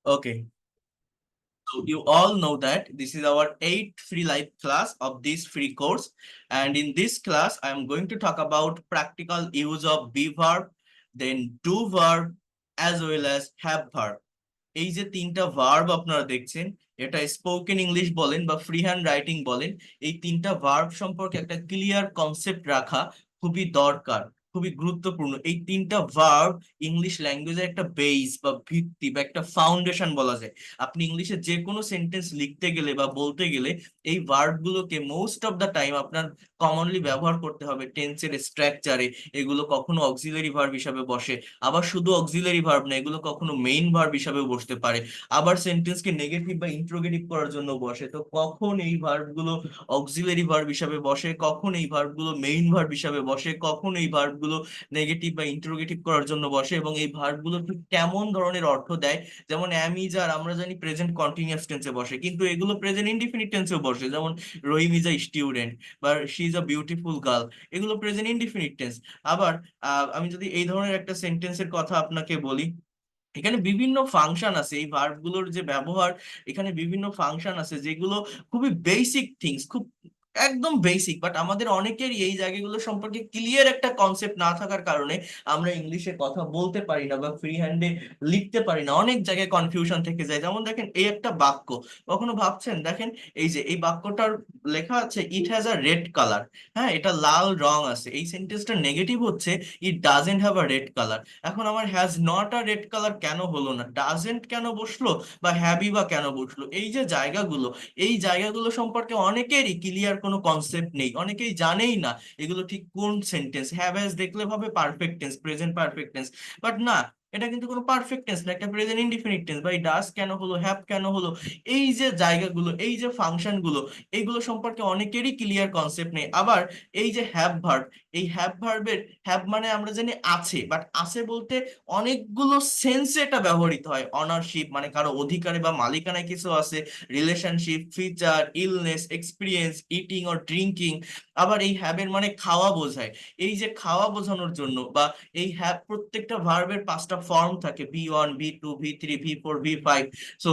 Okay, so you all know that this is our 8th free live class of this free course. And in this class, I am going to talk about practical use of be verb, then do verb, as well as have verb. এই যে তিনটা verb আপনারা দেখছেন, এটা spoken English বলেন বা free hand writing বলেন, এই তিনটা ভার্ব সম্পর্কে একটা ক্লিয়ার কনসেপ্ট রাখা খুবই দরকার, খুবই গুরুত্বপূর্ণ। এই তিনটা ভার্ব ইংলিশ ল্যাঙ্গুয়েজের একটা বেস বা ভিত্তি বা একটা ফাউন্ডেশন বলা যায়। আপনি ইংলিশে যে কোনো সেন্টেন্স লিখতে গেলে বা বলতে গেলে এই ভার্ব গুলোকে মোস্ট অফ দ্য টাইম আপনার কমনলি ব্যবহার করতে হবে টেন্সের স্ট্রাকচারে। এগুলো কখনো অক্সিলারি ভার্ব হিসাবে বসে, আবার শুধু অক্সিলারি ভার্ব না, এগুলো কখনো মেইন ভার্ব হিসাবেও বসতে পারে, আবার সেন্টেন্সকে নেগেটিভ বা ইন্ট্রোগেটিভ করার জন্য বসে। তো কখন এই ভার্ব গুলো অক্সিলারি ভার্ব হিসাবে বসে, কখন এই ভার্ব গুলো মেইন ভার্ব হিসাবে বসে, কখন এই ভার্ব গুলো নেগেটিভ বা ইন্ট্রোগেটিভ করার জন্য বসে, এবং এই ভার্ব গুলো ঠিক কেমন ধরনের অর্থ দেয়। যেমন অ্যাম ইজ আর আমরা জানি প্রেজেন্ট কন্টিনিউয়াস টেন্সে বসে, কিন্তু এগুলো প্রেজেন্ট ইনডিফিনিট টেন্সেও বসে। যেমন রহিম ইজ আ স্টুডেন্ট বা she is a beautiful girl, এগুলো প্রেজেন্ট ইনডিফিনিট টেন্স। আবার আমি যদি এই ধরনের একটা সেন্টেন্সের কথা আপনাকে বলি, এখানে বিভিন্ন ফাংশন আছে এই ভার্ব গুলোর যে ব্যবহার, এখানে বিভিন্ন ফাংশন আছে যেগুলো খুবই বেসিক থিংস, খুব একদম বেসিক, বাট আমাদের অনেকেরই এই জায়গাগুলো সম্পর্কে ক্লিয়ার একটা কনসেপ্ট না থাকার কারণে আমরা ইংলিশে কথা বলতে পারি না বা ফ্রি হ্যান্ডে লিখতে পারি না, অনেক জায়গায় কনফিউশন থেকে যায়। যেমন দেখেন এই একটা বাক্য, কখনো ভাবছেন, দেখেন এই যে এই বাক্যটার লেখা আছে it has a red colour. হ্যাঁ, এটা লাল রং আছে, এই সেন্টেন্সটা নেগেটিভ হচ্ছে it doesn't have a red colour. এখন আমার has not a red colour কেন হলো না, ডাজেন্ট কেন বসলো, বা হ্যাভি বা কেন বসলো, এই যে জায়গাগুলো, এই জায়গাগুলো সম্পর্কে অনেকেরই ক্লিয়ার কোনো কনসেপ্ট নেই, অনেকেই জানেই না এগুলো ঠিক কোন সেন্টেন্স। হ্যাভ হ্যাজ দেখলে ভাবে perfect tense, present perfect tense, but না, এটা কিন্তু কোনো পারফেক্ট টেন্স না, একটা প্রেজেন্ট ইনডিফিনিট টেন্স। বা এই ডাজ কেন হলো, হ্যাভ কেন হলো, এই যে জায়গাগুলো, এই যে ফাংশন গুলো, এইগুলো সম্পর্কে অনেকেরই ক্লিয়ার কনসেপ্ট নেই। আবার এই যে হ্যাভ ভার্ব, এই হ্যাভ ভার্বের হ্যাভ মানে আমরা জানি আছে, বাট আছে বলতে অনেকগুলো সেন্সে এটা ব্যবহৃত হয়। অনারশিপ মানে কারো অধিকারে বা মালিকানায় কিছু আছে, relationship, feature, illness, experience, eating or drinking. আবার এই হ্যাভের মানে খাওয়া বোঝায়, এই যে খাওয়া বোঝানোর জন্য, বা এই হ্যাভ প্রত্যেকটা ভার্বের 5টা ফর্ম থাকে, V1, V2, V3, V4, V5। So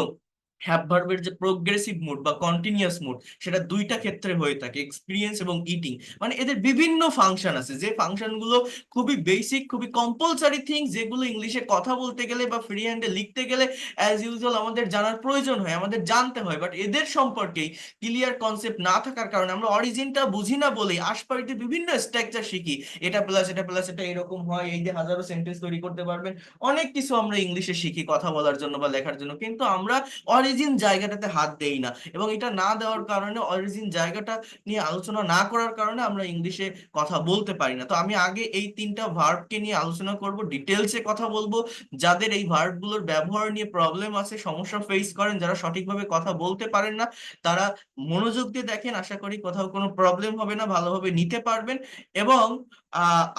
have ভার্বের যে প্রোগ্রেসিভ মুড বা কন্টিনিউয়াস মুড, সেটা দুইটা ক্ষেত্রে হয়ে থাকে, এক্সপিরিয়েন্স এবং ইটিং। মানে এদের বিভিন্ন ফাংশন আছে, যে ফাংশন গুলো খুবই বেসিক, খুবই কম্পালসারি থিংস, যেগুলো ইংলিশে কথা বলতে গেলে বা ফ্রি হ্যান্ডে লিখতে গেলে অ্যাজ ইউজুয়াল আমাদের জানার প্রয়োজন হয়, আমাদের জানতে হয়। বাট এদের সম্পর্কেই ক্লিয়ার কনসেপ্ট না থাকার কারণে আমরা অরিজিনটা বুঝি না বলেই আশপাশে বিভিন্ন স্ট্রাকচার শিখি, এটা প্লাস এটা প্লাস এটা এরকম হয়, এই যে হাজারো সেন্টেন্স তৈরি করতে পারবেন, অনেক কিছু আমরা ইংলিশে শিখি কথা বলার জন্য বা লেখার জন্য, কিন্তু আমরা অরিজিন জায়গাটাতে হাত দেই না। এবং এটা না দেওয়ার কারণে, অরিজিন জায়গাটা নিয়ে আলোচনা না করার কারণে আমরা ইংলিশে কথা বলতে পারি না। তো আমি আগে এই তিনটা ভার্বকে নিয়ে আলোচনা করব, ডিটেলসে কথা বলবো। যাদের এই ভার্বগুলোর ব্যবহার নিয়ে প্রবলেম আছে, সমস্যা ফেস করেন, যারা সঠিকভাবে কথা বলতে পারেন না, তারা মনোযোগ দিয়ে দেখেন, আশা করি কোথাও কোনো প্রবলেম হবে না, ভালোভাবে নিতে পারবেন। এবং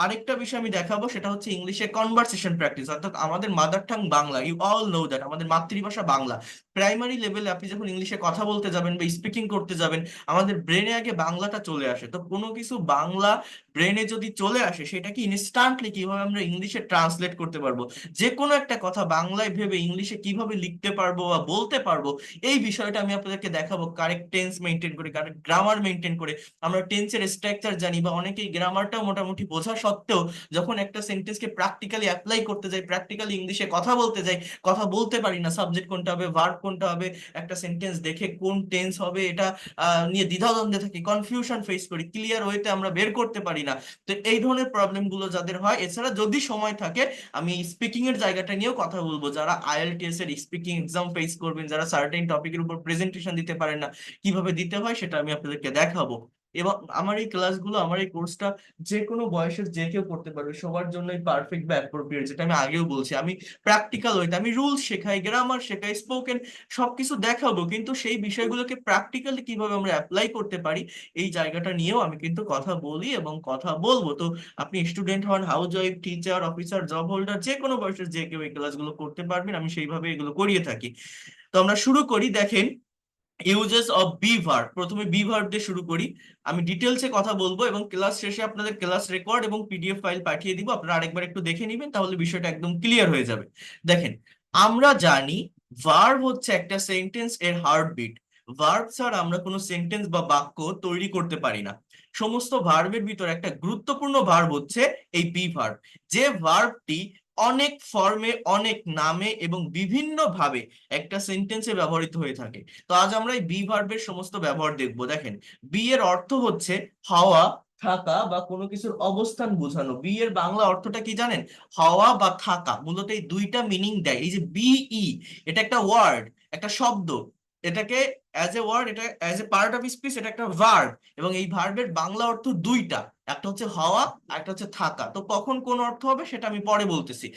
আরেকটা বিষয় আমি দেখাবো, সেটা হচ্ছে ইংলিশে কনভারসেশন প্র্যাকটিস, অর্থাৎ আমাদের mother tongue Bangla, you all know that আমাদের মাতৃভাষা বাংলা। প্রাইমারি লেভেলে আপনি যখন ইংলিশে কথা বলতে যাবেন বা স্পিকিং করতে যাবেন, আমাদের ব্রেনে আগে বাংলাটা চলে আসে। তো কোনো কিছু বাংলা ব্রেনে যদি চলে আসে, সেটাকে ইনস্ট্যান্টলি কিভাবে আমরা ইংলিশে ট্রান্সলেট করতে পারবো, যে কোনো একটা কথা বাংলায় ভেবে ইংলিশে কিভাবে লিখতে পারবো বা বলতে পারবো, এই বিষয়টা আমি আপনাদেরকে দেখাবো। কারেক্ট টেন্স মেনটেন করে, কারেক্ট গ্রামার মেনটেন করে, আমরা টেন্সের স্ট্রাকচার জানি বা অনেকেই গ্রামারটাও মোটামুটি বোঝা সত্ত্বেও যখন একটা সেন্টেন্সকে প্র্যাকটিক্যালি অ্যাপ্লাই করতে যাই, প্র্যাকটিক্যালি ইংলিশে কথা বলতে যাই, কথা বলতে পারি না, সাবজেক্ট কোনটা হবে, ভার্ব কোনটা হবে, একটা সেন্টেন্স দেখে কোন টেন্স হবে এটা নিয়ে দ্বিধাদ্বন্দ্বে থাকি, কনফিউশন ফেস করি, ক্লিয়ার ওয়েতে আমরা বের করতে পারি না। তো এই ধরনের প্রবলেম গুলো যাদের হয়, এছাড়া যদি সময় থাকে আমি স্পিকিং এর জায়গাটা নিয়েও কথা বলবো। যারা আইএলটিএস এর স্পিকিং এক্সাম ফেস করবেন, যারা সার্টেন টপিকের উপর প্রেজেন্টেশন দিতে পারেন না, কিভাবে দিতে হয় সেটা আমি আপনাদেরকে দেখাবো। এবং আমার এই ক্লাসগুলো, আমার এই কোর্সটা যে কোনো বয়সের যে কেউ করতে পারবে, সবার জন্যই পারফেক্ট বা অ্যাপ্রোপ্রিয়েট। যেটা আমি আগেও বলছি, আমি প্র্যাকটিক্যাল ওয়েতে আমি রুলস শেখাই, গ্রামার শেখাই, স্পোকেন সবকিছু দেখাবো, কিন্তু সেই বিষয়গুলোকে প্র্যাকটিক্যালি কিভাবে আমরা অ্যাপ্লাই করতে পারি, এই জায়গাটা নিয়েও আমি কিন্তু কথা বলি এবং কথা বলবো। তো আপনি স্টুডেন্ট হন, house wife, teacher, officer, job holder, যে কোনো বয়সের যে কেউ এই ক্লাসগুলো করতে পারবেন, আমি সেইভাবে এগুলো করিয়ে থাকি। তো আমরা শুরু করি। দেখেন, ইউজেস অফ বি ভার্ব, প্রথমে বি ভার্ব দিয়ে শুরু করি। আমি ডিটেলসে কথা বলবো এবং ক্লাস শেষে আপনাদের ক্লাস রেকর্ড এবং পিডিএফ ফাইল পাঠিয়ে দিব, আপনারা আরেকবার একটু দেখে নেবেন, তাহলে বিষয়টা একদম ক্লিয়ার হয়ে যাবে। দেখেন, আমরা জানি ভার্ব হচ্ছে একটা সেন্টেন্স এর হার্টবিট। ভার্ব ছাড়া আমরা কোনো সেন্টেন্স বা বাক্য তৈরি করতে পারি না। সমস্ত ভার্বের ভিতর একটা গুরুত্বপূর্ণ ভার্ব হচ্ছে এই বি ভার্ব, যে ভার্বটি অনেক ফর্মে, অনেক নামে এবং বিভিন্ন ভাবে একটা সেন্টেন্সে ব্যবহৃত হয়ে থাকে। তো আজ আমরা এই বি ভার্বের সমস্ত ব্যবহার দেখব। দেখেন, বি এর অর্থ হচ্ছে হওয়া, থাকা বা কোনো কিছুর অবস্থান বোঝানো। বি এর বাংলা অর্থটা কি জানেন? হওয়া বা থাকা। মূলত এই দুইটা মিনিং দেয়। এই যে বিই, এটা একটা ওয়ার্ড, একটা শব্দ। এটাকে অ্যাজ এ ওয়ার্ড, এটা as a part of speech, এটা একটা ভার্ব। এবং এই ভার্বের বাংলা অর্থ দুইটা, একটা হচ্ছে হওয়া আর একটা হচ্ছে থাকা। তো কখন কোন অর্থ হবে সেটা আমি পরে বলতেছি।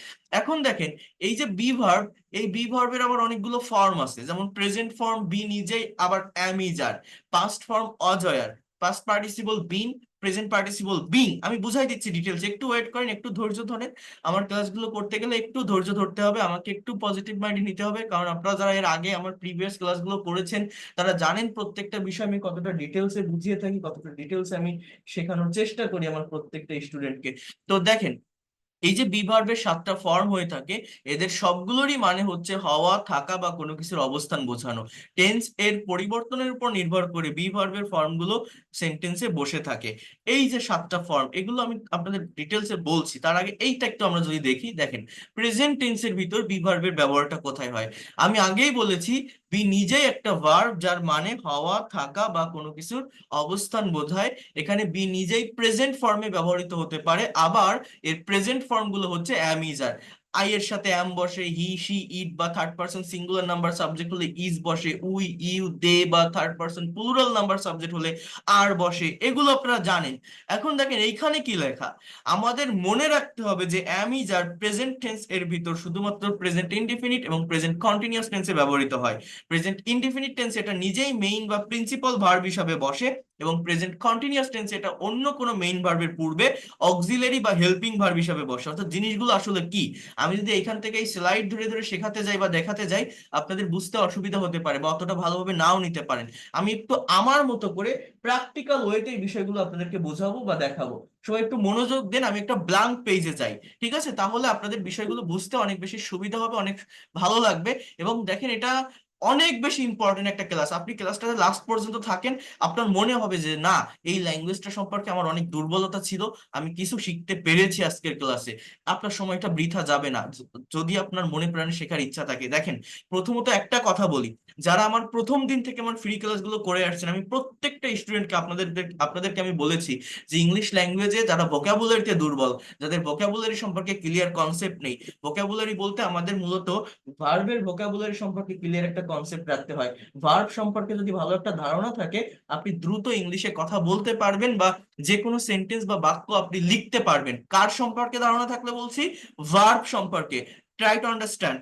এখন দেখেন, এই যে বি ভার্ব, এই বি ভার্বের আবার অনেকগুলো ফর্ম আছে। যেমন প্রেজেন্ট ফর্ম বি নিজেই, আবার am is are. Past form was were, past participle been, present participle being. আমি বুঝাই দিচ্ছি ডিটেলস, একটু ওয়েট করেন, একটু ধৈর্য ধরেন। আমার ক্লাসগুলো করতে গেলে একটু ধৈর্য ধরতে হবে, আমাকে একটু পজিটিভ মাইন্ড নিতে হবে, কারণ আপনারা যারা এর আগে আমার প্রিভিয়াস ক্লাসগুলো করেছেন তারা জানেন প্রত্যেকটা বিষয় আমি কতটা ডিটেলসে বুঝিয়ে থাকি, কতটা ডিটেলসে আমি শেখানোর চেষ্টা করি আমার প্রত্যেকটা স্টুডেন্টকে। তো দেখেন, এই যে বি ভার্বের 7টা ফর্ম হয়ে থাকে, এদের সবগুলোরই মানে হচ্ছে হওয়া, থাকা বা কোনো কিছুর অবস্থান বোঝানো। টেন্স এর পরিবর্তনের উপর নির্ভর করে বি ভার্বের ফর্মগুলো সেন্টেন্সে বসে থাকে। এই যে 7টা ফর্ম, এগুলো আমি আপনাদের ডিটেলসে বলছি, তার আগে এইটা একটু আমরা যদি দেখি। দেখেন, প্রেজেন্ট টেন্সের ভিতর বি ভার্বের ব্যবহারটা কোথায় হয়। আমি আগেই বলেছি, বি নিজেই একটা ভার্ব যার মানে হওয়া, থাকা বা কোনো কিছুর অবস্থান বোঝায়। এখানে বি নিজেই প্রেজেন্ট ফর্মে ব্যবহৃত হতে পারে। আবার এর প্রেজেন্ট ফর্ম গুলো হচ্ছে অ্যাম ইজ আর। আই এর সাথে অ্যাম বসে, হি শি ইট বা third person singular number subject হলে ইজ বসে, উই ইউ দে বা third person plural number subject হলে আর বসে। এগুলো আপনারা জানেন। এখন দেখেন এইখানে কি লেখা। আমাদের মনে রাখতে হবে যে am is are present tense এর ভিতর শুধুমাত্র প্রেজেন্ট ইনডিফিনিট এবং প্রেজেন্ট কন্টিনিউয়াস টেন্সে ব্যবহৃত হয়। প্রেজেন্ট ইনডিফিনিট টেন্স এটা নিজেই মেইন বা প্রিন্সিপাল ভার্ব হিসাবে বসে, এবং প্রেজেন্ট কন্টিনিউয়াস টেন্স এটা অন্য কোনো মেইন ভার্বের পূর্বে অক্সিলারি বা হেল্পিং ভার্ব হিসাবে বসে। অর্থাৎ জিনিসগুলো আসলে কি, আমি যদি এখান থেকে এই স্লাইড ধরে ধরে শেখাতে যাই বা দেখাতে যাই, আপনাদের বুঝতে অসুবিধা হতে পারে বা অতটা ভালোভাবে নাও নিতে পারেন। আমি একটু আমার মতো করে প্র্যাকটিক্যাল ওয়েতে এই বিষয়গুলো আপনাদেরকে বোঝাবো বা দেখাবো। সবাই একটু মনোযোগ দেন, আমি একটা ব্ল্যাঙ্ক পেজে যাই, ঠিক আছে? তাহলে আপনাদের বিষয়গুলো বুঝতে অনেক বেশি সুবিধা হবে, অনেক ভালো লাগবে। এবং দেখেন, এটা অনেক বেশি ইম্পর্টেন্ট একটা ক্লাস। আপনি ক্লাসটাতে লাস্ট পর্যন্ত থাকেন, আপনার মনে হবে যে না, এই ল্যাঙ্গুয়েজটা সম্পর্কে আমার অনেক দুর্বলতা ছিল, আমি কিছু শিখতে পেরেছি আজকের ক্লাসে। আপনার সময়টা বৃথা যাবে না যদি আপনার মনে প্রাণে শেখার ইচ্ছা থাকে। দেখেন, প্রথমত একটা কথা বলি, যারা আমার প্রথম দিন থেকে আমার ফ্রি ক্লাসগুলো করে আসছেন, আমি প্রত্যেকটা স্টুডেন্টকে আপনাদেরকে আমি বলেছি যে ইংলিশ ল্যাঙ্গুয়েজে যারা ভোকাবুলারিতে দুর্বল, যাদের ভোকাবুলারি সম্পর্কে ক্লিয়ার কনসেপ্ট নেই। ভোকাবুলারি বলতে আমাদের মূলত ভার্বের ভোকাবুলারি সম্পর্কে ক্লিয়ার একটা কনসেপ্ট রাখতে হয়। ভার্ব সম্পর্কে যদি ভালো একটা ধারণা থাকে, আপনি দ্রুত ইংলিশে কথা বলতে পারবেন বা যে কোনো সেন্টেন্স বা বাক্য আপনি লিখতে পারবেন। কার সম্পর্কে ধারণা থাকলে বলছি? ভার্ব সম্পর্কে। ট্রাই টু আন্ডারস্ট্যান্ড,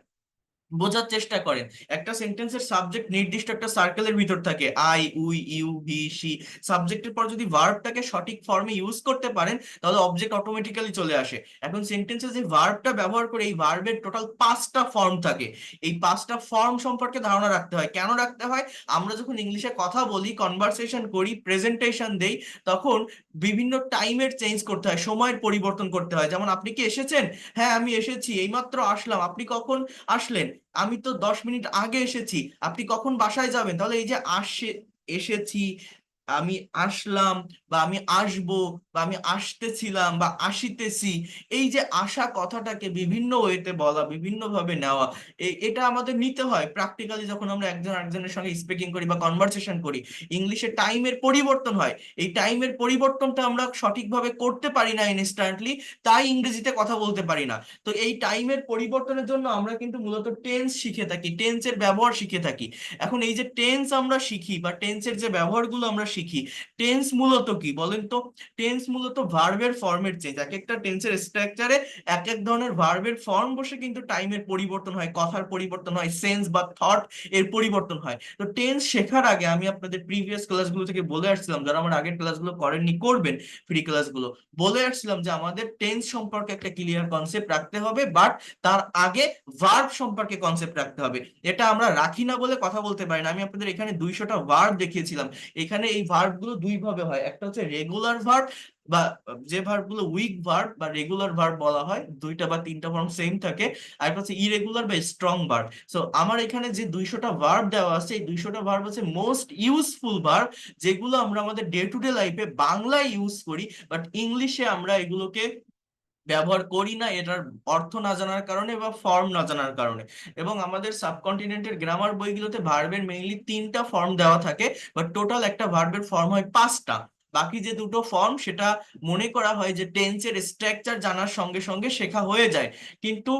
বোঝার চেষ্টা করেন। একটা সেন্টেন্সের সাবজেক্ট নির্দিষ্ট একটা সার্কেলের ভিতর থাকে, I, we, you, he, she. সাবজেক্টের পর যদি ভার্বটাকে সঠিক ফর্মে ইউজ করতে পারেন, তাহলে অবজেক্ট অটোমেটিক্যালি চলে আসে। এখন সেন্টেন্সে যে ভার্বটা ব্যবহার করে, এই ভার্বের টোটাল 5টা ফর্ম থাকে। এই 5টা ফর্ম সম্পর্কে ধারণা রাখতে হয়। কেন রাখতে হয়? আমরা যখন ইংলিশে কথা বলি, কনভারসেশন করি, প্রেজেন্টেশন দেই, তখন বিভিন্ন টাইমের চেঞ্জ করতে হয়, সময়ের পরিবর্তন করতে হয়। যেমন, আপনি কি এসেছেন? হ্যাঁ, আমি এসেছি, এইমাত্র আসলাম। আপনি কখন আসলেন? আমি তো 10 মিনিট আগে এসেছি। আপনি কখন বাসায় যাবেন? তাহলে এই যে এসেছি, আমি আসলাম, বা আমি আসবো, বা আমি আসতেছিলাম বা আসিতেছি, এই যে আসা কথাটাকে বিভিন্ন ওয়েতে বলা, বিভিন্ন ভাবে নেওয়া, এটা আমাদের নিতে হয় প্র্যাকটিক্যালি যখন আমরা একজন আরেকজনের সঙ্গে স্পিকিং করি বা কনভারসেশন করি। ইংলিশে টাইমের পরিবর্তন হয়, এই টাইমের পরিবর্তনটা আমরা সঠিকভাবে করতে পারি না ইনস্ট্যান্টলি, তাই ইংরেজিতে কথা বলতে পারি না। তো এই টাইমের পরিবর্তনের জন্য আমরা কিন্তু মূলত টেন্স শিখে থাকি, টেন্সের ব্যবহার শিখে থাকি। এখন এই যে টেন্স আমরা শিখি বা টেন্সের যে ব্যবহারগুলো আমরা শিখি, টেন্স মূলত কি বলেন তো? টেন্স মূলত ভার্বের ফর্মের চেঞ্জ। এক একটা টেন্সের স্ট্রাকচারে এক এক ধরনের ভার্বের ফর্ম বসে কিন্তু টাইমের পরিবর্তন হয়, কথার পরিবর্তন হয়, সেন্স বা থট এর পরিবর্তন হয়। তো টেন্স শেখার আগে আমি আপনাদের প্রিভিয়াস ক্লাসগুলো থেকে বলে আসছিলাম, যারা আমার আগের ক্লাসগুলো করেননি করবেন, ফ্রি ক্লাসগুলো, বলে আসছিলাম যে আমাদের টেন্স সম্পর্কে একটা ক্লিয়ার কনসেপ্ট রাখতে হবে, বাট তার আগে ভার্ব সম্পর্কে কনসেপ্ট রাখতে হবে। এটা আমরা রাখি না বলে কথা বলতে পারি না। আমি আপনাদের এখানে 200টা ভার্ব দেখিয়েছিলাম, এখানে এই ভার্ব গুলো দুই ভাবে হয়, একটা হচ্ছে রেগুলার ভার্ব বা যে ভার্ব গুলো উইক ভার্ব বা রেগুলার ভার্ব বলা হয়, দুইটা বা তিনটা ফর্ম সেম থাকে। আর একটা হচ্ছে ইরেগুলার বা স্ট্রং ভার্ব। সো আমার এখানে যে 200টা ভার্ব দেওয়া আছে, এই 200টা ভার্ব হচ্ছে মোস্ট ইউজফুল ভার্ব, যেগুলো আমরা আমাদের ডে টু ডে লাইফে বাংলায় ইউজ করি, বাট ইংলিশে আমরা এগুলোকে ব্যবহার করি না, এটার অর্থ না জানার কারণে বা ফর্ম না জানার কারণে। এবং আমাদের সাবকন্টিনেন্টের গ্রামার বইগুলোতে ভার্বের মেইনলি 3টা ফর্ম দেওয়া থাকে, বাট টোটাল একটা ভার্বের ফর্ম হয় 5টা। বাকি যে দুটো ফর্ম সেটা মনে করা হয় যে টেন্সের স্ট্রাকচার জানার সঙ্গে সঙ্গে শেখা হয়ে যায়, কিন্তু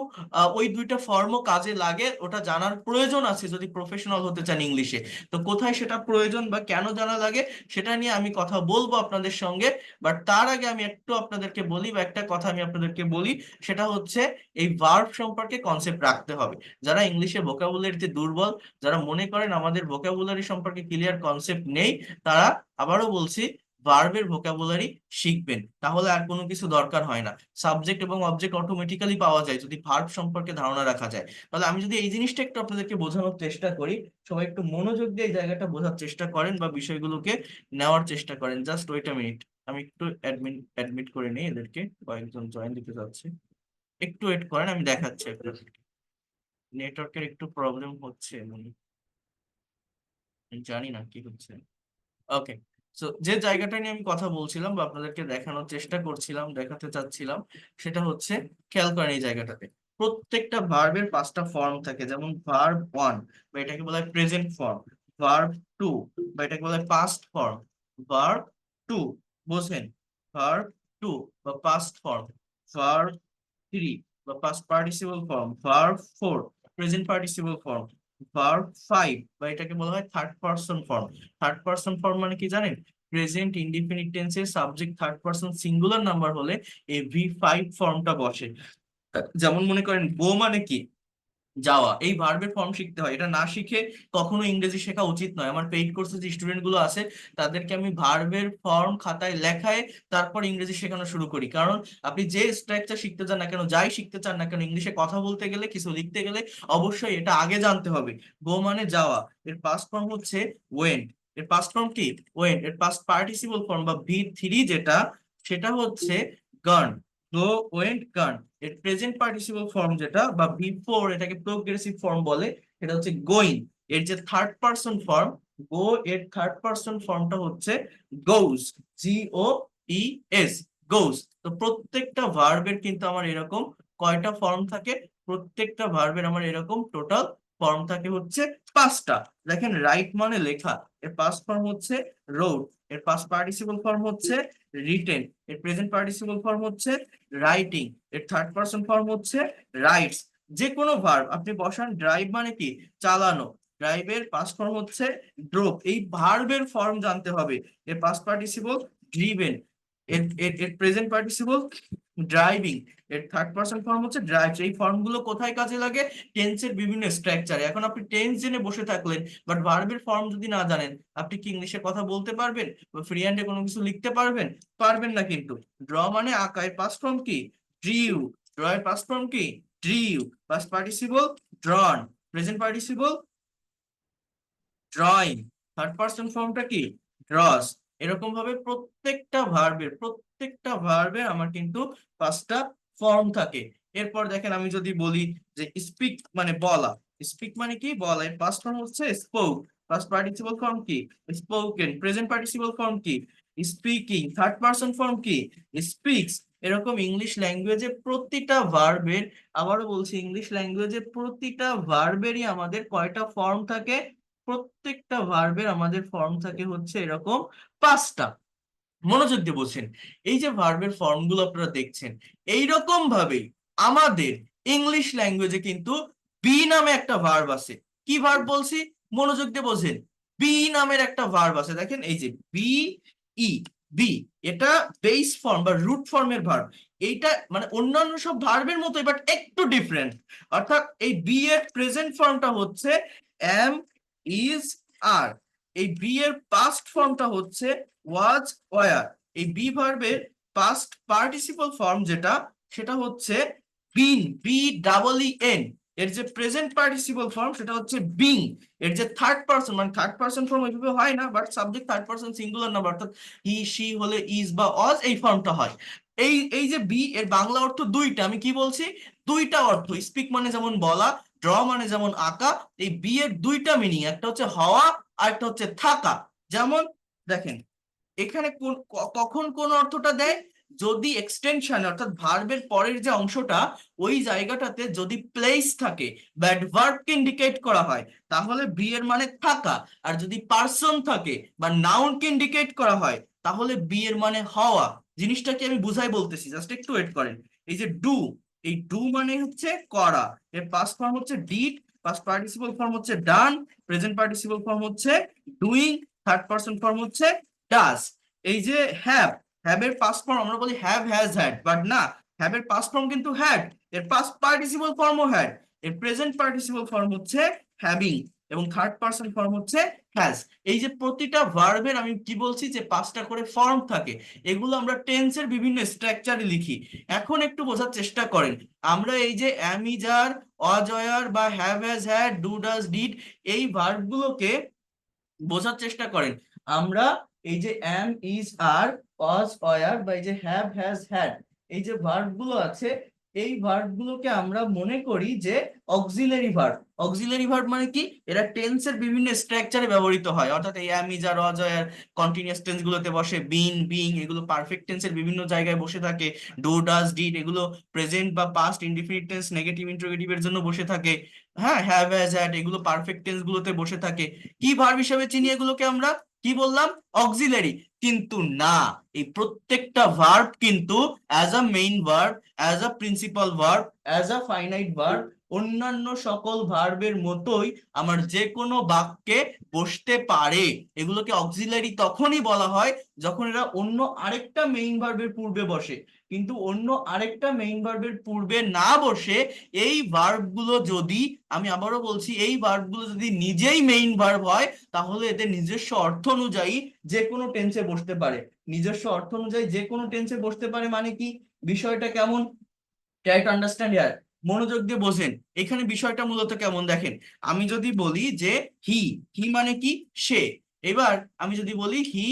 ওই দুইটা ফর্মও কাজে লাগে, ওটা জানার প্রয়োজন আছে যদি প্রফেশনাল হতে চান ইংলিশে। তো কোথায় সেটা প্রয়োজন বা কেন জানা লাগে সেটা নিয়ে আমি কথা বলবো আপনাদের সঙ্গে। বাট তার আগে আমি একটু আপনাদেরকে বলি, বা একটা কথা আমি আপনাদেরকে বলি, সেটা হচ্ছে এই ভার্ব সম্পর্কে কনসেপ্ট রাখতে হবে। যারা ইংলিশে ভোকাবুলারিতে দুর্বল, যারা মনে করেন আমাদের ভোকাবুলারি সম্পর্কে ক্লিয়ার কনসেপ্ট নেই, তারা, আবারও বলছি, ভার্বের ভোকাবুলারি শিখবেন, তাহলে আর কোনো কিছু দরকার হয় না। সাবজেক্ট এবং অবজেক্ট অটোমেটিক্যালি পাওয়া যায় যদি ভার্ব সম্পর্কে ধারণা রাখা যায়। তাহলে আমি যদি এই জিনিসটা একটু আপনাদেরকে বোঝানোর চেষ্টা করি, সবাই একটু মনোযোগ দিয়ে এই জায়গাটা বোঝার চেষ্টা করেন বা বিষয়গুলোকে নেওয়ার চেষ্টা করেন। জাস্ট ওয়েট আ মিনিট, আমি একটু অ্যাডমিট করে নিই, এদেরকে কয়েকজন জয়েন দিতে যাচ্ছে, একটু ওয়েট করেন, আমি দেখাচ্ছি আপনাদেরকে। নেটওয়ার্কের একটু প্রবলেম হচ্ছে, আমি জানি না কি হচ্ছে। ওকে, সো যে জায়গাটা নিয়ে আমি কথা বলছিলাম বা আপনাদেরকে দেখানোর চেষ্টা করছিলাম, দেখাতে চাচ্ছিলাম, সেটা হচ্ছে, খেয়াল করেন এই জায়গাটাতে প্রত্যেকটা ভার্বের 5টা ফর্ম থাকে। যেমন ভার্ব 1 বা এটাকে বলা হয় প্রেজেন্ট ফর্ম, ভার্ব 2 বা এটাকে বলা হয় পাস্ট ফর্ম, ভার্ব 2, বোঝেন, ভার্ব 2 বা পাস্ট ফর্ম, ভার্ব 3 বা past participle form, verb 4 present participle form, verb 5 বা এটাকে বলা হয় third person form. Third person form মানে কি জানেন? প্রেজেন্ট ইনডিফিনিট টেন্সের subject third person singular number হলে এই V5 ফর্মটা বসে। যেমন মনে করেন গো মানে কি, যাওয়া, এই ভার্বের ফর্ম শিখতে হয়, এটা না শিখে কখনো ইংরেজি শেখা উচিত নয়। আমার পেইড কোর্সে যে স্টুডেন্ট গুলো আছে তাদেরকে আমি ভার্বের ফর্ম খাতায় লেখায় তারপর ইংরেজি শেখানো শুরু করি, কারণ আপনি যে স্ট্রাকচার শিখতে চান না কেন, যাই শিখতে চান না কেন, ইংলিশে কথা বলতে গেলে, কিছু লিখতে গেলে অবশ্যই এটা আগে জানতে হবে। গো মানে যাওয়া, এর পাস্ট ফর্ম হচ্ছে ওয়েন্ট। এর পাস্ট ফর্ম কি? ওয়েন্ট। এর পাস্ট পার্টিসিপল ফর্ম বা V3 যেটা, সেটা হচ্ছে গন। গো, ওয়েন্ট, গন। এর প্রেজেন্ট পার্টিসিপল ফর্ম যেটা বা V4, এটাকে প্রোগ্রেসিভ ফর্ম বলে, এটা হচ্ছে গোইং। এর যে থার্ড পারসন ফর্ম গো, এর থার্ড পারসন ফর্মটা হচ্ছে গোজ, GOES, গোজ। তো প্রত্যেকটা ভার্বের কিন্তু আমার এরকম কয়টা ফর্ম থাকে? প্রত্যেকটা ভার্বের আমার এরকম টোটাল ফর্ম থাকে হচ্ছে 5টা। দেখেন, রাইট মানে লেখা, এর পাস্ট ফর্ম হচ্ছে রোড। এর পাস্ট পার্টিসিপল ফর্ম হচ্ছে রিটেন। এর প্রেজেন্ট পার্টিসিপল ফর্ম হচ্ছে রাইটিং। এর থার্ড পারসন ফর্ম হচ্ছে রাইটস। যে কোনো ভার্ব আপনি বসান, ড্রাইভ মানে কি, চালানো, ড্রাইভের পাস্ট ফর্ম হচ্ছে ড্রোপ। এই ভার্বের ফর্ম জানতে হবে। এর পাস্ট পার্টিসিপল ড্রিভেন। এর এর এর প্রেজেন্ট পার্টিসিপল ড্রাইভিং। এর থার্ড পারসন ফর্ম হচ্ছে ড্রাইভস। এই ফর্মগুলো কোথায় কাজে লাগে? টেন্সের বিভিন্ন স্ট্রাকচারে। এখন আপনি টেন্স জেনে বসে থাকলেন, বাট ভার্বের ফর্ম যদি না জানেন, আপনি কি ইংলিশে কথা বলতে পারবেন বা ফ্রি হ্যান্ডে কোনো কিছু লিখতে পারবেন? পারবেন না কিন্তু। ড্র মানে আঁকা, এর পাস্ট ফর্ম কি, ড্রিউ। ড্র এর পাস্ট ফর্ম কি, drew. Past participle ড্রন। Present participle drawing. Third person ফর্মটা কি, ড্রস। এরকম ভাবে প্রত্যেকটা ভার্বের আমার কিন্তু 5টা ফর্ম থাকে। এরপর দেখেন, আমি যদি বলি যে স্পিক মানে বলা, স্পিক মানে কি, বলা, এর পাস্ট ফর্ম হচ্ছে স্পোক। পাস্ট পার্টিসিপল ফর্ম কি, স্পোকেন। প্রেজেন্ট পার্টিসিপল ফর্ম কি, স্পিকিং। থার্ড পারসন ফর্ম কি, স্পিক্স। এরকম ইংলিশ ল্যাঙ্গুয়েজে প্রতিটা ভার্বের, আবারও বলছি, ইংলিশ ল্যাঙ্গুয়েজে প্রতিটা ভার্বেরই আমাদের কয়টা ফর্ম থাকে? প্রত্যেকটা ভার্বের আমাদের ফর্ম থাকে হচ্ছে এরকম 5টা। মনোযোগ দিয়ে বলছেন, এই যে ভার্বের ফর্মগুলো আপনারা দেখছেন, এইরকম ভাবেই আমাদের ইংলিশ ল্যাঙ্গুয়েজে কিন্তু বি নামে একটা ভার্ব আছে। কি ভার্ব বলছি? মনোযোগ দিয়ে বোঝেন, বি নামের একটা ভার্ব আছে। দেখেন এই যে বি, ই, বি, এটা বেস ফর্ম বা রুট ফর্মের ভার্ব। এইটা মানে অন্যান্য সব ভার্বের মতোই, বাট একটু ডিফারেন্ট। অর্থাৎ এই বি এর প্রেজেন্ট ফর্মটা হচ্ছে এম, ইজ, আর। এই বি এর পাস্ট ফর্মটা হচ্ছে ওয়াজ, ওয়ার। এই বি ভার্বের পাস্ট পার্টিসিপল ফর্ম যেটা, সেটা হচ্ছে বিন, BEEN। এর যে প্রেজেন্ট পার্টিসিপল ফর্ম সেটা হচ্ছে বিং। এর যে থার্ড পার্সন, মানে থার্ড পার্সন ফর্ম ওইভাবে হয় না, but subject third person singular number, অর্থাৎ হি সি হলে ইজ বা অজ এই ফর্মটা হয়। এই এই যে বি, এর বাংলা অর্থ দুইটা। আমি কি বলছি? দুইটা অর্থ। স্পিক মানে যেমন বলা, ড্র মানে যেমন আঁকা। এই বি এর দুইটা মিনিং, একটা হচ্ছে হওয়া আর একটা হচ্ছে থাকা। যেমন দেখেন, এখানে কখন কোন অর্থটা দেয়? যদি এক্সটেনশন অর্থাৎ ভার্বের পরের যে অংশটা, ওই জায়গাটাতে যদি প্লেস থাকে বা অ্যাডভার্বকে ইন্ডিকেট করা হয়, তাহলে বি এর মানে থাকা। আর যদি পার্সন থাকে বা নাউনকে ইন্ডিকেট করা হয়, তাহলে বি এর মানে হওয়া। জিনিসটাকে আমি বুঝাই বলতেছি, জাস্ট একটু ওয়েট করেন। এই যে ডু, এই ডু মানে হচ্ছে করা, এর পাস্ট ফর্ম হচ্ছে ডিড, পাস্ট পার্টিসিপল ফর্ম হচ্ছে ডান, প্রেজেন্ট পার্টিসিপল ফর্ম হচ্ছে ডুইং, থার্ড পারসন ফর্ম হচ্ছে ডাজ। এই যে হ্যাভ, হ্যাভ এর পাস্ট ফর্ম আমরা বলি হ্যাভ হ্যাজ হ্যাড, বাট না, হ্যাভ এর পাস্ট ফর্ম কিন্তু হ্যাড, এর পাস্ট পার্টিসিপল ফর্মও হ্যাড, এর প্রেজেন্ট পার্টিসিপল ফর্ম হচ্ছে হ্যাভিং, এবং থার্ড পারসন ফর্ম হচ্ছে হ্যাজ। এই যে প্রতিটা ভার্বের আমি কি বলছি যে পাঁচটা করে ফর্ম থাকে, এগুলো আমরা টেন্সের বিভিন্ন স্ট্রাকচারে লিখি। এখন একটু বোঝার চেষ্টা করেন, আমরা এই যে am is R, Aja wire বা have has had, do does did, এই ভার্বগুলোকে বোঝার চেষ্টা করেন। আমরা এই যে am is are, was war বা এই যে হ্যাভ হ্যাজ হ্যাড, এই যে ভার্ব গুলো আছে, এই ভার্ব গুলোকে আমরা মনে করি যে অক্সিলারি ভার্ব। অক্সিলারি ভার্ব মানে কি? এরা টেন্সের বিভিন্ন স্ট্রাকচারে ব্যবহৃত হয়, অর্থাৎ এই am is are, was were continuous tense গুলোতে বসে, বিন বিং এগুলো পারফেক্ট টেন্সের বিভিন্ন জায়গায় বসে থাকে, ডু ডাজ ডিড এগুলো প্রেজেন্ট বা past indefinite tense negative interrogative এর জন্য বসে থাকে। হ্যাঁ, হ্যাভ হ্যাজ হ্যাড এগুলো পারফেক্ট টেন্স গুলোতে বসে থাকে। কি ভার্ব হিসেবে চিনি এগুলোকে আমরা? কি বললাম? অক্সিলারি। কিন্তু না, এই প্রত্যেকটা ভার্ব কিন্তু as a main verb, as a principal verb, as a finite verb, অন্যান্য সকল ভার্বের মতোই আমার যে কোনো বাক্যে বসতে পারে। এগুলোকে অক্সিলারি তখনই বলা হয় যখন এরা অন্য আরেকটা মেইন ভার্বের পূর্বে বসে। কিন্তু অন্য আরেকটা মেইন ভার্বের পূর্বে না বসে এই ভার্বগুলো যদি, আমি আবারও বলছি, এই ভার্বগুলো যদি নিজেই মেইন ভার্ব হয়, তাহলে এদের নিজস্ব অর্থ অনুযায়ী যে কোনো টেন্সে বসতে পারে। নিজস্ব অর্থ অনুযায়ী যে কোনো টেন্সে বসতে পারে মানে কি? বিষয়টা কেমন? ট্রাই টু আন্ডারস্ট্যান্ড হিয়ার, মনোযোগ দিয়ে বোঝেন। এখানে বিষয়টা মূলত কেমন দেখেন, আমি যদি বলি যে হি, হি মানে কি? সে। এবার আমি যদি বলি হি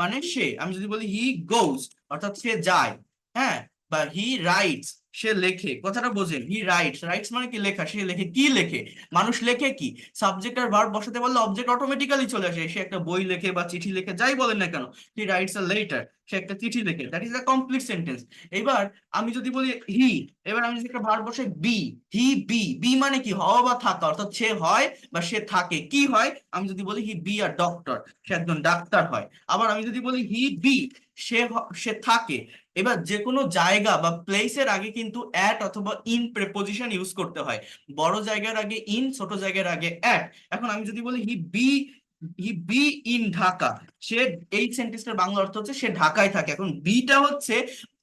মানে সে, আমি যদি বলি হি গোজ অর্থাৎ সে যায়, হ্যাঁ, বা হি রাইটস সে লেখে, কথাটা বোঝেন। হি রাইটস, রাইটস মানে কি? লেখা। সে লেখে, কি লেখে? মানুষ লেখে কি? সাবজেক্ট আর ভার্ব বসাতে পারলে অবজেক্ট অটোমেটিক্যালি চলে আসে। সে একটা বই লেখে বা চিঠি লেখে, যাই বলেন না কেন, হি রাইটস আ লেটার, সে একটা চিঠি লেখে, that is a complete sentence. এবার আমি যদি বলি হি, এবার আমি যদি একটা ভার্ব বসাই বি, হি বি, বি মানে কি? হওয়া বা থাকা, অর্থাৎ সে হয় বা সে থাকে। কি হয়? আমি যদি বলি হি বি আ ডক্টর, সে একজন ডাক্তার হয়। আবার আমি যদি বলি হি বি, সে থাকে। এবার যে কোনো জায়গা বা প্লেসের আগে কিন্তু অ্যাট অথবা ইন প্রেপোজিশন ইউজ করতে হয়। বড় জায়গার আগে ইন, ছোট জায়গার আগে অ্যাট। এখন আমি যদি বলি হি বি ইন ঢাকা, সে, এই সেন্টেন্সটার বাংলা অর্থ হচ্ছে সে ঢাকায় থাকে। এখন বিটা হচ্ছে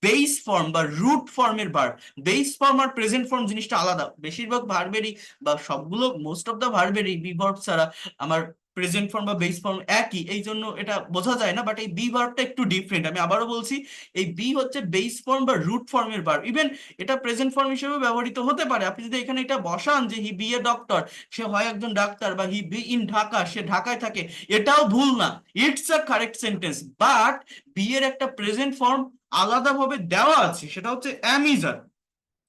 বেস ফর্ম বা রুট ফর্মের ভার্ব। বেস ফর্ম আর প্রেজেন্ট ফর্ম জিনিসটা আলাদা। বেশিরভাগ ভার্বেরই বা সবগুলো, মোস্ট অফ দা ভার্বেরই বি ভার্ব ছাড়া আমার প্রেজেন্ট ফর্ম বা বেস ফর্ম একই, এই জন্য এটা বোঝা যায় না। বাট এই বি ভার্বটা একটু ডিফারেন্ট। আমি আবারও বলছি, এই বি হচ্ছে বেস ফর্ম বা রুট ফর্মের ভার্ব। ইভেন এটা প্রেজেন্ট ফর্ম হিসেবে ব্যবহৃত হতে পারে। আপনি যদি এখানে এটা বসান যে হি বি এ ডক্টর, সে হয় একজন ডাক্তার, বা হি বি ইন ঢাকা, সে ঢাকায় থাকে, এটাও ভুল না, it's a correct sentence. But be এর একটা প্রেজেন্ট ফর্ম আলাদাভাবে দেওয়া আছে, সেটা হচ্ছে অ্যামিজার,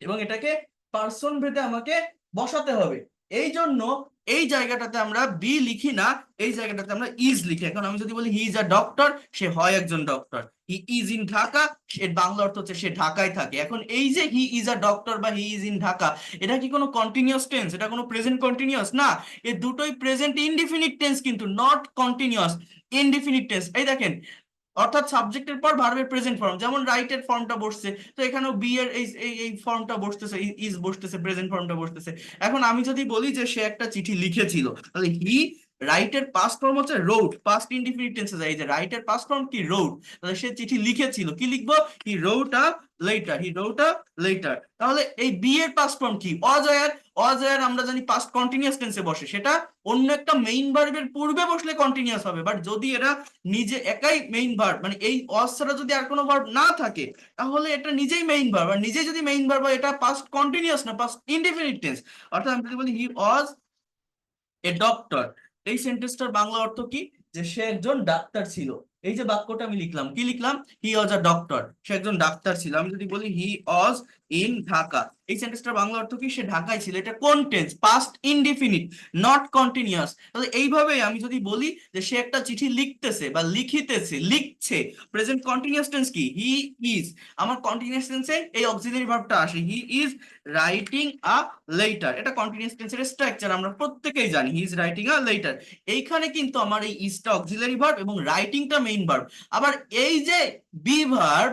এবং এটাকে পার্সন ভেদে আমাকে বসাতে হবে। এই জন্য এই জায়গাটাতে আমরা বি লিখি না, এই জায়গাটাতে আমরা ইজ লিখি। এখন আমি যদি বলি হি ইজ আ ডক্টর, সে হয় একজন doctor. He is in Dhaka, এর বাংলা অর্থ হচ্ছে সে ঢাকায় থাকে। এখন এই যে হি ইজ আ ডক্টর বা হি ইজ ইন ঢাকা, এটা কি কোনো কন্টিনিউয়াস টেন্স? এটা কোনো প্রেজেন্ট কন্টিনিউয়াস না। এ দুটোই প্রেজেন্ট ইনডিফিনিট টেন্স, কিন্তু নট কন্টিনিউয়াস, ইনডিফিনিট টেন্স। এই দেখেন, অর্থাৎ সাবজেক্টের পর ভার্বের প্রেজেন্ট ফর্ম, যেমন রাইটের ফর্মটা বসছে, তো এখানেও বি এর এই এই এই ফর্মটা বসতেছে, ইজ বসতেছে, প্রেজেন্ট ফর্মটা বসতেছে। এখন আমি যদি বলি যে সে একটা চিঠি লিখেছিল, তাহলে হি রাইটের পাস্ট ফর্ম হচ্ছে রোড, পাস্ট ইনডিফিনিট টেন্সে যায়। এই যে রাইটের পাস্ট ফর্ম কি রোড, তাহলে সে চিঠি লিখেছিল, কি লিখবো, হি রোট আ লেটার, হি রোট আ লেটার। তাহলে এই বি এর পাস্ট ফর্ম কি, অজয়ের, অজয়ের আমরা জানি পাস্ট কন্টিনিউয়াস টেন্সে বসে, সেটা অন্য একটা মেইন ভার্বের পূর্বে বসলে কন্টিনিউয়াস হবে। বাট যদি এরা নিজে একাই মেইন ভার্ব, মানে এই অজ ছাড়া যদি আর কোনো ভার্ব না থাকে, তাহলে এটা নিজেই মেইন ভার্ব, আর নিজে যদি মেইন ভার্ব হয়, এটা পাস্ট কন্টিনিউয়াস না, পাস্ট ইনডিফিনিট টেন্স। অর্থাৎ আমি যদি বলি হি ওয়াজ এ ডক্টর, এই সেন্টেন্সটার বাংলা অর্থ কি, যে সে একজন ডাক্তার ছিল। এই যে বাক্যটা আমি লিখলাম, কি লিখলাম, হি ওয়াজ আ ডক্টর, সে একজন ডাক্তার ছিল। আমি যদি বলি হি ওয়াজ ইন ঢাকা, এই সেন্টেন্সটার বাংলা অর্থ কি, সে ঢাকায় ছিল। এটা কোন tense, past indefinite, not continuous. তাহলে এইভাবে আমি যদি বলি যে সে একটা চিঠি লিখতেছে বা লিখিতেছে, লিখছে, প্রেজেন্ট কন্টিনিউয়াস টেন্স কি, হি ইজ। আমার কন্টিনিউয়াস টেন্সে এই অক্সিলারি ভার্বটা আসে, he is writing a letter. এটা কন্টিনিউয়াস টেন্সের স্ট্রাকচার, আমরা প্রত্যেকেই জানি, he is writing a letter. এইখানে কিন্তু আমার এই ইজটা অক্সিলারি ভার্ব এবং রাইটিংটা মেইন ভার্ব। আবার এই যে বি ভার্ব,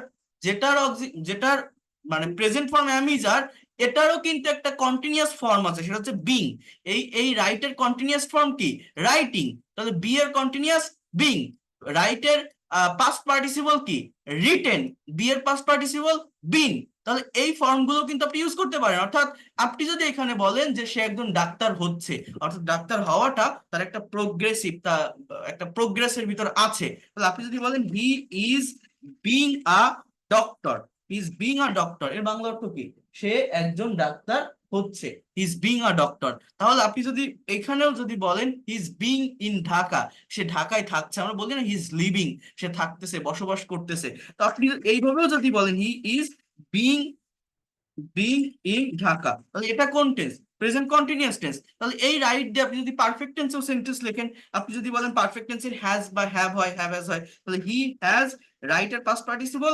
যেটার মানে প্রেজেন্ট ফর্ম অ্যাম ইজ আর, এটারও কিন্তু একটা কন্টিনিউয়াস ফর্ম আছে, সেটা হচ্ছে বিং। এই রাইটের কন্টিনিউয়াস ফর্ম কি, রাইটিং। তাহলে বি এর কন্টিনিউয়াস বিং, রাইটের পাস্ট পার্টিসিপল কি, রিটেন, বি এর পাস্ট পার্টিসিপল বিং। তাহলে এই ফর্মগুলো কিন্তু আপনি ইউজ করতে পারেন। অর্থাৎ আপনি যদি এখানে বলেন যে সে একজন ডাক্তার হচ্ছে, অর্থাৎ ডাক্তার হওয়াটা তার একটা প্রোগ্রেসিভ, তা একটা প্রোগ্রেসের ভিতর আছে। তাহলে আপনি যদি বলেন he is being a doctor, he is being a doctor, এর বাংলা অর্থ কি, সে একজন ডাক্তার হচ্ছে, he is being a doctor. তাহলে আপনি যদি এখানেও যদি বলেন he is being in Dhaka, সে ঢাকায় থাকছে, আমরা বলি না হি ইজ লিভিং, সে থাকতেছে, বসবাস করতেছে। তো আপনি এইভাবেও যদি বলেন he is being being in Dhaka, তাহলে এটা কোন টেন্স, প্রেজেন্ট কন্টিনিউয়াস টেন্স। তাহলে এই রাইট দিয়ে আপনি যদি পারফেক্ট টেন্সেও সেন্টেন্স লেখেন, আপনি যদি বলেন পারফেক্ট টেন্সের হ্যাজ বা হ্যাভ হয়, হ্যাভ হ্যাজ হয়, তাহলে হি হ্যাজ রাইটের past participle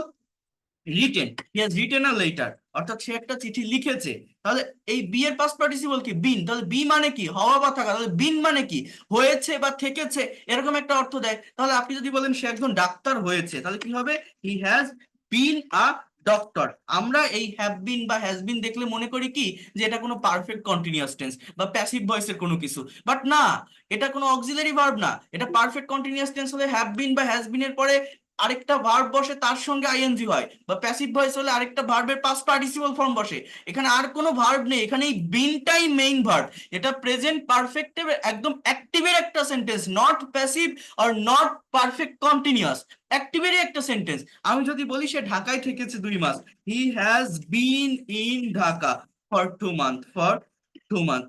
written, he has written a letter, অর্থাৎ সে একটা চিঠি লিখেছে। তাহলে এই বি এর পাস্ট পার্টিসিপল কি, বিন। তাহলে বি মানে কি, হওয়া বা থাকা। তাহলে বিন মানে কি, হয়েছে বা থেকেছে, এরকম একটা অর্থ দেয়। তাহলে আপনি যদি বলেন সে একজন ডাক্তার হয়েছে, তাহলে কি হবে, হি হ্যাজ বিন আ ডক্টর। আমরা এই হ্যাভ বিন বা হ্যাজ বিন দেখলে মনে করি কি, যে এটা কোনো পারফেক্ট কন্টিনিউয়াস টেন্স বা প্যাসিভ ভয়েসের কোনো কিছু, বাট না, এটা কোনো অক্সিলারি ভার্ব না। এটা পারফেক্ট কন্টিনিউয়াস টেন্স হলে হ্যাভ বিন বা হ্যাজ বিন এর পরে আরেকটা ভার্ব বসে, তার সঙ্গে আইএনজি হয়, বা প্যাসিভ ভয়েস হলে আরেকটা ভার্বের পাস্ট পার্টিসিপল ফর্ম বসে। এখানে আর কোনো ভার্ব নেই, এখানে এই বিনটাই মেইন ভার্ব। এটা প্রেজেন্ট পারফেক্টের একদম অ্যাক্টিভের একটা সেন্টেন্স, নট প্যাসিভ আর নট পারফেক্ট কন্টিনিউয়াস, অ্যাক্টিভেরই একটা সেন্টেন্স। আমি যদি বলি সে ঢাকায় থেকেছে 2 মাস, he has been in Dhaka for 2 month, for 2 month.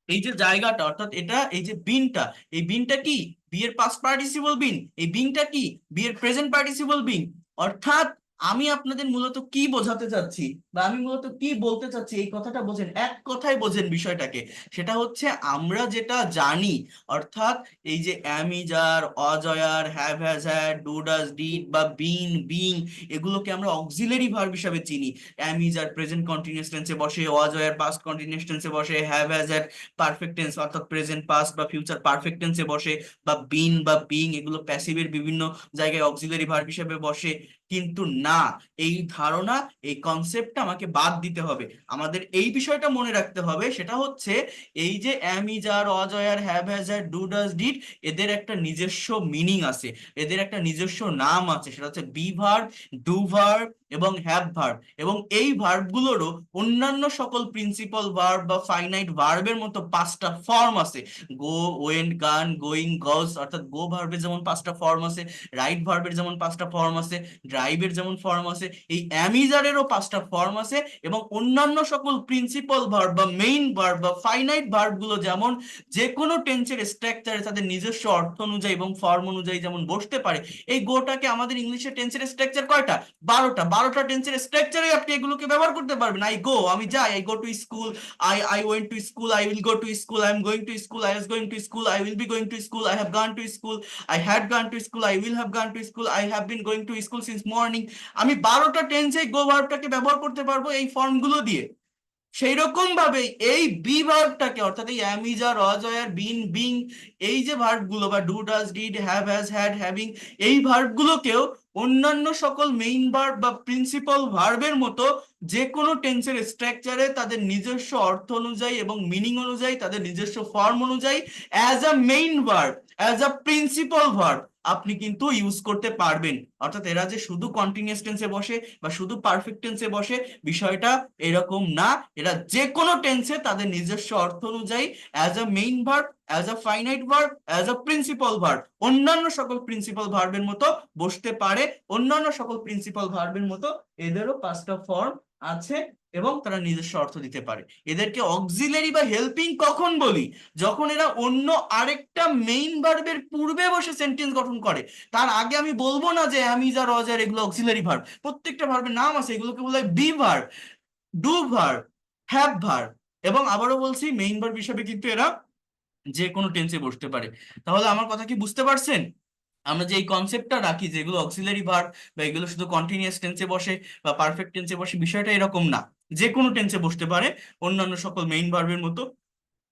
এই যে জায়গাটা, অর্থাৎ এটা এই যে বিনটা, এই বিনটা কি, বি এর পাস্ট পার্টিসিপল বিন। এই বিনটা কি, বি এর প্রেজেন্ট পার্টিসিপল বিন। অর্থাৎ আমি আপনাদের মূলত কি বোঝাতে চাচ্ছি, বা আমি মূলত কি বলতে চাচ্ছি, এই কথাটা বোঝেন, এক কথায় বোঝেন বিষয়টাকে। সেটা হচ্ছে আমরা যেটা জানি, অর্থাৎ এই যে am is are, was were, have has had, do does did বা বিন বিং, এগুলোকে আমরা অক্সিলারি ভার্ব হিসাবে চিনি। অ্যামিজার প্রেজেন্ট কন্টিনিউয়াস টেন্সে বসে, অজয়ার পাস্ট কন্টিনিউয়াস টেন্সে বসে, have has had perfect tense অর্থাৎ প্রেজেন্ট পাস্ট বা ফিউচার পারফেক্ট টেন্সে বসে, বা বিন বা বিং এগুলো প্যাসিভের বিভিন্ন জায়গায় অক্সিলারি ভার্ব হিসেবে বসে। কিন্তু না, এই ধারণা, এই কনসেপ্টটা আমাকে বাদ দিতে হবে। আমাদের এই বিষয়টা মনে রাখতে হবে, সেটা হচ্ছে এই যে am is are, was were, have has had, do does did, এদের একটা নিজস্ব মিনিং আছে, এদের একটা নিজস্ব নাম আছে, সেটা হচ্ছে বি ভার্ব, ডু ভার্ব এবং হ্যাভ ভার্ব। এবং এই ভার্বগুলোরও অন্যান্য সকল প্রিন্সিপাল ভার্ব বা ফাইনাইট ভার্বের মতো 5টা ফর্ম আছে। গো, ওয়েন্ট, গান, গোয়িং, গজ, অর্থাৎ গো ভার্বের যেমন 5টা ফর্ম আছে, রাইট ভার্বের যেমন 5টা ফর্ম আছে, ড্রাইভের যেমন ফর্ম আছে, এই অ্যামিজারেরও 5টা ফর্ম আছে। এবং অন্যান্য সকল প্রিন্সিপাল ভার্ব বা মেইন ভার্ব বা ফাইনাইট ভার্বগুলো যেমন যে কোনো টেন্সের স্ট্রাকচারে তাদের নিজস্ব অর্থ অনুযায়ী এবং ফর্ম অনুযায়ী যেমন বসতে পারে, এই গোটাকে আমাদের ইংলিশে টেন্সের স্ট্রাকচার কয়টা, 12টা টেন্সের স্ট্রাকচারে আপনি এগুলোকে ব্যবহার করতে পারবেন। আই গো, আমি যাই, I go to school, I went to school, I will go to school, I am going to school, I was going to school, I will be going to school, I have gone to school, I had gone to school, I will have gone to school, I have been going to school since morning। আমি 12টা টেন্সে গো ভার্বটাকে ব্যবহার করতে পারবো এই ফর্মগুলো দিয়ে। সেই রকম ভাবে এই বি ভার্বটাকে, অর্থাৎ এই অ্যামিজার, অজয়ার, বিন, বিং, এই যে ভার্বগুলো বা do does did have has had having, এই ভার্বগুলোকেও অন্যান্য সকল মেইন ভার্ব বা প্রিন্সিপাল ভার্বের মতো যে কোনো টেন্সের স্ট্রাকচারে তাদের নিজস্ব অর্থ অনুযায়ী এবং মিনিং অনুযায়ী তাদের নিজস্ব ফর্ম অনুযায়ী as a main verb, as a principal verb আপনি কিন্তু ইউজ করতে পারবেন। অর্থাৎ এরা যে শুধু কন্টিনিউয়াস টেন্সে বসে বা শুধু পারফেক্ট টেন্সে বসে, বিষয়টা এরকম না। এরা যে কোনো টেন্সে তাদের নিজস্ব অর্থ অনুযায়ী as a main verb, as a finite verb, as a principal verb অন্যান্য সকল প্রিন্সিপাল ভার্বের মতো বসতে পারে। অন্যান্য সকল প্রিন্সিপাল ভার্বের মতো এদেরও 5টা ফর্ম আছে এবং তারা নিজস্ব অর্থ দিতে পারে। এদেরকে অক্সিলারি বা হেল্পিং কখন বলি? যখন এরা অন্য আরেকটা মেইন ভার্বের পূর্বে বসে সেন্টেন্স গঠন করে। তার আগে আমি বলবো না যে অ্যামিজ আর ওয়াজ আর এগুলো অক্সিলারি ভার্ব। প্রত্যেকটা ভার্বের নাম আছে, এগুলোকে বলা হয় be verb, do verb, have verb. এবং আবারও বলছি, মেইন ভার্ব হিসেবে কিন্তু এরা যে কোনো টেন্সে বসতে পারে। তাহলে আমার কথা কি বুঝতে পারছেন? আমরা যে এই কনসেপ্টটা রাখি যেগুলো অক্সিলারি ভার্ব বা এগুলো শুধু কন্টিনিউয়াস টেন্সে বসে বা পারফেক্ট টেন্সে বসে, বিষয়টা এরকম না। যে কোনো টেন্সে বসতে পারে অন্যান্য সকল মেইন ভার্বের মতো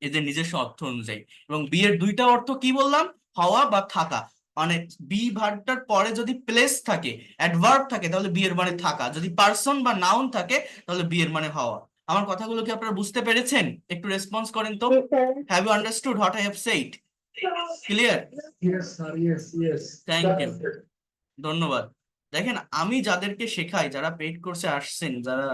এদের নিজস্ব অর্থ অনুযায়ী। এবং বি এর দুইটা অর্থ কি বললাম? হওয়া বা থাকা। মানে বি ভার্বটার পরে যদি প্লেস থাকে, অ্যাডভার্ব থাকে, তাহলে বি এর মানে থাকা। যদি পার্সন বা নাউন থাকে তাহলে বি এর মানে হওয়া। আমার কথাগুলো কি আপনারা বুঝতে পেরেছেন? একটু রেসপন্স করেন তো। Have you understood what I have said? Clear? Yes, sir. Yes, yes. Thank you, That's it. ধন্যবাদ। দেখেন, আমি যাদেরকে শেখাই, যারা পেইড কোর্সে আসছেন, যারা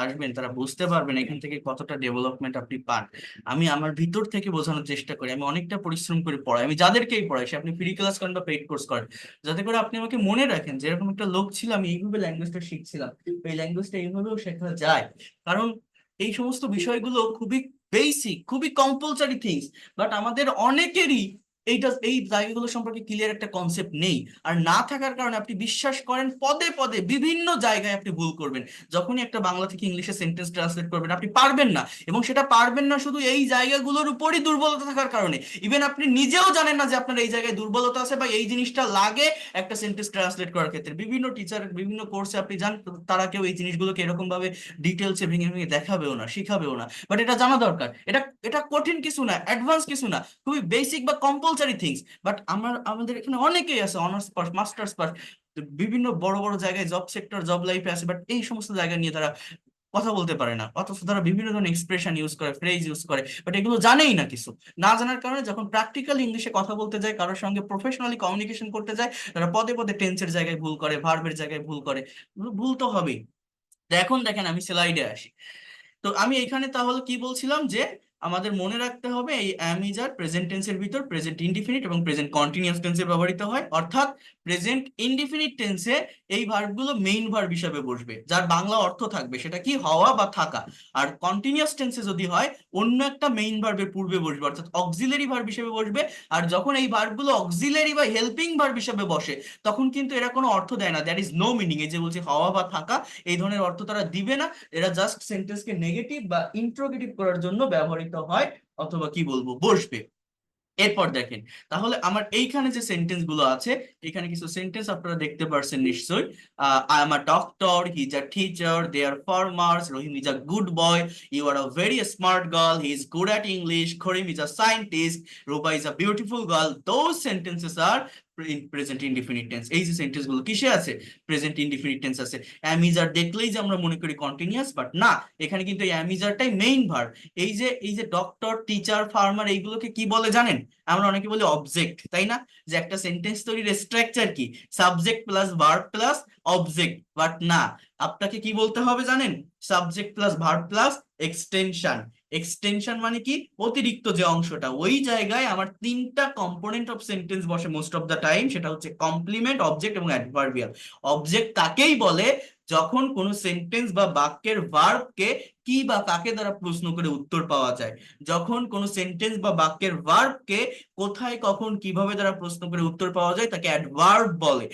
আসবেন, তারা বুঝতে পারবেন এখান থেকে কতটা ডেভেলপমেন্ট আপনি পান। আমি আমার ভিতর থেকে বোঝানোর চেষ্টা করি, আমি অনেকটা পরিশ্রম করে পড়াই। আমি যাদেরকেই পড়াই, সে আপনি ফ্রি ক্লাস করেন বা পেইড কোর্স করেন, যাতে করে আপনি আমাকে মনে রাখেন যে এরকম একটা লোক ছিল, আমি এইভাবে ল্যাঙ্গুয়েজটা শিখছিলাম, এই ল্যাঙ্গুয়েজটা এইভাবেও শেখা যায়। কারণ এই সমস্ত বিষয়গুলো খুবই বেসিক, খুবই কম্পালসারি থিংস, বাট আমাদের অনেকেরই এই জায়গাগুলো সম্পর্কে ক্লিয়ার একটা কনসেপ্ট নেই। আর না থাকার কারণে আপনি বিশ্বাস করেন পদে পদে বিভিন্ন জায়গায় আপনি ভুল করবেন। যখনই একটা বাংলা থেকে ইংলিশে সেন্টেন্স ট্রান্সলেট করবেন আপনি পারবেন না, এবং সেটা পারবেন না শুধু এই জায়গাগুলোর উপরই দুর্বলতা থাকার কারণে। ইভেন আপনি নিজেও জানেন না যে আপনার এই জায়গায় দুর্বলতা আছে বা এই জিনিসটা লাগে একটা সেন্টেন্স ট্রান্সলেট করার ক্ষেত্রে। বিভিন্ন টিচার বিভিন্ন কোর্সে আপনি যান, তারা কেউ এই জিনিসগুলোকে এরকম ভাবে ডিটেলসে ভেঙে ভেঙে দেখাবেও না, শিখাবেও না। বাট এটা জানা দরকার। এটা এটা কঠিন কিছু না, অ্যাডভান্স কিছু না, খুবই বেসিক বা কম্পালসারি থিংস। বাট আমাদের এখানে অনেকেই আছে অনার্স পাস, মাস্টার্স পাস, বিভিন্ন বড় বড় জায়গায় জব সেক্টর, জব লাইফে আছে, বাট এই সমস্ত জায়গা নিয়ে তারা কথা বলতে পারে না। অথচ তারা বিভিন্ন ধরনের এক্সপ্রেশন ইউজ করে, ফ্রেজ ইউজ করে, বাট এগুলো জানেই না কিছু। না জানার কারণে যখন প্র্যাকটিক্যাল ইংলিশে কথা বলতে যায়, কারোর সঙ্গে প্রফেশনালি কমিউনিকেশন করতে যায়, তারা পদে পদে টেন্সের জায়গায় ভুল করে, ভার্বের জায়গায় ভুল করে। ভুল তো হবেই। তো এখন দেখেন, আমি স্লাইডে আসি। তো আমি এখানে তাহলে কি বলছিলাম যে আমাদের মনে রাখতে হবে এই অ্যাম ইজ আর প্রেজেন্ট টেন্সের ভিতর প্রেজেন্ট ইনডিফিনিট এবং প্রেজেন্ট কন্টিনিউয়াস টেন্সে ব্যবহৃত হয়। অর্থাৎ প্রেজেন্ট ইনডিফিনিট টেন্সে এই ভার্বগুলো মেইন ভার্ব হিসাবে বসবে, যার বাংলা অর্থ থাকবে সেটা কি? হওয়া বা থাকা। আর কন্টিনিউয়াস টেন্সে যদি হয়, অন্য একটা মেইন ভার্বের পূর্বে বসবে, অর্থাৎ অক্সিলারি ভার্ব হিসেবে বসবে। আর যখন এই ভার্বগুলো অক্সিলারি বা হেল্পিং ভার্ব হিসেবে বসে, তখন কিন্তু এরা কোনো অর্থ দেয় না, দ্যাট ইজ নো মিনিং। এই যে বলছি হওয়া বা থাকা, এই ধরনের অর্থ তারা দিবে না। এরা জাস্ট সেন্টেন্সকে নেগেটিভ বা ইন্ট্রোগেটিভ করার জন্য ব্যবহৃত হয়, অথবা কি বলবো, বসবে। এরপর দেখেন, তাহলে আমার এইখানে যে সেন্টেন্স গুলো আছে, এখানে কিছু সেন্টেন্স আপনারা দেখতে পারছেন নিশ্চয়ই। I am a doctor, he is a teacher, they are farmers, Rahim is a good boy, you are a very smart girl, he is good at English, Karim is a scientist, Rupa is a beautiful girl. Those sentences are present indefinite tense. এই যে sentence গুলো কিসে আছে? Present indefinite tense আছে। Am is are দেখলেই যে আমরা মনে করি কন্টিনিউয়াস, বাট না, এখানে কিন্তু এই অ্যামিজারটাই মেইন ভার্ব। এই যে ডক্টর, টিচার, ফার্মার, এইগুলোকে কি বলে জানেন? আমরা অনেকে বলি অবজেক্ট, তাই না? যে একটা সেন্টেন্স তৈরির স্ট্রাকচার কি? Subject plus verb plus object. But না, আপনাকে কি বলতে হবে জানেন? Subject plus verb plus extension. Extension মানে কি? অতিরিক্ত যে অংশটা, ওই জায়গায় আমার 3টা কম্পোনেন্ট অফ সেন্টেন্স বসে মোস্ট অফ দ্য টাইম। সেটা হচ্ছে কমপ্লিমেন্ট, অবজেক্ট এবং অ্যাডভার্বিয়াল। অবজেক্ট তাকেই বলে যখন কোনো সেন্টেন্স বা বাক্যের ভার্বকে কি বা কাকে দ্বারা প্রশ্ন করে উত্তর পাওয়া যায়। যখন কোনো সেন্টেন্স বা বাক্যের ভার্বকে কোথায়, কখন, কিভাবে দ্বারা প্রশ্ন করে উত্তর পাওয়া যায়, তাকে অ্যাডভার্ব বলে।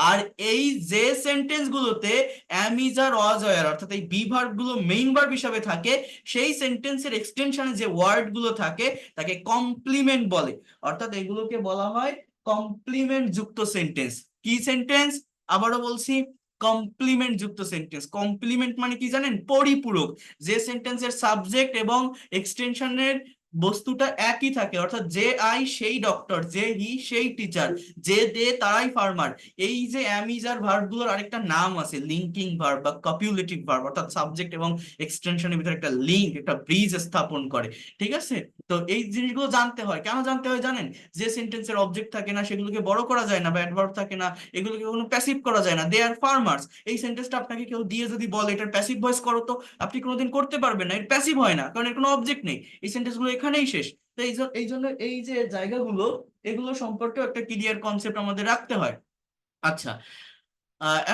আর এই যে সেন্টেন্স গুলোতে অ্যাম, ইজ আর ওয়াজ ওয়্যার, অর্থাৎ এই বি ভার্ব গুলো মেইন ভার্ব হিসাবে থাকে, সেই সেন্টেন্সের এক্সটেনশনে যে ওয়ার্ড গুলো থাকে তাকে কমপ্লিমেন্ট বলে। অর্থাৎ এগুলোকে বলা হয় কমপ্লিমেন্ট যুক্ত সেন্টেন্স। কি সেন্টেন্স? আবারও বলছি, কমপ্লিমেন্ট যুক্ত সেন্টেন্স। কমপ্লিমেন্ট মানে কি জানেন? পরিপূরক। যে সেন্টেন্সের সাবজেক্ট এবং এক্সটেনশনের বস্তুটা একই থাকে, অর্থাৎ যে আই সেই ডক্টর, যে হি সেই টিচার, যে দে তারাই ফার্মার। এই যে অ্যাম ইজ আর ভার্ব গুলোর আরেকটা নাম আছে, লিঙ্কিং ভার্ব বা কপিউলেটিভ ভার্ব, অর্থাৎ সাবজেক্ট এবং এক্সটেনশনের ভিতরে একটা লিঙ্ক, একটা ব্রিজ স্থাপন করে। ঠিক আছে, তো এই জিনিসগুলো জানতে হয়। কেন জানতে হয় জানেন? যে সেন্টেন্সের অবজেক্ট থাকে না সেগুলোকে বড় করা যায় না, বা অ্যাডভার্ব থাকে না এগুলোকে কোনো প্যাসিভ করা যায় না, দে আর ফার্মার্স। এই সেন্টেন্সটা আপনাকে কেউ দিয়ে যদি বলে এটার প্যাসিভ ভয়েস করো, তো আপনি কোনোদিন করতে পারবেন না, এর প্যাসিভ হয় না, কারণ এর কোনো অবজেক্ট নেই। এই সেন্টেন্স গুলো এখানেই শেষ। তো এই জন্য এই যে জায়গাগুলো, এগুলো সম্পর্কে একটা ক্লিয়ার কনসেপ্ট আমাদের রাখতে হয়। আচ্ছা,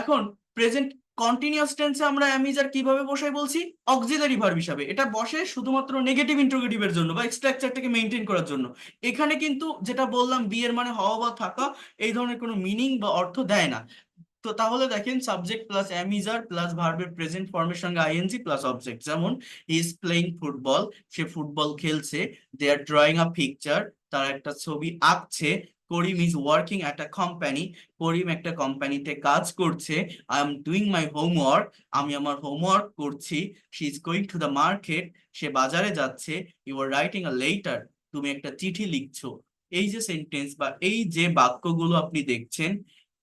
এখন প্রেজেন্ট কন্টিনিউয়াস টেন্সে আমরা অ্যামিজার কিভাবে বসাই বলছি? অক্সিলারি ভার্ব হিসাবে। এটা বসে শুধুমাত্র নেগেটিভ ইন্ট্রোগেটিভের জন্য বা স্ট্রাকচারটাকে মেনটেন করার জন্য। এখানে কিন্তু যেটা বললাম বি এর মানে হওয়া বা থাকা, এই ধরনের কোনো মিনিং বা অর্থ দেয় না। তো তাহলে দেখেন, সাবজেক্ট প্লাস অ্যামিজার প্লাস ভার্বের প্রেজেন্ট ফর্মের সঙ্গে আইএনজি প্লাস অবজেক্ট। যেমন হি ইজ প্লেইং ফুটবল, সে ফুটবল খেলছে। They R drawing a picture, তারা একটা ছবি আঁকছে। Karim is working at a company, Karim একটা কোম্পানিতে কাজ করছে। I am doing my homework, আমি আমার হোমওয়ার্ক করছি। She is going to the market, সে বাজারে যাচ্ছে। You are writing a letter, তুমি একটা চিঠি লিখছো। এই যে সেন্টেন্স বা এই যে বাক্যগুলো আপনি দেখছেন,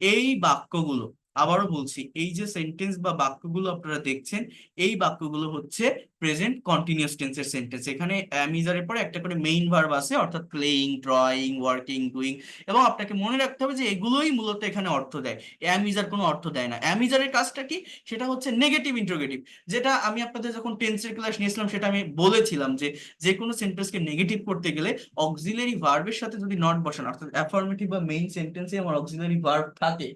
এই বাক্যগুলো, আবারও বলছি, এই যে সেন্টেন্স বা বাক্যগুলো আপনারা দেখছেন, এই বাক্যগুলো হচ্ছে প্রেজেন্ট কন্টিনিউয়াস টেন্সের সেন্টেন্স। এখানে অ্যামিজারের পরে একটা করে মেইন ভার্ব আছে, অর্থাৎ প্লেইং, ড্রয়িং, ওয়ার্কিং, ডুইং। এবং আপনাকে মনে রাখতে হবে যে এগুলোই মূলত এখানে অর্থ দেয়, অ্যামিজার কোনো অর্থ দেয় না। অ্যামিজারের কাজটা কি? সেটা হচ্ছে নেগেটিভ ইন্ট্রোগেটিভ। যেটা আমি আপনাদের যখন টেন্সের ক্লাস নিয়েছিলাম সেটা আমি বলেছিলাম যে যে কোনো সেন্টেন্সকে নেগেটিভ করতে গেলে অক্সিলারি ভার্বের সাথে যদি নট বসান, অর্থাৎ অ্যাফার্মেটিভ বা মেইন সেন্টেন্সে আমার অক্সিলারি ভার্ব থাকে,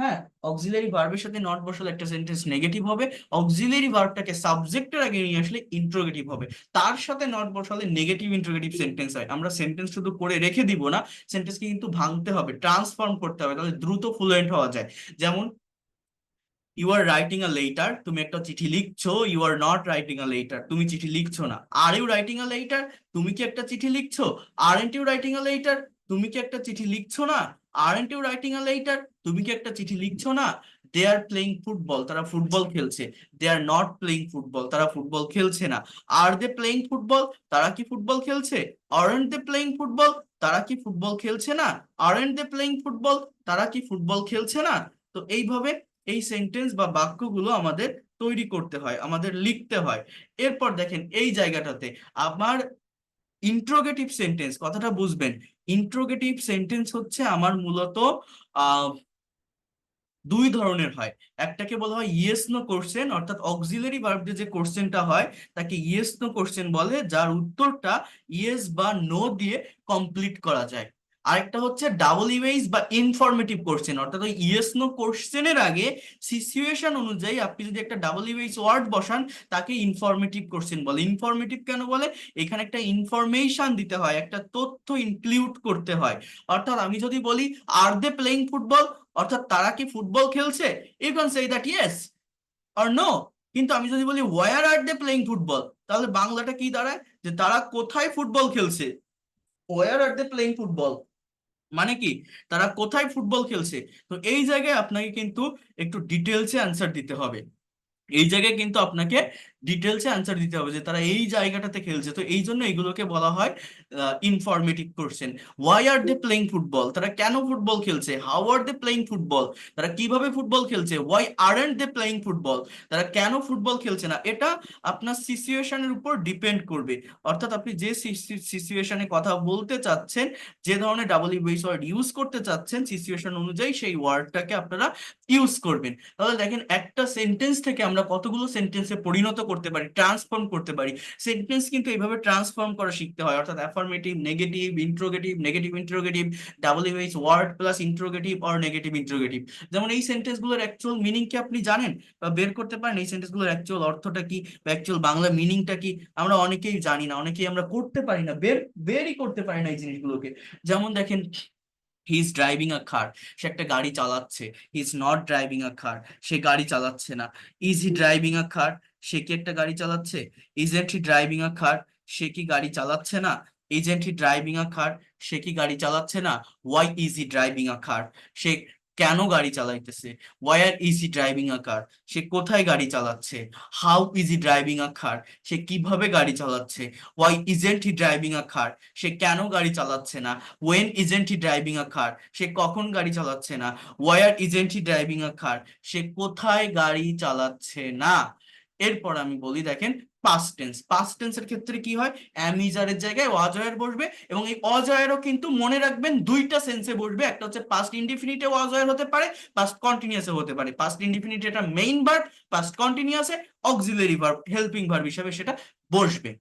হ্যাঁ, অক্সিলারি ভার্বের সাথে নট বসালে একটা সেন্টেন্স নেগেটিভ হবে। অক্সিলারি ভার্বটাকে সাবজেক্টের আগে নিয়ে আসলে ইন্ট্রোগেটিভ হবে। তার সাথে নট বসালে নেগেটিভ ইন্ট্রোগেটিভ সেন্টেন্স হয়। আমরা সেন্টেন্স শুধু করে রেখে দিব না, সেন্টেন্সকে কিন্তু ভাঙতে হবে, ট্রান্সফর্ম করতে হবে, তাহলে দ্রুত ফ্লুয়েন্ট হওয়া যায়। যেমন you are writing a letter, তুমি একটা চিঠি লিখছো। You are not writing a letter, তুমি চিঠি লিখছো না। Are you writing a letter, তুমি কি একটা চিঠি লিখছো? Aren't you writing a letter, তুমি কি একটা চিঠি লিখছো না? Aren't you writing a letter, তুমি কি একটা চিঠি লিখছো না? দে আর প্লেইং ফুটবল, তারা ফুটবল খেলছে। They are not playing football, তারা ফুটবল খেলছে না। আর দে প্লেইং ফুটবল, তারা কি ফুটবল খেলছে? আরএন্ট দে প্লেইং ফুটবল, তারা কি ফুটবল খেলছে না? আরএন্ট দে প্লেইং ফুটবল, তারা কি ফুটবল খেলছে না? তো এইভাবে এই সেন্টেন্স বা বাক্যগুলো আমাদের তৈরি করতে হয়, আমাদের লিখতে হয়। এরপর দেখেন এই জায়গাটাতে আমার ইন্ট্রোগেটিভ সেন্টেন্স কথাটা বুঝবেন। ইন্ট্রোগেটিভ সেন্টেন্স হচ্ছে আমার মূলত আহ দুই ধরনের হয়। একটাকে বলা হয় ইয়েস নো কোশ্চেন, অর্থাৎ অক্সিলারি ভার্ব দিয়ে যে কোশ্চেনটা হয় তাকে ইয়েস নো কোশ্চেন বলে, যার উত্তরটা ইয়েস বা নো দিয়ে কমপ্লিট করা যায়। আরেকটা হচ্ছে ডাবল ইমেজ বা ইনফরমেটিভ কোশ্চেন, অর্থাৎ ওই ইয়েস নো কোশ্চেনের আগে সিচুয়েশন অনুযায়ী আপনি যদি একটা ডাবল ইমেজ ওয়ার্ড বসান, তাকে ইনফরমেটিভ কোশ্চেন বলে। ইনফরমেটিভ কেন বলে? এখানে একটা ইনফরমেশন দিতে হয়, একটা তথ্য ইনক্লুড করতে হয়। অর্থাৎ আমি যদি বলি আর দে প্লেইং ফুটবল, অর্থাৎ তারা কি ফুটবল খেলছে, you can say that yes or no. কিন্তু আমি যদি বলি where are they playing football, তাহলে বাংলাটা কি দাঁড়ায়? যে তারা কোথায় ফুটবল খেলছে। Where are they playing football মানে কি? তারা কোথায় ফুটবল খেলছে। তো এই জায়গায় আপনাকে কিন্তু একটু ডিটেলসে অ্যান্সার দিতে হবে। এই জায়গায় কিন্তু আপনাকে ডিটেলসে অ্যান্সার দিতে হবে যে তারা এই জায়গাটাতে খেলছে। তো এই জন্য এগুলোকে বলা হয় informative question. Why are they playing football, তারা কেন ফুটবল খেলছে। How are they playing football, তারা কিভাবে ফুটবল খেলছে। Why aren't they playing football, তারা কেন ফুটবল খেলছে না। এটা আপনার সিচুয়েশনের উপর ডিপেন্ড করবে, অর্থাৎ আপনি যে সিচুয়েশনে কথা বলতে চাচ্ছেন, যে ধরনের ডাবল ইউএস ওয়ার্ড ইউজ করতে চাচ্ছেন, সিচুয়েশন অনুযায়ী সেই ওয়ার্ডটাকে আপনারা ইউজ করবেন। তাহলে দেখেন একটা সেন্টেন্স থেকে আমরা কতগুলো সেন্টেন্সে পরিণত করতে পারি, ট্রান্সফর্ম করতে পারি। সেন্টেন্স কিন্তু এইভাবে ট্রান্সফর্ম করা শিখতে হয়, অর্থাৎ affirmative, negative, interrogative, negative interrogative, double US word plus interrogative or negative interrogative. যেমন এই সেন্টেন্সগুলোর অ্যাকচুয়াল মিনিং কি আপনি জানেন বা বের করতে পারেন? এই সেন্টেন্সগুলোর অ্যাকচুয়াল অর্থটা কি বা অ্যাকচুয়াল বাংলা মিনিংটা কি? আমরা অনেকেই জানি না, অনেকেই আমরা করতে পারি না, বেরই করতে পারি না এই জিনিসগুলোকে। যেমন দেখেন, he is driving a car, সে একটা গাড়ি চালাচ্ছে। He is not driving a car, সে গাড়ি চালাচ্ছে না। Is he driving a car, সে কি একটা গাড়ি চালাচ্ছে। Isn't he driving a car, সে কি গাড়ি চালাচ্ছে না। Isn't he driving a car, সে কি গাড়ি চালাচ্ছে না। Why is he driving a car, সে কেন গাড়ি চালাইতেছে, where is he driving a car, সে কোথায় গাড়ি চালাচ্ছে, how is he driving a car, সে কিভাবে গাড়ি চালাচ্ছে, why isn't he driving a car, সে কেন গাড়ি চালাচ্ছে না, when isn't he driving a car, সে কখন গাড়ি চালাচ্ছে না, where isn't he driving a car, সে কোথায় গাড়ি চালাচ্ছে না। এরপর আমি বলি দেখেন পাস্ট টেন্স। পাস্ট টেন্সের ক্ষেত্রে কি হয়, অ্যাম ইজ আর এর জায়গায় ওয়াজ আর বসবে, এবং এই অজয়েরও কিন্তু মনে রাখবেন দুইটা সেন্সে বসবে, একটা হচ্ছে পাস্ট ইনডিফিনিটে অজয়ের হতে পারে, পাস্ট কন্টিনিউয়াসে হতে পারে। পাস্ট ইনডিফিনিটে এটা মেইন ভার্ব, পাস্ট কন্টিনিউয়াসে অক্সিলারি ভার্ব, হেল্পিং ভার্ব হিসেবে সেটা বসবে।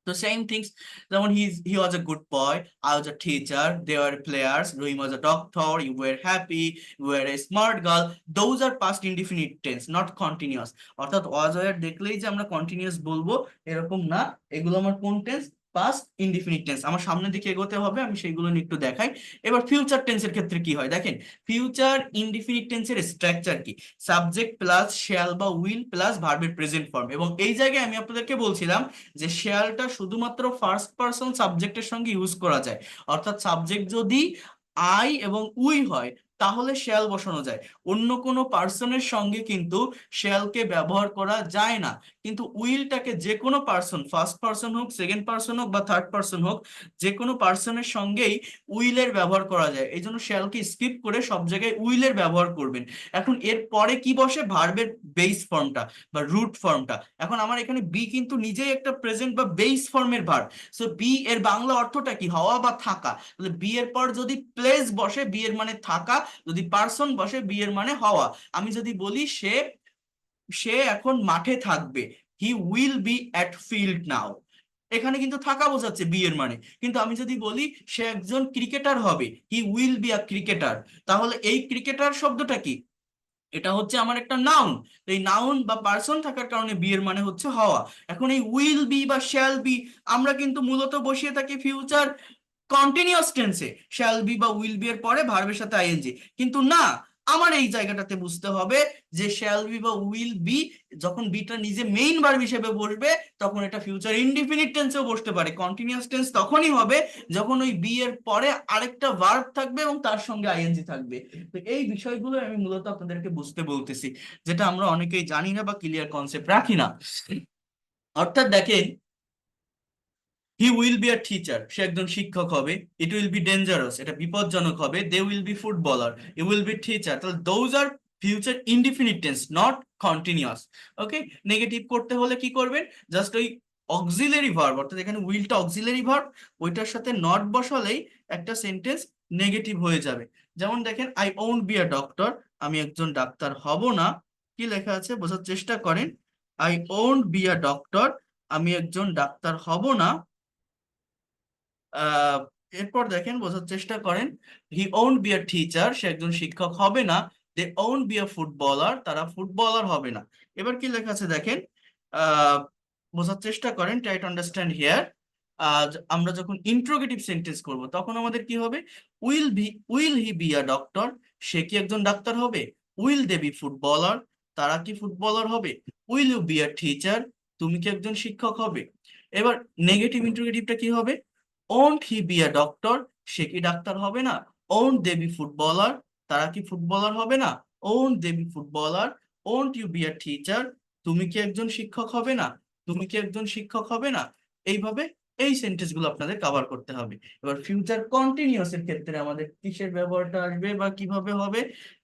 The same things, যেমন he was a good boy, I was a teacher, they were players, Rohim was a doctor, you were happy, you were a smart girl. Those are past indefinite tense, not continuous. অর্থাৎ was were দেখলেই যে আমরা continuous বলবো এরকম না, এগুলো আমার কোন টেন্স, পাস্ট ইনডিফিনিট টেন্স। আমার সামনের দিকে এগোতে হবে, আমি সেইগুলো নিয়ে একটু দেখাই। এবার ফিউচার টেন্সের ক্ষেত্রে কি হয় দেখেন, ফিউচার ইনডিফিনিট টেন্সের স্ট্রাকচার কি, সাবজেক্ট প্লাস শ্যাল বা উইল প্লাস ভার্বের প্রেজেন্ট ফর্ম। এবং এই জায়গায় আমি আপনাদেরকে বলছিলাম যে শেয়ালটা শুধুমাত্র ফার্স্ট পারসন সাবজেক্টের সঙ্গে ইউজ করা যায়, অর্থাৎ সাবজেক্ট যদি আই এবং উই হয় তাহলে শেয়াল বসানো যায়, অন্য কোনো পার্সনের সঙ্গে কিন্তু শেয়ালকে ব্যবহার করা যায় না। কিন্তু উইলটাকে যে কোনো পার্সন, ফার্স্ট পার্সন হোক, সেকেন্ড পার্সন হোক বা থার্ড পার্সন হোক, যে কোনো পার্সনের সঙ্গেই উইলের ব্যবহার করা যায়, এই জন্য শেয়ালকে স্কিপ করে সব জায়গায় উইলের ব্যবহার করবেন। এখন এর পরে কি বসে, ভার্বের বেস ফর্মটা বা রুট ফর্মটা। এখন আমার এখানে বি কিন্তু নিজেই একটা প্রেজেন্ট বা বেস ফর্মের ভার্ব, সো বি এর বাংলা অর্থটা কি, হওয়া বা থাকা। তাহলে বি এর পর যদি প্লেস বসে বি এর মানে থাকা, যদি পার্সন বসে বি এর মানে হওয়া। আমি যদি বলি সে সে এখন মাঠে থাকবে, হি will B at field now, এখানে কিন্তু থাকা বোঝাচ্ছে বি এর মানে। কিন্তু আমি যদি বলি সে একজন ক্রিকেটার হবে, হি উইল বি আ ক্রিকেটার, তাহলে এই ক্রিকেটার শব্দটা কি, এটা হচ্ছে আমার একটা নাউন। এই নাউন বা পার্সন থাকার কারণে বি এর মানে হচ্ছে হওয়া। এখন এই উইল বি বা শ্যাল বি আমরা কিন্তু মূলত বসিয়ে থাকি ফিউচার কন্টিনিউয়াস টেন্সে, শ্যাল বি বা উইল বি এর পরে ভার্বের সাথে আইএনজি। কিন্তু না, আমার এই জায়গাটাতে বুঝতে হবে যে শ্যাল বি বা উইল বি যখন বিটা নিজে মেইন ভার্ব হিসেবে বসবে তখন এটা ফিউচার ইনডিফিনিট টেন্সেও বসতে পারে। কন্টিনিউয়াস টেন্স তখনই হবে যখন ওই বি এর পরে আরেকটা ভার্ব থাকবে এবং তার সঙ্গে আইএনজি থাকবে। তো এই বিষয়গুলো আমি মূলত আপনাদেরকে বুঝতে বলতেছি, যেটা আমরা অনেকেই জানি না বা ক্লিয়ার কনসেপ্ট রাখি না। অর্থাৎ দেখেন, he will be a teacher, সে একজন শিক্ষক হবে। ইট উইল বি ডেঞ্জারাস, এটা বিপজ্জনক হবে। They will be footballer, you will be teacher. তাহলে those are future indefinite tense, not continuous. Okay, negative করতে হলে কি করবেন, জাস্ট ওই অক্সিলারি ভার্ব, অর্থাৎ এখানে উইলটা অক্সিলারি ভার্ব, ওইটার সাথে নট বসালেই একটা সেন্টেন্স নেগেটিভ হয়ে যাবে। যেমন দেখেন, I won't be a doctor, আমি একজন ডাক্তার হব না। কি লেখা আছে বোঝার চেষ্টা করেন, I won't be a doctor, আমি একজন ডাক্তার হব না। আহ এরপর দেখেন, বোঝার চেষ্টা করেন, he won't be a teacher, সে একজন শিক্ষক হবে না। They won't be a footballer, তারা ফুটবলার হবে না। এবার কি লেখা আছে দেখেন, আহ বোঝার চেষ্টা করেন, ট্রাই টু আন্ডারস্ট্যান্ড হিয়ার। আমরা যখন ইন্ট্রোগেটিভ সেন্টেন্স করব তখন আমাদের কি হবে, will he be a doctor, সে কি একজন ডাক্তার হবে। উইল দে বি ফুটবলার, তারা কি ফুটবলার হবে। Will you be a teacher, তুমি কি একজন শিক্ষক হবে। এবার নেগেটিভ ইন্ট্রোগেটিভটা কি হবে, won't he be a doctor, সে কি ডাক্তার হবে না। ওন্ট দে বি ফুটবলার, তারা কি ফুটবলার হবে না। Won't they be footballer. Won't you be a teacher, তুমি কি একজন শিক্ষক হবে না, তুমি কি একজন শিক্ষক হবে না। এইভাবে এই সেন্টেন্স গুলো আপনাদের কভার করতে হবে। এবার ফিউচার কন্টিনিউয়াস এর ক্ষেত্রে আমাদের কিসের ব্যবহারটা আসবে বা কিভাবে হবে।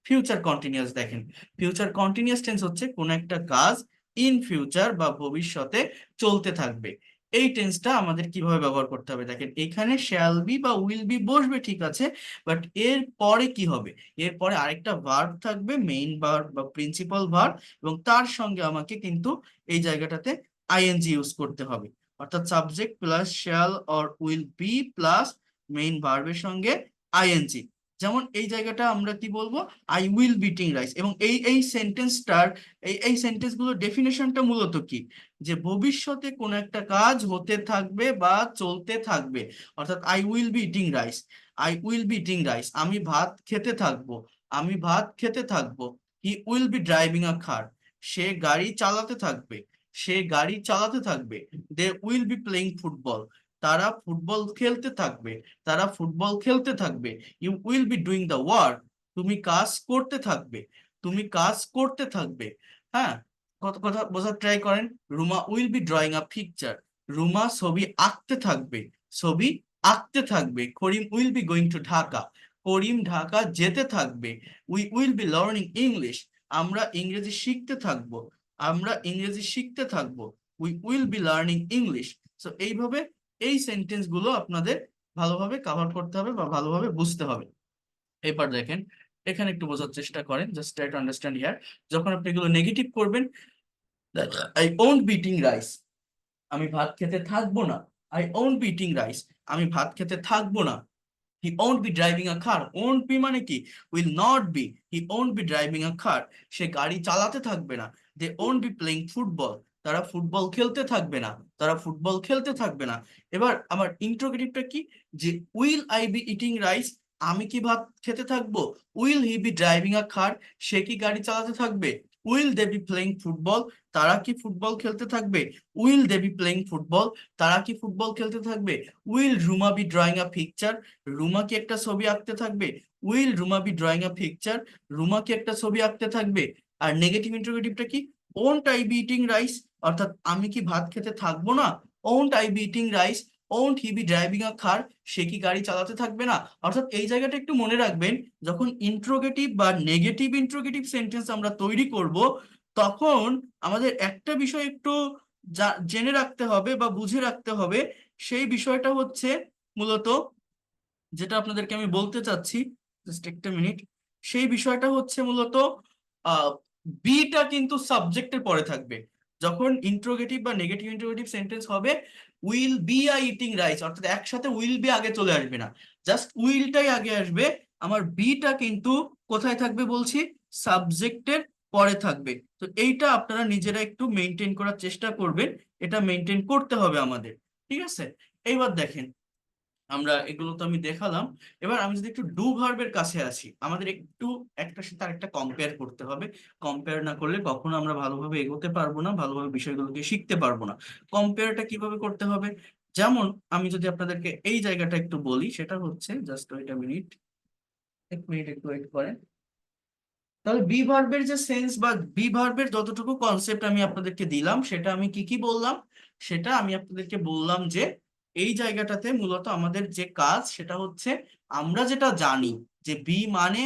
ফিউচার কন্টিনিউয়াস দেখেন, ফিউচার কন্টিনিউয়াস টেন্স হচ্ছে কোন একটা কাজ ইন ফিউচার বা ভবিষ্যতে চলতে থাকবে। এই টেন্সটা আমাদের কিভাবে ব্যবহার করতে হবে দেখেন, এখানে শ্যাল বি বা উইল বি বসবে ঠিক আছে, বাট এর পরে কি হবে, এর পরে আরেকটা ভার্ব থাকবে, মেইন ভার্ব বা প্রিন্সিপাল ভার্ব, এবং তার সঙ্গে আমাকে কিন্তু এই জায়গাটাতে আইএনজি ইউজ করতে হবে। অর্থাৎ subject plus shall or will be plus main ভার্বের সঙ্গে আইএনজি। যেমন এই জায়গাটা আমরা কি বলবো, I will be eating rice. এবং এই সেন্টেন্সটার এই সেন্টেন্স গুলোর ডেফিনেশনটা মূলত কি, যে ভবিষ্যতে কোন একটা কাজ হতে থাকবে বা চলতে থাকবে। অর্থাৎ I will be eating rice, I will be eating rice, আমি ভাত খেতে থাকবো, আমি ভাত খেতে থাকবো। He will be driving a car, সে গাড়ি চালাতে থাকবে, সে গাড়ি চালাতে থাকবে। They will be playing football, তারা ফুটবল খেলতে থাকবে, তারা ফুটবল খেলতে থাকবে। You will be doing the work, তুমি কাজ করতে থাকবে, তুমি কাজ করতে থাকবে। হ্যাঁ, কত কথা বোঝার ট্রাই করেন। Ruma will be drawing a picture, Ruma ছবি আঁকতে থাকবে, ছবি আঁকতে থাকবে। Karim will be going to Dhaka, Karim Dhaka যেতে থাকবে। We will be learning English, আমরা ইংরেজি শিখতে থাকবো, আমরা ইংরেজি শিখতে থাকবো। We will be learning English. So এইভাবে এই সেন্টেন্স গুলো আপনাদের ভালোভাবে কভার করতে হবে বা ভালোভাবে বুঝতে হবে। এবার দেখেন, এখানে একটু বোঝার চেষ্টা করেন, just try to understand here. যখন আপনি এগুলো নেগেটিভ করবেন, I won't be eating rice, আমি ভাত খেতে থাকবো না। I won't be eating rice, আমি ভাত খেতে থাকবো না। He won't be driving a car, won't be মানে কি, will not be, he won't be driving a car, সে গাড়ি চালাতে থাকবে না। They won't be playing football, তারা ফুটবল খেলতে থাকবে না, তারা ফুটবল খেলতে থাকবে না। এবার আমার ইন্টারোগেটিভটা কি, যে will I be eating rice, আমি কি ভাত খেতে থাকবো। Will he be driving a car, সে কি গাড়ি চালাতে থাকবে। Will they be playing football, তারা কি ফুটবল খেলতে থাকবে। Will they be playing football, তারা কি ফুটবল খেলতে থাকবে। Will Ruma be drawing a picture, Ruma কি একটা ছবি আঁকতে থাকবে। Will Ruma be drawing a picture, Ruma কি একটা ছবি আঁকতে থাকবে। আর নেগেটিভ ইন্টারোগেটিভটা কি, won't I be eating rice, অর্থাৎ আমি কি ভাত খেতে থাকবো না। Won't I be eating rice, won't he be driving a car, সে কি গাড়ি চালাতে থাকবে না। অর্থাৎ এই জায়গাটা একটু মনে রাখবেন, যখন ইন্ট্রোগেটিভ বা নেগেটিভ ইন্ট্রোগেটিভ সেন্টেন্স আমরা তৈরি করব, তখন আমাদের একটা বিষয় একটু জেনে রাখতে হবে বা বুঝে রাখতে হবে। সেই বিষয়টা হচ্ছে মূলত, যেটা আপনাদেরকে আমি বলতে চাচ্ছি, জাস্ট একটা মিনিট, সেই বিষয়টা হচ্ছে মূলত আহ বিটা কিন্তু সাবজেক্টের পরে থাকবে। যখন ইন্ট্রোগেটিভ বা নেগেটিভ ইন্ট্রোগেটিভ সেন্টেন্স হবে, will be I eating rice, অর্থাৎ একসাথে উইল বি আগে চলে আসবে না, জাস্ট উইলটাই আগে আসবে। আমার বিটা কিন্তু কোথায় থাকবে বলছি, সাবজেক্টের পরে থাকবে। তো এইটা আপনারা নিজেরা একটু মেনটেন করার চেষ্টা করবেন, এটা মেনটেন করতে হবে আমাদের। ঠিক আছে, এইবার দেখেন, আমরা এগুলো তো আমি দেখালাম। এবার আমি যদি একটু ডু ভার্বের কাছে আসি, আমাদের একটু একটার সাথে আরেকটা কম্পেয়ার করতে হবে। কম্পেয়ার না করলে কখনো আমরা ভালোভাবে এগোতে পারবো না, ভালোভাবে বিষয়গুলোকে শিখতে পারবো না। কম্পেয়ারটা কিভাবে করতে হবে, যেমন আমি যদি আপনাদেরকে এই জায়গাটা একটু বলি, সেটা হচ্ছে, জাস্ট ওয়েট আ মিনিট, এক মিনিট একটু ওয়েট করেন। তাহলে বি ভার্বের যে সেন্স বা বি ভার্বের যতটুকু কনসেপ্ট আমি আপনাদেরকে দিলাম, সেটা আমি কি কি বললাম, সেটা আমি আপনাদেরকে বললাম যে এই জায়গাটাতে মূলত আমাদের যে কাজ সেটা হচ্ছে, আমরা যেটা জানি যে বি মানে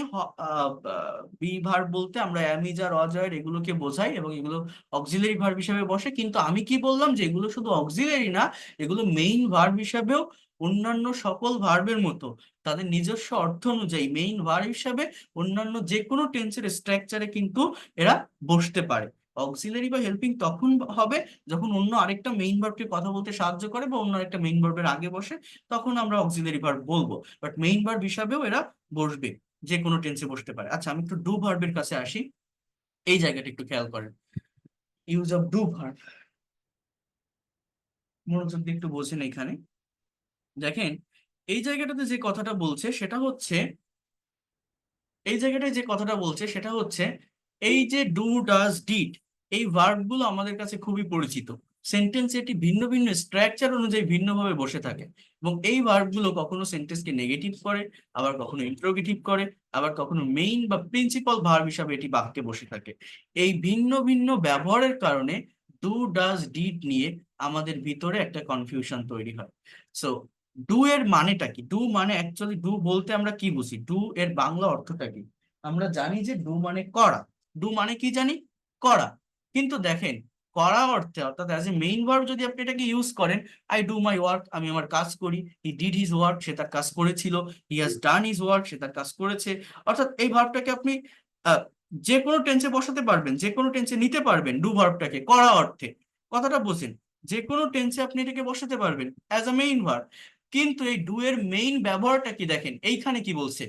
বি ভার্ব বলতে আমরা অ্যামিজ আর অজয়ের এগুলোকে বোঝাই এবং এগুলো অক্সিলারি ভার্ব হিসেবে বসে। কিন্তু আমি কি বললাম, যে এগুলো শুধু অক্সিলারি না, এগুলো মেইন ভার্ব হিসেবেও অন্যান্য সকল ভার্বের মতো তাদের নিজস্ব অর্থ অনুযায়ী মেইন ভার্ব হিসাবে অন্যান্য যে কোনো টেন্সের স্ট্রাকচারে কিন্তু এরা বসতে পারে। অক্সিলারি বা হেল্পিং তখন হবে যখন অন্য আরেকটা মেইন ভার্বকে কথা বলতে সাহায্য করে বা অন্য আরেকটা মেইন ভার্বের আগে বসে, তখন আমরা অক্সিলারি ভার্ব বলবো। বাট মেইন ভার্ব হিসাবেও এরা বসবে, যে কোনো টেন্সে বসতে পারে। আচ্ছা, আমি একটু ডু ভার্বের কাছে আসি, এই জায়গাটা একটু খেয়াল করেন। ইউজ অফ ডু ভার্ব, মনোযোগ দিয়ে একটু বোঝেন এখানে। দেখেন, এই জায়গাটাতে যে কথাটা বলছে সেটা হচ্ছে, এই জায়গাটায় যে কথাটা বলছে সেটা হচ্ছে, এই যে ডু ডাজ ডিড, এই ভার্ব গুলো আমাদের কাছে খুবই পরিচিত। সেন্টেন্সে এটি ভিন্ন ভিন্ন স্ট্রাকচার অনুযায়ী ভিন্নভাবে বসে থাকে, এবং এই ভার্ব গুলো কখনো সেন্টেন্সকে নেগেটিভ করে, আবার কখনো ইন্টারোগেটিভ করে, আবার কখনো মেইন বা প্রিন্সিপাল ভার্ব হিসাবে এটি বাক্যে বসে থাকে। এই ভিন্ন ভিন্ন ব্যবহারের কারণে ডু ডাজ ডিড নিয়ে আমাদের ভিতরে একটা কনফিউশন তৈরি হয়। সো ডু এর মানেটা কি, ডু মানে অ্যাকচুয়ালি ডু বলতে আমরা কি বুঝি, ডু এর বাংলা অর্থটা কি। আমরা জানি যে ডু মানে করা, ডু মানে কি জানি, করা। কিন্তু দেখেন, করা অর্থে অর্থাৎ অ্যাজ এ মেইন ভার্ব যদি আপনি এটাকে ইউজ করেন, আই ডু মাই ওয়ার্ক, আমি আমার কাজ করি। হি ডিড হিজ ওয়ার্ক, সে তার কাজ করেছিল। He has done his work, সে তার কাজ করেছে। অর্থাৎ এই ভার্বটাকে আপনি আহ, যে কোনো টেন্সে বসাতে পারবেন, যে কোনো টেন্সে নিতে পারবেন ডু ভার্বটাকে করা অর্থে। কথাটা বোঝেন, যে কোনো টেন্সে আপনি এটাকে বসাতে পারবেন অ্যাজ আ মেইন ভার্ব। কিন্তু এই ডু এর মেইন ব্যবহারটা কি, দেখেন এইখানে কি বলছে,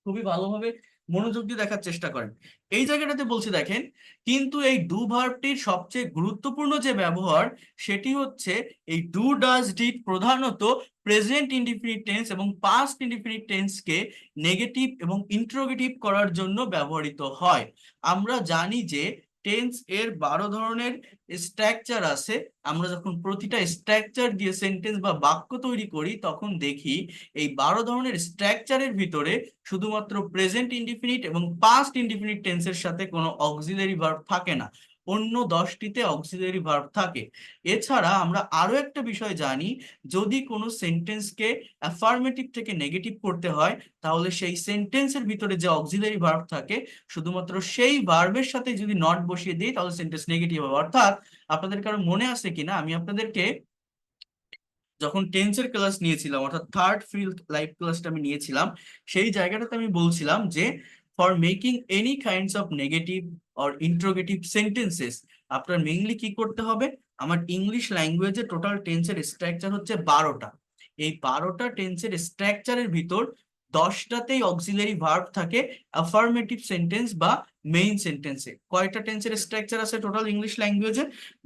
খুবই ভালোভাবে মনোযোগ দিয়ে দেখার চেষ্টা করেন। এই জায়গাটাতে বলছে দেখেন, কিন্তু এই ডু ভার্বটির সবচেয়ে গুরুত্বপূর্ণ যে ব্যবহার, সেটি হচ্ছে এই ডু ডাজ ডিড প্রধানত প্রেজেন্ট ইনডিফিনিট টেন্স এবং পাস্ট ইনডিফিনিট টেন্সকে নেগেটিভ এবং ইন্টারোগেটিভ করার জন্য ব্যবহৃত হয়। আমরা জানি যে টেন্স এর 12 ধরনের স্ট্রাকচার আছে। আমরা যখন প্রতিটা স্ট্রাকচার দিয়ে সেন্টেন্স বা বাক্য তৈরি করি তখন দেখি এই 12 ধরনের স্ট্রাকচারের ভিতরে শুধুমাত্র প্রেজেন্ট ইনডিফিনিট এবং পাস্ট ইনডিফিনিট টেন্সের সাথে কোনো অক্সিলারি ভার্ব থাকে না, অন্য 10টিতে অক্সিলারি ভার্ব থাকে। এছাড়া আমরা আরো একটা বিষয় জানি, যদি কোনো সেন্টেন্সকে অ্যাফার্মেটিভ থেকে নেগেটিভ করতে হয় তাহলে সেই সেন্টেন্সের ভিতরে যে অক্সিলারি ভার্ব থাকে শুধুমাত্র সেই ভার্বের সাথে যদি নট বসিয়ে দিই তাহলে সেন্টেন্স নেগেটিভ হবে। অর্থাৎ আপনাদের কারো মনে আছে কিনা, আমি আপনাদেরকে যখন টেন্সের ক্লাস নিয়েছিলাম, অর্থাৎ থার্ড ফ্রি লাইফ ক্লাসটা আমি নিয়েছিলাম, সেই জায়গাটাতে আমি বলছিলাম যে for making any kinds of negative or interrogative sentences আপনার মেইনলি কি করতে হবে, আমার ইংলিশ ল্যাঙ্গুয়েজে টোটাল টেন্সের স্ট্রাকচার হচ্ছে 12টা। এই 12টা টেন্সের স্ট্রাকচারের ভিতর 10টাতেই অক্সিলারি ভার্ব থাকে অ্যাফার্মেটিভ সেন্টেন্স বা মেইন সেন্টেন্সে। কয়টা টেন্সের স্ট্রাকচার আছে টোটাল ইংলিশ ল্যাঙ্গুয়েজে?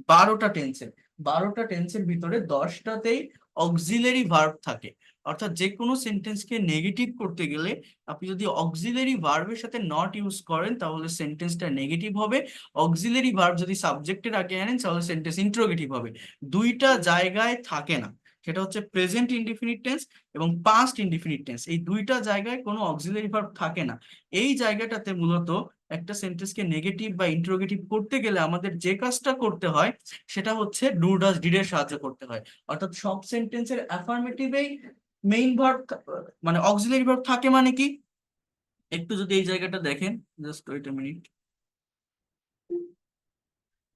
12টা টেন্সের। 12টা টেন্সের ভিতরে 10টাতেই অক্সিলারি ভার্ব থাকে। অর্থাৎ যে কোনো সেন্টেন্সকে নেগেটিভ করতে গেলে আপনি যদি অক্সিলারি ভার্বের সাথে নট ইউজ করেন তাহলে সেন্টেন্সটা নেগেটিভ হবে। অক্সিলারি ভার্ব যদি সাবজেক্টের আগে আনেন তাহলে সেন্টেন্স ইন্ট্রোগেটিভ হবে। দুইটা জায়গায় থাকে না, সেটা হচ্ছে প্রেজেন্ট ইনডিফিনিট টেন্স এবং পাস্ট ইনডিফিনিট টেন্স, এই দুইটা জায়গায় কোনো অক্সিলারি ভার্ব থাকে না। এই জায়গাটাতে মূলত একটা সেন্টেন্সকে নেগেটিভ বা ইন্ট্রোগেটিভ করতে গেলে আমাদের যে কাজটা করতে হয় সেটা হচ্ছে ডু ডাজ ডিড এর সাহায্য করতে হয়। অর্থাৎ সব সেন্টেন্সের অ্যাফার্মেটিভেই মেইন ভার্ব মানে অক্সিলারি ভার্ব থাকে। মানে কি, একটু যদি এই জায়গাটা দেখেন, জাস্ট ওয়েট এ মিনিট,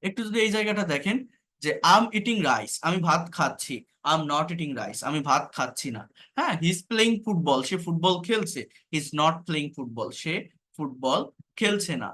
একটু যদি এই জায়গাটা দেখেন যে আম ইটিং রাইস, আমি ভাত খাচ্ছি। আম নট ইটিং রাইস, আমি ভাত খাচ্ছি না। হ্যাঁ, হি ইজ প্লেইং ফুটবল, সে ফুটবল খেলছে। He is not playing football, সে ফুটবল খেলছে না।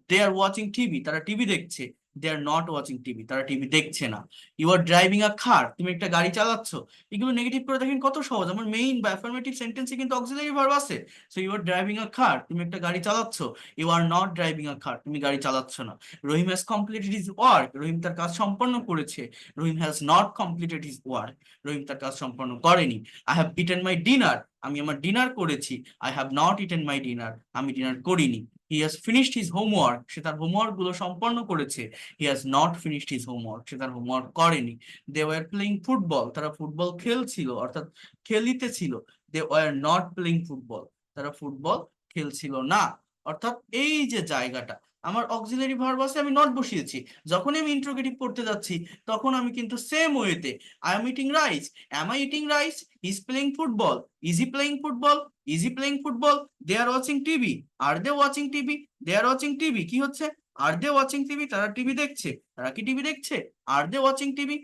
দে আর ওয়াচিং টিভি, তারা টিভি দেখছে। They are not watching TV, তারা টিভি দেখছে না। You are driving a car, তুমি একটা গাড়ি চালাচ্ছ। এগুলো নেগেটিভ করে দেখেন কত সহজ, আমার মেইন বা অ্যাফার্মেটিভ সেন্টেন্সে কিন্তু অক্সিলারি ভার্ব আছে। So you are driving a car, তুমি একটা গাড়ি চালাচ্ছ। You are not driving a car, তুমি গাড়ি চালাচ্ছ না। Rahim has completed his work, Rahim তার কাজ সম্পন্ন করেছে। Rahim has not completed his work, Rahim তার কাজ সম্পন্ন করেনি। I have eaten my dinner, আমি আমার ডিনার করেছি। I have not eaten my dinner, আমি ডিনার করিনি। He has finished his homework, সে তার হোমওয়ার্ক গুলো সম্পন্ন করেছে। He has not finished his homework, সে তার হোমওয়ার্ক করেনি। দে ওয়ার প্লেইং ফুটবল, তারা ফুটবল খেলছিল অর্থাৎ খেলিতেছিল। They were not playing football, তারা ফুটবল খেলছিল না। অর্থাৎ এই যে জায়গাটা, আমার অক্সিলারি ভার্ব আছে, আমি নট বসিয়েছি। যখন আমি ইন্ট্রোগেটিভ করতে যাচ্ছি তখন আমি কিন্তু সেম ওয়েতে I am eating rice, am I eating rice, is playing football, is he playing football, is he playing football, they are watching TV, are they watching TV, they are watching TV, কি হচ্ছে, are they watching TV, তারা TV দেখছে। তারা কি TV দেখছে? Are they watching TV.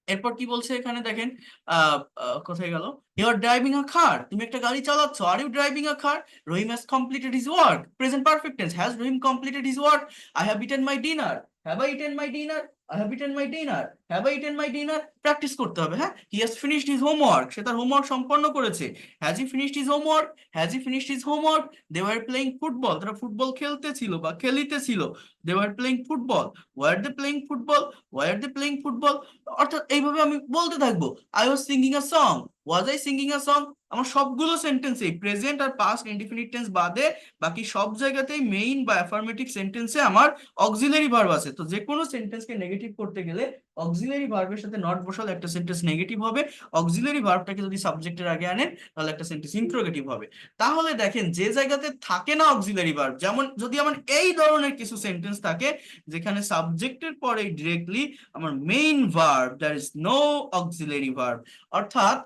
এরপর কি বলছে এখানে দেখেন, কোথায় গেল, you are driving a car, তুমি একটা গাড়ি চালাচ্ছ। Are you driving a car, Rahim has completed his work, present perfect tense, has Rahim completed his work. I have eaten my dinner, have I eaten my dinner, I have eaten my dinner, have I eaten my dinner. Practice করতে হবে। হ্যাঁ, he has finished his homework, সে তার homework সম্পন্ন করেছে। Has he finished his homework, has he finished his homework. They were playing football, তারা football খেলতেছিল বা খেলিতেছিল। They were playing football, were they playing football, were they playing football. অর্থাৎ এইভাবে আমি বলতে থাকবো। I was singing a song, was I singing a song. আমার সবগুলো সেন্টেন্সে প্রেজেন্ট আর পাস্ট ইনডিফিনিট টেন্স বাদে বাকি সব জায়গাতেই মেইন বা অ্যাফার্মেটিভ সেন্টেন্সে আমার অক্সিলারি ভার্ব আছে। তো যে কোনো সেন্টেন্সকে নেগেটিভ করতে গেলে অক্সিলারি ভার্বের সাথে নট বসালে একটা সেন্টেন্স নেগেটিভ হবে। অক্সিলারি ভার্বটাকে যদি সাবজেক্টের আগে আনেন তাহলে একটা সেন্টেন্স ইন্ট্রোগেটিভ হবে। তাহলে দেখেন যে জায়গাতে থাকে না অক্সিলারি ভার্ব, যেমন যদি আমার এই ধরনের কিছু সেন্টেন্স থাকে যেখানে সাবজেক্টের পরে ডিরেক্টলি আমার main verb, there is no auxiliary verb, অর্থাৎ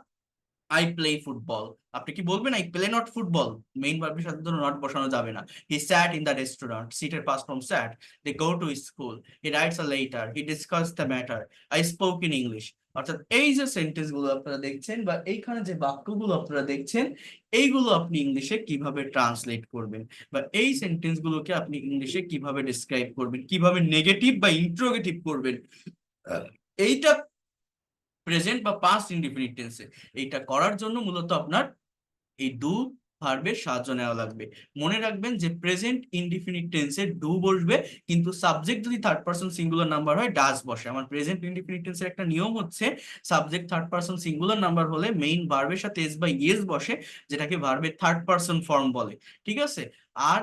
আই প্লে ফুটবল, আপনি কি বলবেন I play not football? Main ভার্বের সাথে তো নট বসানো যাবে না। He sat in the restaurant, সিটের past form sat. They go to school, he writes a letter, he discuss the matter, I spoke in English. অর্থাৎ এই যে সেন্টেন্স গুলো আপনারা দেখছেন বা এইখানে যে বাক্যগুলো আপনারা দেখছেন, এইগুলো আপনি ইংলিশে কিভাবে ট্রান্সলেট করবেন বা এই সেন্টেন্স গুলোকে আপনি ইংলিশে কিভাবে ডিসক্রাইব করবেন, কিভাবে নেগেটিভ বা ইন্ট্রোগেটিভ করবেন, এইটা প্রেজেন্ট বা পাস্ট ইনডিফিনিট টেন্সে এইটা করার জন্য মূলত আপনার এই ডু ভার্বের সাহায্য নেওয়া লাগবে। মনে রাখবেন যে প্রেজেন্ট ইনডিফিনিট টেন্সে ডু বসবে, কিন্তু সাবজেক্ট যদি থার্ড পারসন সিঙ্গুলার নাম্বার হয় ডাজ বসে। আমার প্রেজেন্ট ইনডিফিনিট টেন্সের একটা নিয়ম হচ্ছে subject third person singular number হলে মেইন ভার্বের সাথে এস বা ইয়েস বসে, যেটাকে ভার্বের থার্ড পারসন ফর্ম বলে। ঠিক আছে? আর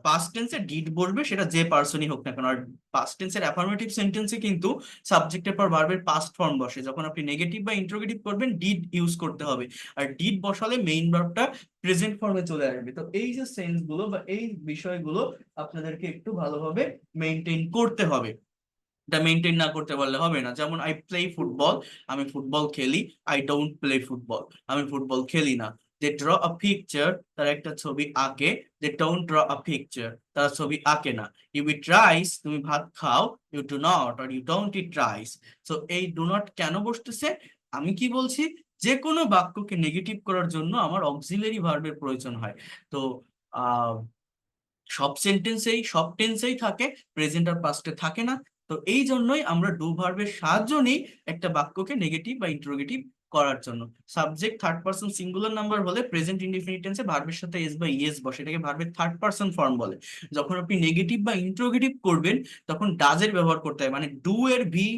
পাস্ট টেন্সে ডিড বসবে, সেটা যে পার্সনই হোক না কেন। আর পাস্ট টেন্সের অ্যাফার্মেটিভ সেন্টেন্সে কিন্তু সাবজেক্টের পর ভার্বের পাস্ট ফর্ম বসে। যখন আপনি নেগেটিভ বা ইন্টারোগেটিভ করবেন ডিড ইউজ করতে হবে, আর ডিড বসালে মেইন ভার্বটা প্রেজেন্ট ফর্মে চলে আসবে। তো এই যে সেন্স গুলো বা এই বিষয়গুলো আপনাদেরকে একটু ভালোভাবে মেনটেন করতে হবে। এটা মেনটেন না করতে পারলে হবে না। যেমন আই প্লে ফুটবল, আমি ফুটবল খেলি। আই ডোন্ট প্লে ফুটবল, আমি ফুটবল খেলি না। দে ড্র আ পিকচার, তারা একটা ছবি আঁকে। They don't draw a picture, তারা ছবি আঁকে না। ইউ ইট রাইস, তুমি ভাত খাও। ইউ ডু নট আর you don't eat rice. So এই ডু নট কেন বসতেছে? আমি কি বলছি, যে কোনো বাক্যকে নেগেটিভ করার জন্য আমার অক্সিলারি ভার্বের প্রয়োজন হয়। তো আহ সব সেন্টেন্সেই সব টেন্সেই থাকে, প্রেজেন্ট আর পাস্টে থাকে না। তো এই জন্যই আমরা ডু ভার্বের সাহায্য নিই একটা বাক্যকে নেগেটিভ বা ইন্টারোগেটিভ করার জন্য। Subject third person singular number হলে প্রেজেন্ট ইনডিফিনিট টেন্সে ভার্বের সাথে এস বা ইএস বসে, এটাকে ভার্বের থার্ড পারসন ফর্ম বলে। যখন আপনি নেগেটিভ বা ইন্টারোগেটিভ করবেন তখন ডাজের ব্যবহার করতে হয়, মানে ডু এর ভি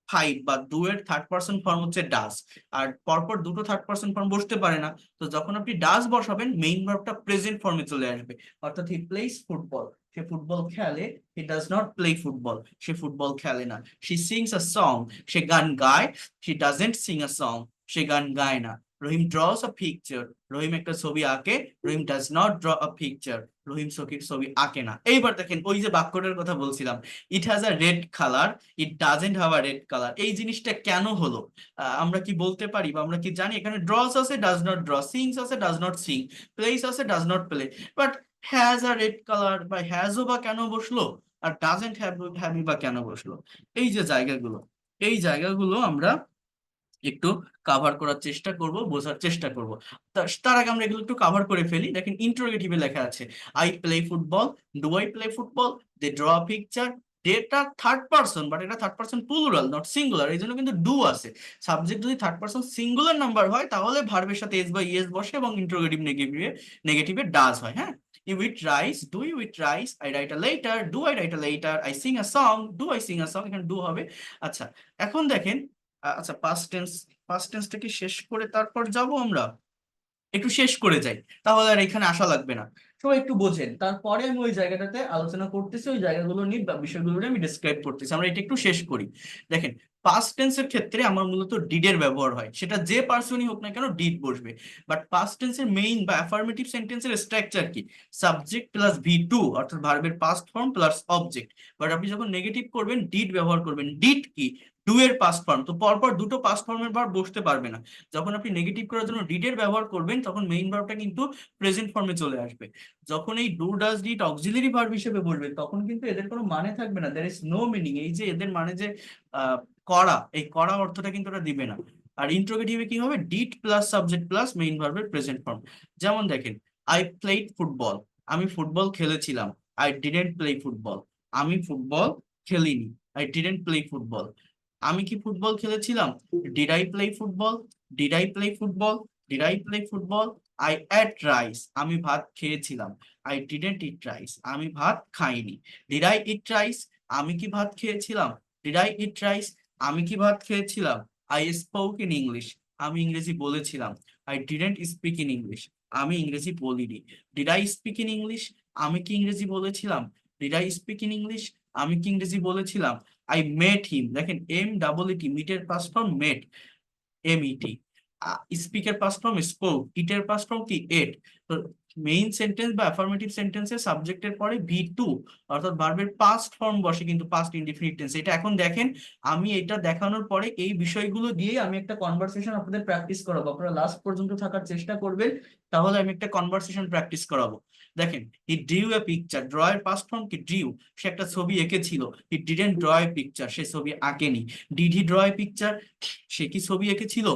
ফাইভ বা ডু এর থার্ড পারসন ফর্ম হচ্ছে ডাজ। আর পরপর দুটো থার্ড পারসন ফর্ম বসতে পারে না। তো যখন আপনি ডাজ বসাবেন মেইন ভার্বটা প্রেজেন্ট ফর্মে চলে আসবে। অর্থাৎ হি প্লেস ফুটবল, সে ফুটবল খেলে। He does not play football, সে ফুটবল খেলে না। শি সিংস আ সং, সে গান গায়। She doesn't sing a song, সে গান গায় না। রহিম ড্রস আ পিকচার, রহিম একটা ছবি আঁকে। Rahim does not draw a picture, Rahim ছবি আঁকে না। এইবার দেখেন ওই যে বাক্যটার কথা বলছিলাম, it has a red colour, it doesn't have a red colour. এই জিনিসটা কেন হলো? আমরা কি বলতে পারি বা আমরা কি জানি? এখানে ড্রস আছে, ডাজ নট ড্র। সিংস আছে, ডাজ নট সিং। প্লেস আছে, does not play. But has a red colour বা হ্যাজও বা কেন বসলো? আর ডাজেন্ট হ্যাভই বা কেন বসলো? এই যে জায়গাগুলো, এই জায়গাগুলো আমরা একটু কাভার করার চেষ্টা করব, বোঝার চেষ্টা করব। তার আগে আমরা এগুলো একটু কাভার করে ফেলি। দেখেন ইন্টারোগেটিভে লেখা আছে I play football, do I play football, they draw picture. ডেটা থার্ড পারসন, বাট এটা third person plural not singular, এই জন্য কিন্তু ডু আছে। সাবজেক্ট যদি থার্ড পারসন সিঙ্গুলার নাম্বার হয় তাহলে ভার্বের সাথে এস বা ইএস বসে এবং ইন্টারোগেটিভ নেগেটিভে নেগেটিভে ডাজ হয়। হ্যাঁ, you eat rice, do you eat rice. I write a letter, do I write a letter. I sing a song, do I sing a song. এখানে ডু হবে। আচ্ছা, এখন দেখেন, আচ্ছা পাস্ট টেন্সটাকে শেষ করে তারপর যাব আমরা। একটু শেষ করে যাই, তাহলে আর এখানে আসা লাগবে না। সবাই একটু বোঝেন, তারপরে আমি ওই জায়গাটাতে আলোচনা করতেছি, ওই জায়গাগুলো নিয়ে বা বিষয়গুলো নিয়ে আমি ডিসক্রাইব করতেছি। আমরা এটা একটু শেষ করি। দেখেন পাস্ট টেন্সের ক্ষেত্রে আমার মূলত ডিডের ব্যবহার হয়, সেটা যে পার্সনই হোক না কেন ডিড বসবে। বাট পাস্ট টেন্সের মেইন বা অ্যাফার্মেটিভ সেন্টেন্সের স্ট্রাকচার কি? সাবজেক্ট প্লাস ভি টু, অর্থাৎ ভার্বের past form plus object. But আপনি যখন নেগেটিভ করবেন ডিড ব্যবহার করবেন। ডিড কি? ডু এর পাস্ট ফর্ম। তো পরপর দুটো পাস্ট ফর্মের ভার্ব বসতে পারবে না। যখন আপনি নেগেটিভ করার জন্য ডিড এর ব্যবহার করবেন তখন মেইন ভার্বটা কিন্তু প্রেজেন্ট ফর্মে চলে আসবে। যখন এই do does did auxiliary verb হিসেবে বলবে তখন কিন্তু এদের কোনো মানে থাকবে না, দেয়ার ইজ নো মিনিং। এই যে এদের মানে যে আহ, করা, এই করা অর্থটা কিন্তু ওরা দিবে না। আর ইন্ট্রোগেটিভে কি হবে? Did plus subject plus main ভার্বের প্রেজেন্ট ফর্ম। যেমন দেখেন আই প্লেড ফুটবল, আমি ফুটবল খেলেছিলাম। আই ডিডেন্ট প্লে ফুটবল, আমি ফুটবল খেলিনি। I didn't play football. আমি কি ফুটবল খেলেছিলাম? Did I play football? Did I play football? Did I play football? I ate rice, আমি ভাত খেয়েছিলাম। আই ডিডেন্ট ইট রাইস, আমি ভাত খাইনি। ডিড আই ইট রাইস, আমি কি ভাত খেয়েছিলাম? ডিড আই ইট রাইস, আমি কি ভাত খেয়েছিলাম? আই স্পোক ইন ইংলিশ, আমি ইংরেজি বলেছিলাম। I didn't speak in English, আমি ইংরেজি বলিনি। Did I speak in English, আমি কি ইংরেজি বলেছিলাম? Did I speak in English, আমি কি ইংরেজি বলেছিলাম? আই মেট হিম, দেখেন এম ডাবল ইটি, মিটের past form met, M E T. স্পিকের পাস্ট ফর্ম স্পোক, ইটের পাস্ট ফর্ম কি? এট। তো মেইন সেন্টেন্স বা অ্যাফার্মেটিভ সেন্টেন্সে সাবজেক্টের পরে ভি টু, অর্থাৎ ভার্বের পাস্ট ফর্ম বসে কিন্তু পাস্ট ইনডিফিনিট টেন্স। এটা এখন দেখেন, আমি এটা দেখানোর পরে এই বিষয়গুলো দিয়ে আমি একটা কনভারসেশন আপনাদের প্র্যাকটিস করাবো। আপনারা লাস্ট পর্যন্ত থাকার চেষ্টা করবেন, তাহলে আমি একটা কনভারসেশন প্র্যাকটিস করাবো। দেখেন he drew a picture, draw এর পাস্ট ফর্ম কি? ডিউ। সে একটা ছবি এঁকেছিল। He didn't draw a picture, সে ছবি আঁকেনি। Did he draw a picture, সে কি ছবি এঁকেছিল?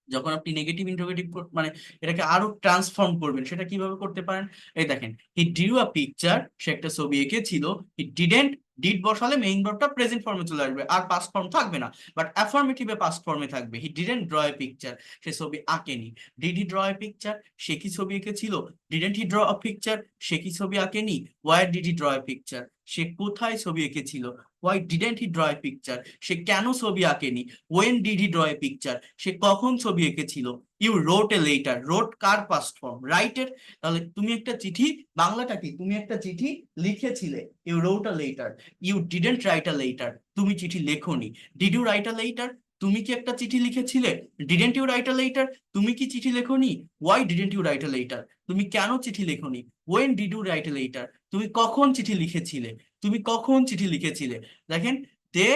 যখন আপনি নেগেটিভ ইন্টারোগেটিভ মানে এটাকে আরো ট্রান্সফর্ম করবেন, সেটা কিভাবে করতে পারেন? এই দেখেন হি ডিউ আ পিকচার, সে একটা ছবি এঁকেছিল। হি ডিডেন্ট, ডিড বসালে মেইন ভার্বটা প্রেজেন্ট ফর্মে চলে আসবে, আর পাস্ট ফর্ম থাকবে না। বাট অ্যাফার্মেটিভে পাস্ট ফর্মে থাকবে। He didn't draw a picture, সে ছবি আঁকেনি। Did he draw a picture, সে কি ছবি এঁকেছিল? Didn't he draw a picture, সে কি ছবি আঁকেনি। Where did he draw a picture, সে কোথায় ছবি এঁকেছিল? Why didn't he draw a picture? সে কেন ছবি আঁকেনি? When did he draw a picture? সে কখন ছবি এঁকেছিল? You wrote a letter. wrote car past form? write এর। তাহলে তুমি একটা চিঠি, বাংলাটা কি? তুমি একটা চিঠি লিখেছিলে। You wrote a letter. You didn't write a letter. তুমি চিঠি লেখোনি। Did you write a letter? তুমি কি একটা চিঠি লিখেছিলে? Didn't you write a letter? তুমি কি চিঠি লেখোনি? Why didn't you write a letter? তুমি কেন চিঠি লেখোনি? When did you write a letter? তুমি কখন চিঠি লিখেছিলে? তুমি কখন চিঠি লিখেছিলে? দেখেন, দে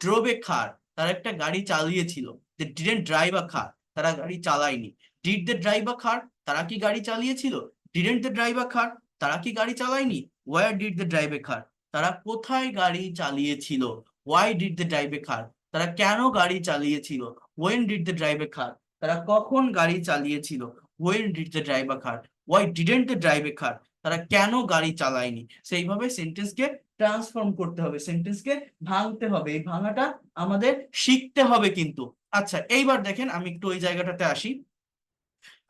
ড্রোভ এ কার, তারা একটা গাড়ি চালিয়েছিল। দে ডিডন্ট ড্রাইভ আ কার, তারা গাড়ি চালায়নি। ডিড দে ড্রাইভ আ কার, তারা কি গাড়ি চালিয়েছিল? ডিডন্ট দে ড্রাইভ আ কার, তারা কি গাড়ি চালায়নি। Where did they drive a car, তারা কোথায় গাড়ি চালিয়েছিল। Why did they drive a car, তারা কেন গাড়ি চালিয়েছিল। When did they drive a car, তারা কখন গাড়ি চালিয়েছিল। When did they drive a car, why didn't they drive a car, তারা কেন গাড়ি চালায়নি। সেইভাবে সেন্টেন্সকে ট্রান্সফর্ম করতে হবে, সেন্টেন্সকে ভাঙতে হবে। এই ভাঙাটা আমাদের শিখতে হবে কিন্তু। আচ্ছা, এইবার দেখেন আমি একটু ওই জায়গাটাতে আসি,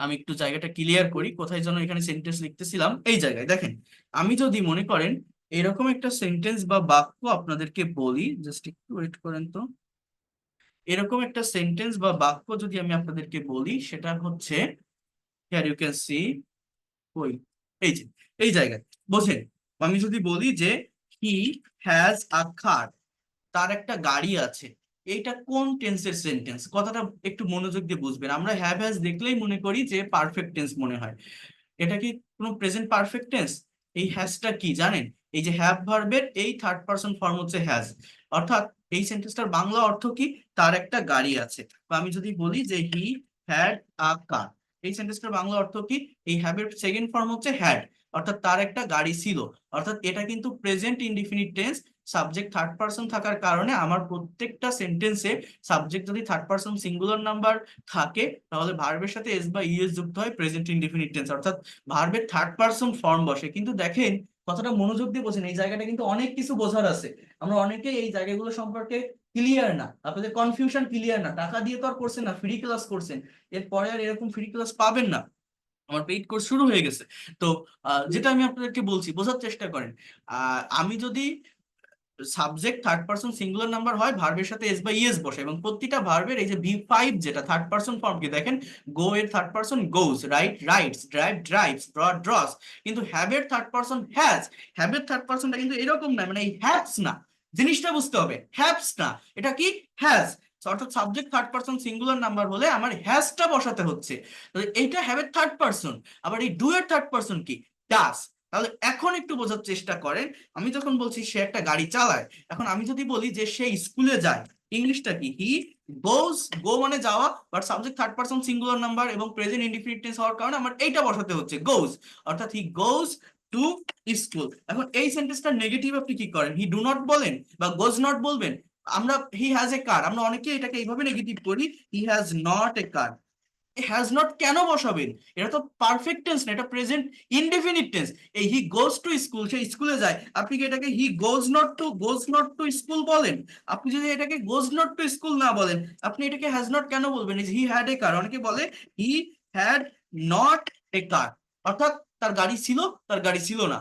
আমি একটু জায়গাটা ক্লিয়ার করি কোথায় যেন এখানে সেন্টেন্স লিখতেছিলাম। এই জায়গায় দেখেন, আমি যদি মনে করেন এরকম একটা সেন্টেন্স বা বাক্য আপনাদেরকে বলি, জাস্ট একটু ওয়েট করেন তো। এরকম একটা সেন্টেন্স বা বাক্য যদি আমি আপনাদেরকে বলি, সেটা হচ্ছে হিয়ার ইউ ক্যান সি, ওই এই যে এই জায়গায় বোঝেন, আমি যদি বলি যে হি হ্যাজ আ কার, তার একটা গাড়ি আছে, এইটা কোন টেন্সের সেন্টেন্স? কথাটা একটু মনোযোগ দিয়ে বুঝবেন। আমরা হ্যাভ হ্যাজ দেখলেই মনে করি যে পারফেক্ট টেন্স মনে হয়। এটা কি কোনো প্রেজেন্ট পারফেক্ট টেন্স? এই হ্যাজটা কি জানেন? এই যে হ্যাভ ভার্বের এই থার্ড পারসন ফর্ম হচ্ছে হ্যাজ। অর্থাৎ এই সেন্টেন্সটার বাংলা অর্থ কি? তার একটা গাড়ি আছে। বা আমি যদি বলি যে হি হ্যাড আ কার, এই সেন্টেন্সটার বাংলা অর্থ কি? এই হ্যাভ এর সেকেন্ড ফর্ম হচ্ছে হ্যাড, অর্থাৎ তার একটা গাড়ি ছিল। অর্থাৎ এটা কিন্তু present indefinite tense. Subject third person থাকার কারণে আমার প্রত্যেকটা সেন্টেন্সে সাবজেক্ট যদি থার্ড পারসন সিঙ্গুলার নাম্বার থাকে, তাহলে ভার্বের সাথে এস বা ইএস যুক্ত হয় প্রেজেন্ট ইনডিফিনিট টেন্স, অর্থাৎ ভার্বের থার্ড পারসন ফর্ম বসে। কিন্তু দেখেন, কথাটা মনোযোগ দিয়ে বোঝেন, এই জায়গাটা কিন্তু অনেক কিছু বোঝার আছে। আমরা অনেকেই এই জায়গাগুলো সম্পর্কে ক্লিয়ার না, আপনাদের কনফিউশন ক্লিয়ার না। টাকা দিয়ে তো আর করছেন না, ফ্রি ক্লাস করছেন, এরপরে আর এরকম ফ্রি ক্লাস পাবেন না। আমার পেইড কোর্স শুরু হয়ে গেছে। তো যেটা আমি আপনাদেরকে বলছি, বোঝার চেষ্টা করেন। আমি যদি subject third person singular number হয়, ভার্বের সাথে এস বা ইএস বসে, এবং প্রতিটা ভার্বের এই যে ভি5 যেটা থার্ড পারসন ফর্ম কি দেখেন, গো এর third person goes, write writes, drive drives, draw draws. কিন্তু হ্যাভ এর থার্ড পারসন হ্যাজ। হ্যাভ এর থার্ড পারসনটা কিন্তু এরকম না, মানে এই হ্যাভস না, জিনিসটা বুঝতে হবে, হ্যাভস না, এটা কি হ্যাজ। অর্থাৎ subject third person singular number হলে আমার হ্যাজটা বসাতে হচ্ছে। তো এইটা হ্যাভ এর থার্ড পারসন। আবার এই ডু এর থার্ড পারসন কি? ডাস। তাহলে এখন একটু বোঝার চেষ্টা করেন, আমি যখন বলছি সে একটা গাড়ি চালায়, এখন আমি যদি বলি যে সে স্কুলে যায়, ইংলিশটা কি? হি গোজ। গো মানে যাওয়া, but subject third person singular number এবং প্রেজেন্ট ইনডিফিনিট টেন্স হওয়ার কারণে আমার এইটা বসাতে হচ্ছে, গোজ। অর্থাৎ হি গোজ টু স্কুল। এখন এই সেন্টেন্সটা নেগেটিভ আপনি কি করেন? হি ডু নট বলেন বা গোজ নট বলবেন? আমরা হি হ্যাজ এ কার, আমরা অনেকে এটাকে এইভাবে নেগেটিভ করি, হি has not a car. Has not কেন বসাবেন? এটা তো পারফেক্ট টেন্স না, এটা প্রেজেন্ট ইনডেফিনিট টেন্স। এই হি গোজ টু স্কুল, সে স্কুলে যায়, আপনি কি এটাকে হি গোজ নট টু স্কুল বলেন? আপনি যদি এটাকে গোজ নট টু স্কুল না বলেন, আপনি এটাকে হ্যাজ নট কেন বলবেন? হি হ্যাড এ কার, অনেকে বলে he had not a car, অর্থাৎ তার গাড়ি ছিল, তার গাড়ি ছিল না।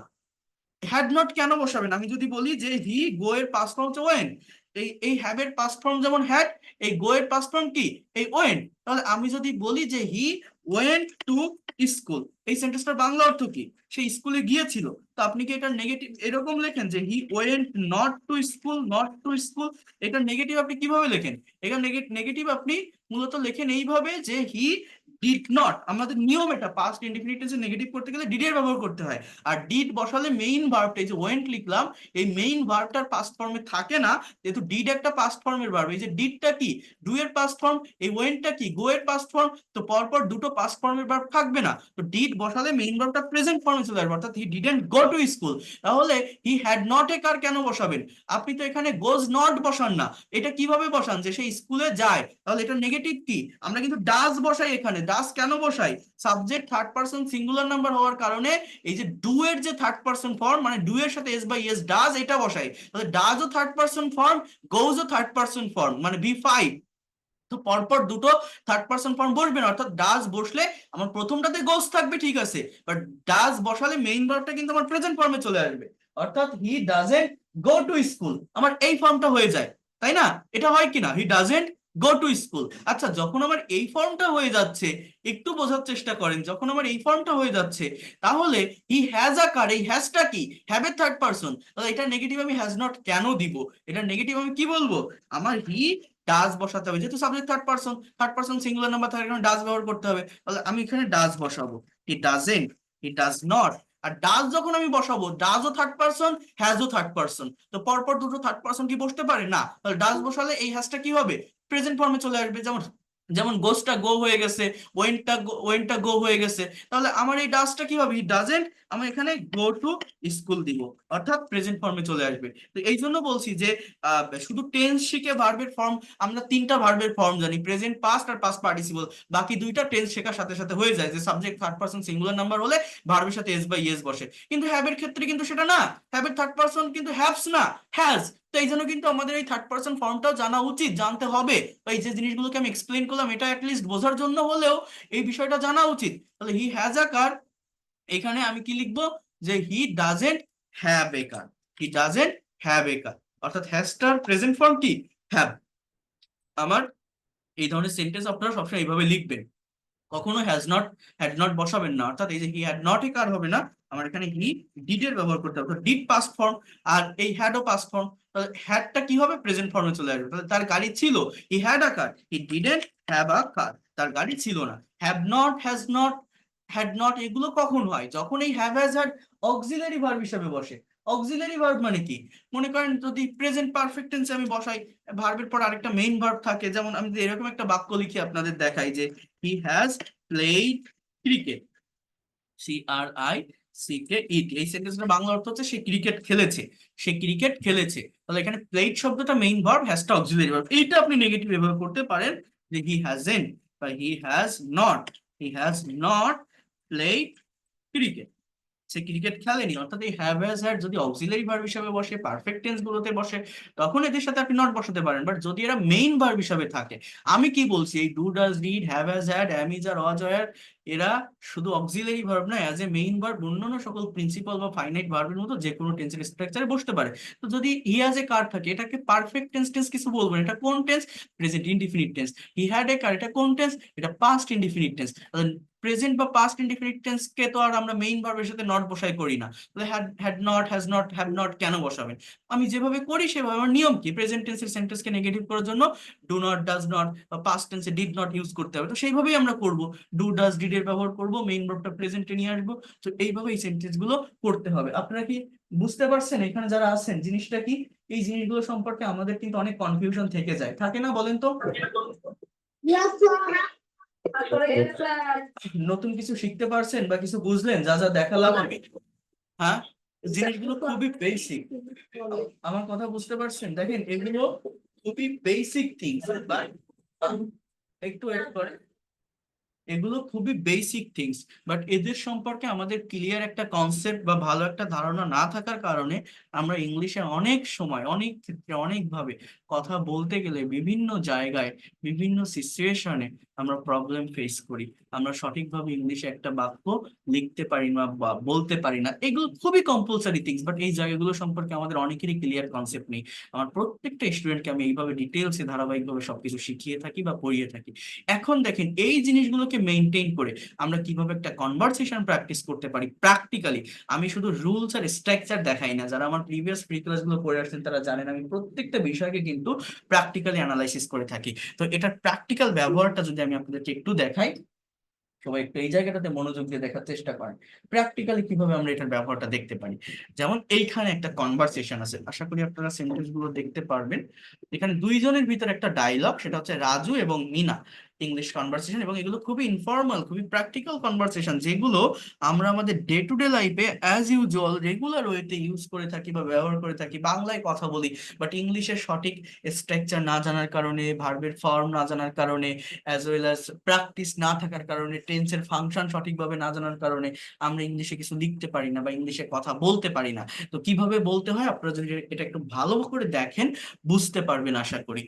হ্যাড নট কেন বসাবেন? আমি যদি বলি যে হি গো এর পাস্ট ফর্ম হচ্ছে ওয়েন, এই হ্যাভ এর পাস্ট ফর্ম যেমন হ্যাড, এই গো এর পাস্ট ফর্ম কি? এই ওয়েন। তাহলে আমি যদি বলি যে হি ওয়েন্ট টু স্কুল, এই সেন্টেন্সটার বাংলা অর্থ কি? সে স্কুলে গিয়েছিল। তো আপনি কি এটা নেগেটিভ এরকম লেখেন যে he went not to school, not to school? এটা নেগেটিভ আপনি কিভাবে লেখেন? এটা নেগেটিভ আপনি মূলত লেখেন এইভাবে যে হি ডিড নট। আমাদের নিয়ম এটা, পাস্ট ইনডিফিনিট টেন্সে নেগেটিভ করতে গেলে ডিড এর ব্যবহার করতে হয়। আর ডিড বসালে মেইন ভার্বটা, এই যে ওয়েন্ট লিখলাম, এই মেইন ভার্বটার পাস্ট ফর্মে থাকে না, যেহেতু ডিড একটা পাস্ট ফর্মের ভার্ব। এই যে ডিডটা কি? ডু এর পাস্ট ফর্ম। এই ওয়েন্টটা কি? গো এর পাস্ট ফর্ম। তো পরপর দুটো পাস্ট ফর্মের ভার্ব থাকবে না, তো ডিড বসালে মেইন ভার্বটা প্রেজেন্ট ফর্মে চলে আসবে, অর্থাৎ he didn't go to school. তাহলে হি হ্যাড নট এ কার কেন বসাবেন? আপনি তো এখানে গোজ নট বসান না, এটা কিভাবে বসান? যে সে স্কুলে যায়, তাহলে এটা নেগেটিভ কি? আমরা কিন্তু ডাজ বসাই এখানে। ডাজ কেন বসাই? Subject third person singular number হওয়ার কারণে এই যে ডু এর যে থার্ড পারসন ফর্ম, মানে ডু এর সাথে এস বাই এস ডাজ, এটা বসাই। তাহলে ডাজ ও থার্ড পারসন ফর্ম, গোজ ও থার্ড পারসন ফর্ম, মানে ভি5। তো পরপর দুটো থার্ড পারসন ফর্ম বসবে না, অর্থাৎ ডাজ বসলে আমার প্রথমটাতে গোজ থাকবে, ঠিক আছে, বাট ডাজ বসালে মেইন ভার্বটা কিন্তু আমার প্রেজেন্ট ফর্মে চলে আসবে। অর্থাৎ he doesn't go to school, আমার এই ফর্মটা হয়ে যায়, তাই না? এটা হয় কি না, he doesn't go to school. আচ্ছা, যখন আমার এই ফর্মটা হয়ে যাচ্ছে, একটু বোঝার চেষ্টা করেন, যখন আমার এই ফর্মটা হয়ে যাচ্ছে, তাহলে হি হ্যাজ আ কার, এই হ্যাজটা কি, হ্যাভ এর থার্ড পারসন, তাহলে এটা নেগেটিভ আমি হ্যাজ নট কেন দিব? এটা নেগেটিভ আমি কি বলবো, আমার হি ডাজ বসাতে হবে, যেহেতু subject third person, third person singular number থাকার কারণে ডাজ ব্যবহার করতে হবে, তাহলে আমি এখানে ডাজ বসাবো। He doesn't, he does not. আর ডাজ যখন আমি বসাবো, ডাজও থার্ড পারসন, হ্যাজও থার্ড পারসন, তো পরপর দুটো থার্ড পারসন কি বসতে পারে না? তাহলে ডাজ বসালে এই হ্যাজটা কি হবে, প্রেজেন্ট ফর্মে চলে আসবে। যেমন যেমন গোসটা গো হয়ে গেছে, ওয়েনটা গো হয়ে গেছে, তাহলে আমার এই ডাজটা কি হবে, ডাজেন্ট, আমি এখানে গো টু স্কুল দিব, অর্থাৎ প্রেজেন্ট ফর্মে চলে আসবে। তো এই জন্য বলছি যে শুধু টেন্স শিখে ভার্বের ফর্ম, আমরা তিনটা ভার্বের ফর্ম জানি, প্রেজেন্ট, পাস্ট আর পাস্ট পার্টিসিপল, বাকি দুইটা টেন্স শেখার সাথে সাথে হয়ে যায়, যে subject third person singular number হলে ভার্বের সাথে এস বা ইয়েস বসে। কিন্তু হ্যাবের ক্ষেত্রে কিন্তু সেটা না, হ্যাবের থার্ড পারসন কিন্তু হ্যাভস না, হ্যাজ। তো এই জন্য কিন্তু আমাদের এই থার্ড পারসন ফর্মটাও জানা উচিত, জানতে হবে। তো এই যে জিনিসগুলোকে আমি এক্সপ্লেন করলাম, এটা অ্যাটলিস্ট বোঝার জন্য হলেও এই বিষয়টা জানা উচিত। তাহলে হি হ্যাজ আ কার, এখানে আমি কি লিখবো, যে he doesn't have a car, he doesn't have a car, অর্থাৎ হ্যাজটার প্রেজেন্ট ফর্ম কি, হ্যাভ। আমার এই ধরনের সেন্টেন্স আপনারা সবসময় এইভাবে লিখবেন, কখনো হ্যাজ নট হ্যাড নট বসাবেন না, অর্থাৎ এই যে হি হ্যাড নট এ কার হবে না, আমার এখানে হি ডিড এর ব্যবহার করতে হবে, ডিড পাস্ট ফর্ম, আর এই হ্যাডও পাস্ট ফর্ম, তাহলে হ্যাডটা কি হবে, প্রেজেন্ট ফর্মে চলে আসবে, তাহলে তার গাড়ি ছিল, he had a car, he didn't have a car, তার গাড়ি ছিল না। Have not, has not, had not, এগুলো কখন হয়, যখন এই have has had auxiliary verb হিসেবে বসে। অক্সিলারি ভার্ব মানে কি, মনে করেন যদি প্রেজেন্ট পারফেক্ট টেন্সে আমি বসাই, ভার্বের পর আরেকটা মেইন ভার্ব থাকে, যেমন আমি যদি এরকম একটা বাক্য লিখে আপনাদের দেখাই যে he has played cricket, CRICKET, এই সেন্টেন্সটার বাংলা অর্থ হচ্ছে সে ক্রিকেট খেলেছে, সে ক্রিকেট খেলেছে। তাহলে এখানে প্লেইড শব্দটা মেইন ভার্ব, হ্যাজটা অক্সিলারি ভার্ব, এইটা আপনি নেগেটিভ ব্যবহার করতে পারেন, যে হি হ্যাজেন্ট বা হি has not played cricket, say cricket খেলেনি। অর্থাৎ এই হ্যাভ হ্যাজ হ্যাড যদি অক্সিলারি ভার্ব হিসেবে বসে, পারফেক্ট টেন্স গুলোতে বসে, তখন এদের সাথে আপনি নট বসাতে পারেন। বাট যদি এরা মেইন ভার্ব হিসেবে থাকে, আমি কি বলছি, এই do does did have has had am is are was were, এরা শুধু অক্সিলারি ভার্ব না, অ্যাজ এ মেইন ভার্ব অন্যান্য সকল প্রিন্সিপাল বা ফাইনাইট ভার্বের মতো যে কোনো টেন্সের স্ট্রাকচারে বসতে পারে। তো যদি হি হ্যাজ এ কার থাকে, এটাকে পারফেক্ট টেন্স টেন্স কিছু বলবেন, এটা কোন tense, present indefinite tense. He had a car, এটা কোন টেন্স, এটা পাস্ট ইনডিফিনিট টেন্স। প্রেজেন্ট বা পাস্ট ইনডিফিনিট টেন্স কে তো আর আমরা মেইন ভার্বের সাথে নট বসাই করি না, তাহলে had, had not, has not, have not কেন বসাবেন? আমি যেভাবে করি সেভাবে, আমার নিয়ম কি, প্রেজেন্ট টেন্সের সেন্টেন্সকে নেগেটিভ করার জন্য ডু নট, ডাজ নট বা পাস্ট টেন্সে ডিড নট ইউজ করতে হবে, তো সেইভাবেই আমরা করব, ডু ডাজ ডিড এর ব্যবহার করব, মেইন ভার্বটা প্রেজেন্টে নিয়ে আসবো। তো এইভাবে এই সেন্টেন্স গুলো করতে হবে। আপনারা কি বুঝতে পারছেন এখানে যারা আছেন জিনিসটা কি? এই জিনিসগুলো সম্পর্কে আমাদের কিন্তু অনেক কনফিউশন থেকে যায়, থাকে না, বলেন তো? Yes, sir. Yes, sir. নতুন কিছু শিখতে পারছেন বা কিছু বুঝলেন যা যা দেখালাম আমি? হ্যাঁ, জিনিসগুলো খুবই বেসিক, আমার কথা বুঝতে পারছেন? দেখেন এগুলো খুবই বেসিক থিংস, একটু এড করে, এগুলো খুবই বেসিক থিংস, বাট এদের সম্পর্কে আমাদের ক্লিয়ার একটা কনসেপ্ট বা ভালো একটা ধারণা না থাকার কারণে আমরা ইংলিশে অনেক সময়, অনেক ক্ষেত্রে, অনেকভাবে কথা বলতে গেলে বিভিন্ন জায়গায়, বিভিন্ন সিচুয়েশনে আমরা প্রবলেম ফেস করি, আমরা সঠিকভাবে ইংলিশে একটা বাক্য লিখতে পারি না বা বলতে পারি না। এগুলো খুবই কম্পালসারি থিংস, বাট এই জায়গাগুলো সম্পর্কে আমাদের অনেকেরই ক্লিয়ার কনসেপ্ট নেই। আমার প্রত্যেকটা স্টুডেন্টকে আমি এইভাবে ডিটেলসে ধারাবাহিকভাবে সবকিছু শিখিয়ে থাকি বা পড়িয়ে থাকি। এখন দেখেন এই জিনিসগুলোকে মেনটেন করে আমরা কিভাবে একটা কনভারসেশন প্র্যাকটিস করতে পারি প্র্যাকটিক্যালি। আমি শুধু রুলস আর স্ট্রাকচার দেখাই না, যারা আমার প্রিভিয়াস ফ্রি ক্লাসগুলো করে আসছেন তারা জানেন আমি প্রত্যেকটা বিষয়কে কিন্তু প্র্যাকটিক্যালি অ্যানালাইসিস করে থাকি। তো এটার প্র্যাকটিক্যাল ব্যবহারটা যদি আমি আপনাদেরকে একটু দেখাই, সবাই একটু এই জায়গাটাতে মনোযোগ দিয়ে দেখার চেষ্টা করেন প্র্যাকটিক্যালি কিভাবে আমরা এটার ব্যবহারটা দেখতে পারি। যেমন এইখানে একটা কনভারসেশন আছে, আশা করি আপনারা সেন্টেন্স গুলো দেখতে পারবেন। এখানে দুইজনের ভিতর একটা ডায়লগ, সেটা হচ্ছে রাজু এবং মিনা, ইংলিশ কনভারসেশন, এবং এগুলো খুবই ইনফর্মাল, খুবই প্র্যাকটিক্যাল কনভারসেশন, যেগুলো আমরা আমাদের ডে টু ডে লাইফে অ্যাজ ইউজুয়াল রেগুলার ওয়েতে ইউজ করে থাকি বা ব্যবহার করে থাকি, বাংলায় কথা বলি, বাট ইংলিশের সঠিক স্ট্রাকচার না জানার কারণে, ভার্বের ফর্ম না জানার কারণে, অ্যাজ ওয়েল অ্যাজ প্র্যাকটিস না থাকার কারণে, টেন্সের ফাংশন সঠিকভাবে না জানার কারণে আমরা ইংলিশে কিছু লিখতে পারি না বা ইংলিশে কথা বলতে পারি না। তো কিভাবে বলতে হয় আপনারা যদি এটা একটু ভালো করে দেখেন বুঝতে পারবেন আশা করি।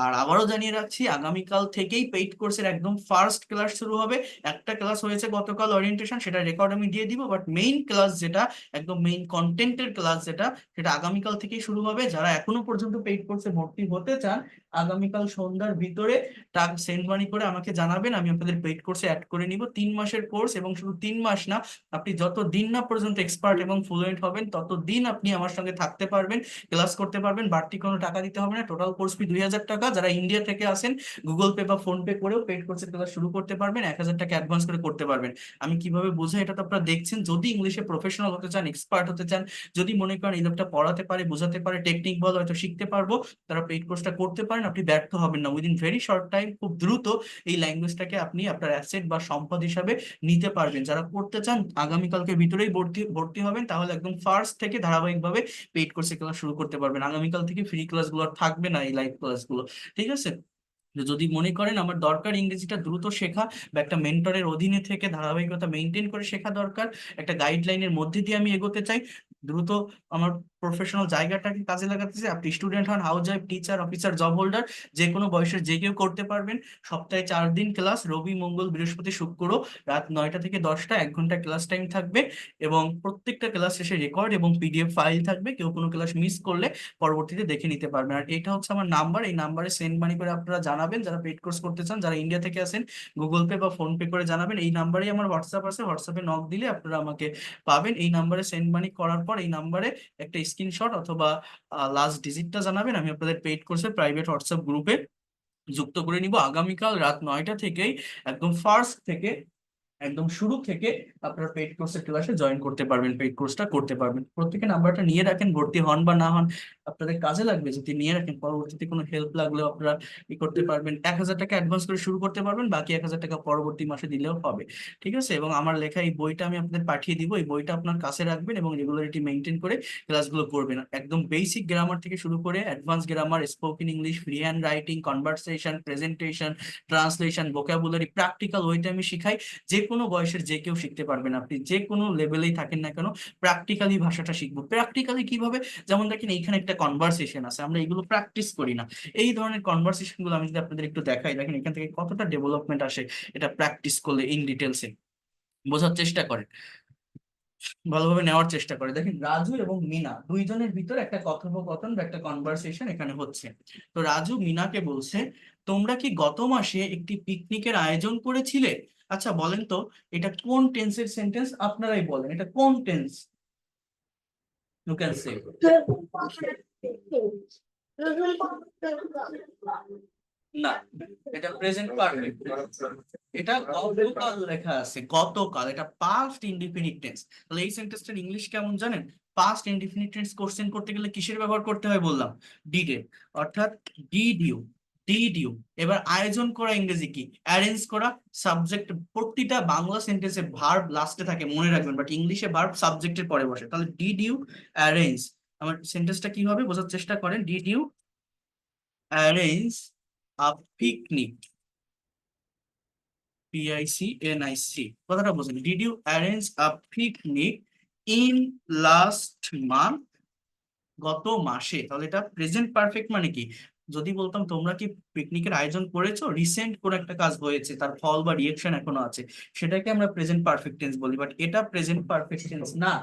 আর আবারও জানিয়ে রাখছি, আগামীকাল থেকেই পেইড কোর্সের একদম ফার্স্ট ক্লাস শুরু হবে। একটা ক্লাস হয়েছে গতকাল ওরিয়েন্টেশন, সেটা রেকর্ড আমি দিয়ে দিব, বাট মেইন ক্লাস যেটা একদম মেইন কন্টেন্টের ক্লাস যেটা, সেটা আগামীকাল থেকেই শুরু হবে। যারা এখনো পর্যন্ত পেইড কোর্সে ভর্তি হতে চান, আগামীকাল সন্ধ্যার ভিতরে টাকা সেন্ড মানি করে আমাকে জানাবেন, আমি আপনাদের পেইড কোর্সে অ্যাড করে নিব। 3 মাসের কোর্স, এবং শুধু 3 মাস না, আপনি যত দিন না পর্যন্ত এক্সপার্ট এবং ফ্লুয়েন্ট হবেন তত দিন আপনি আমার সঙ্গে থাকতে পারবেন, ক্লাস করতে পারবেন, বাড়তি কোনো টাকা দিতে হবে না। টোটাল কোর্স ফি 2000 টাকা। যারা ইন্ডিয়া থেকে আসেন, গুগল পে বা ফোন পে করেও পেইড কোর্সের ক্লাস শুরু করতে পারবেন, 1000 টাকা অ্যাডভান্স করে করতে পারবেন। আমি কিভাবে বোঝাই এটা তো আপনারা দেখছেন। যদি ইংলিশে প্রফেশনাল হতে চান, এক্সপার্ট হতে চান, যদি মনে করেন এই লোকটা পড়াতে পারে, বোঝাতে পারে, টেকনিক বল হয়তো শিখতে পারবো, তারা পেইড কোর্সটা করতে পারেন। আপনি ব্যর্থ হবেন না। উইদিন ভেরি শর্ট টাইম, খুব দ্রুত এই ল্যাঙ্গুয়েজটাকে আপনি আপনার অ্যাসেট বা সম্পদ হিসাবে নিতে পারবেন। যারা করতে চান আগামীকালকে ভিতরেই ভর্তি ভর্তি হবেন, তাহলে একদম ফার্স্ট থেকে ধারাবাহিকভাবে পেইড কোর্সে ক্লাস শুরু করতে পারবেন। আগামীকাল থেকে ফ্রি ক্লাসগুলো আর থাকবে না, এই লাইভ ক্লাসগুলো। ঠিক আছে? যদি মনে করেন আমার দরকার ইংরেজিটা দ্রুত শেখা, বা একটা মেন্টরের অধীনে থেকে ধারাবাহিকতা মেনটেন করে শেখা দরকার, একটা গাইডলাইনের মধ্যে দিয়ে আমি এগোতে চাই, দ্রুত আমার প্রফেশনাল জায়গাটাকে কাজে লাগাতে চাই, আপনি স্টুডেন্ট হন, house wife, teacher, officer, job holder, যে কোনো বয়সের যে কেউ করতে পারবেন। সপ্তাহে 4 দিন ক্লাস, রবি, মঙ্গল, বৃহস্পতি, শুক্র, রাত 9টা থেকে 10টা, 1 ঘন্টা ক্লাস টাইম থাকবে, এবং প্রত্যেকটা ক্লাস শেষে রেকর্ড এবং পিডিএফ ফাইল থাকবে। কেউ কোনো ক্লাস মিস করলে পরবর্তীতে দেখে নিতে পারবেন। আর এটা হচ্ছে আমার নাম্বার, এই নাম্বারে সেন্ড মানি করে আপনারা জানাবেন যারা পেইড কোর্স করতে চান। যারা ইন্ডিয়া থেকে আসেন, গুগল পে বা ফোন পে করে জানাবেন। এই নাম্বারেই আমার হোয়াটসঅ্যাপ আছে, হোয়াটসঅ্যাপে নক দিলে আপনারা আমাকে পাবেন। এই নাম্বারে সেন্ড মানি করার পর এই নাম্বারে একটা স্ক্রিনশট অথবা লাস্ট ডিজিটটা জানাবেন, আমি আপনাদের পেইড কোর্সের প্রাইভেট হোয়াটসঅ্যাপ গ্রুপে যুক্ত করে নিব। আগামীকাল রাত 9টা থেকেই একদম ফার্স্ট থেকে, একদম শুরু থেকে আপনারা পেইড কোর্সের ক্লাসে জয়েন করতে পারবেন, পেইড কোর্সটা করতে পারবেন। প্রত্যেকে নাম্বারটা নিয়ে রাখেন, ভর্তি হন বা না হন আপনাদের কাজে লাগবে, যদি নিয়ে রাখেন পরবর্তীতে কোনো হেল্প লাগলেও আপনারা ই করতে পারবেন। 1000 টাকা অ্যাডভান্স করে শুরু করতে পারবেন, বাকি 1000 টাকা পরবর্তী মাসে দিলেও হবে। ঠিক আছে? এবং আমার লেখা এই বইটা আমি আপনাদের পাঠিয়ে দিব, এই বইটা আপনার কাছে রাখবেন এবং রেগুলারিটি মেনটেন করে ক্লাসগুলো করবেন। একদম বেসিক গ্রামার থেকে শুরু করে advance grammar, spoken English, free hand writing, conversation, presentation, translation, vocabulary, practical ওইটা আমি শিখাই। যে কোনো বয়সের যে কেউ শিখতে পারবেন, আপনি যে কোনো লেভেলেই থাকেন না কেন, প্র্যাকটিক্যালি ভাষাটা শিখবো। প্র্যাকটিক্যালি কিভাবে? যেমন দেখেন এইখানে একটা কনভারসেশন আছে, আমরা এগুলো প্র্যাকটিস করি না। এই ধরনের কনভারসেশন গুলো আমি যদি আপনাদের একটু দেখাই, দেখেন এখান থেকে কতটা ডেভেলপমেন্ট আসে এটা প্র্যাকটিস করলে। ইন ডিটেলসে বোঝার চেষ্টা করেন, ভালোভাবে নেওয়ার চেষ্টা করে। দেখেন রাজু এবং মিনা দুইজনের ভিতরে একটা কথোপকথন বা একটা কনভারসেশন এখানে হচ্ছে। তো রাজু মিনাকে বলছে, তোমরা কি গত মাসে একটি পিকনিকের আয়োজন করেছিলে? আচ্ছা বলেন তো, এটা কোন টেন্সের সেন্টেন্স? আপনারাই বলেন, এটা কোন টেন্স? ইউ ক্যান সে। না, এটা প্রেজেন্ট পারফেক্ট। এটা গতকাল লেখা আছে, গতকাল, এটা পাস্ট ইনডিফিনিট টেন্স। তাহলে এই সেন্টেন্সটার ইংলিশ কেমন জানেন? পাস্ট ইনডিফিনিট টেন্স কোশ্চেন করতে গেলে কিসের ব্যবহার করতে হয় বললাম? ডিড এর, অর্থাৎ ডিড ইউ, ডিড ইউ। এবার আয়োজন করা ইংরেজি কি? অ্যারেঞ্জ করা। সাবজেক্ট, প্রতিটা বাংলা সেন্টেন্সে ভার্ব লাস্টে থাকে মনে রাখবেন, বাট ইংলিশে ভার্ব সাবজেক্টের পরে বসে। তাহলে ডিড ইউ অ্যারেঞ্জ, আমার সেন্টেন্সটা কি হবে বোঝার চেষ্টা করেন। Did you arrange a picnic, P I C N I C, কথাটা বোঝেন। Did you arrange a picnic in last month, গত মাসে। তাহলে এটা প্রেজেন্ট পারফেক্ট মানে কি? যদি বলতাম তোমরা কি পিকনিকের আয়োজন করেছো, রিসেন্ট কোন একটা কাজ হয়েছে, তার ফল বা রিয়েকশন এখনো আছে, সেটাকে আমরা প্রেজেন্ট পারফেক্ট টেন্স বলি। বাট এটা প্রেজেন্ট পারফেক্ট টেন্স না,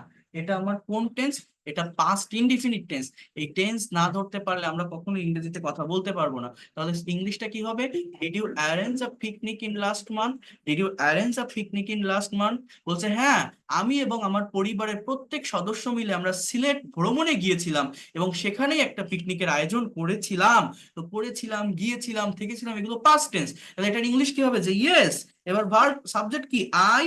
এটা আমার কোন টেন্স? এটা পাস্ট ইনডিফিনিট টেন্স। এই টেন্স না ধরতে পারলে আমরা কখনো ইংরেজিতে কথা বলতে পারবো না। তাহলে ইংলিশটা কি হবে? Did you arrange a picnic in last month? Did you arrange a picnic in last month? বলছে হ্যাঁ, আমি এবং আমার পরিবারের প্রত্যেক সদস্য মিলে আমরা সিলেট ভ্রমণে গিয়েছিলাম এবং সেখানেই একটা পিকনিকের আয়োজন করেছিলাম। তো করেছিলাম, গিয়েছিলাম, থেকেছিলাম, এগুলো পাস্ট টেন্স। তাহলে এটা ইংলিশ কি হবে? যে ইয়েস। এবার ভার্ব, সাবজেক্ট কি? আই,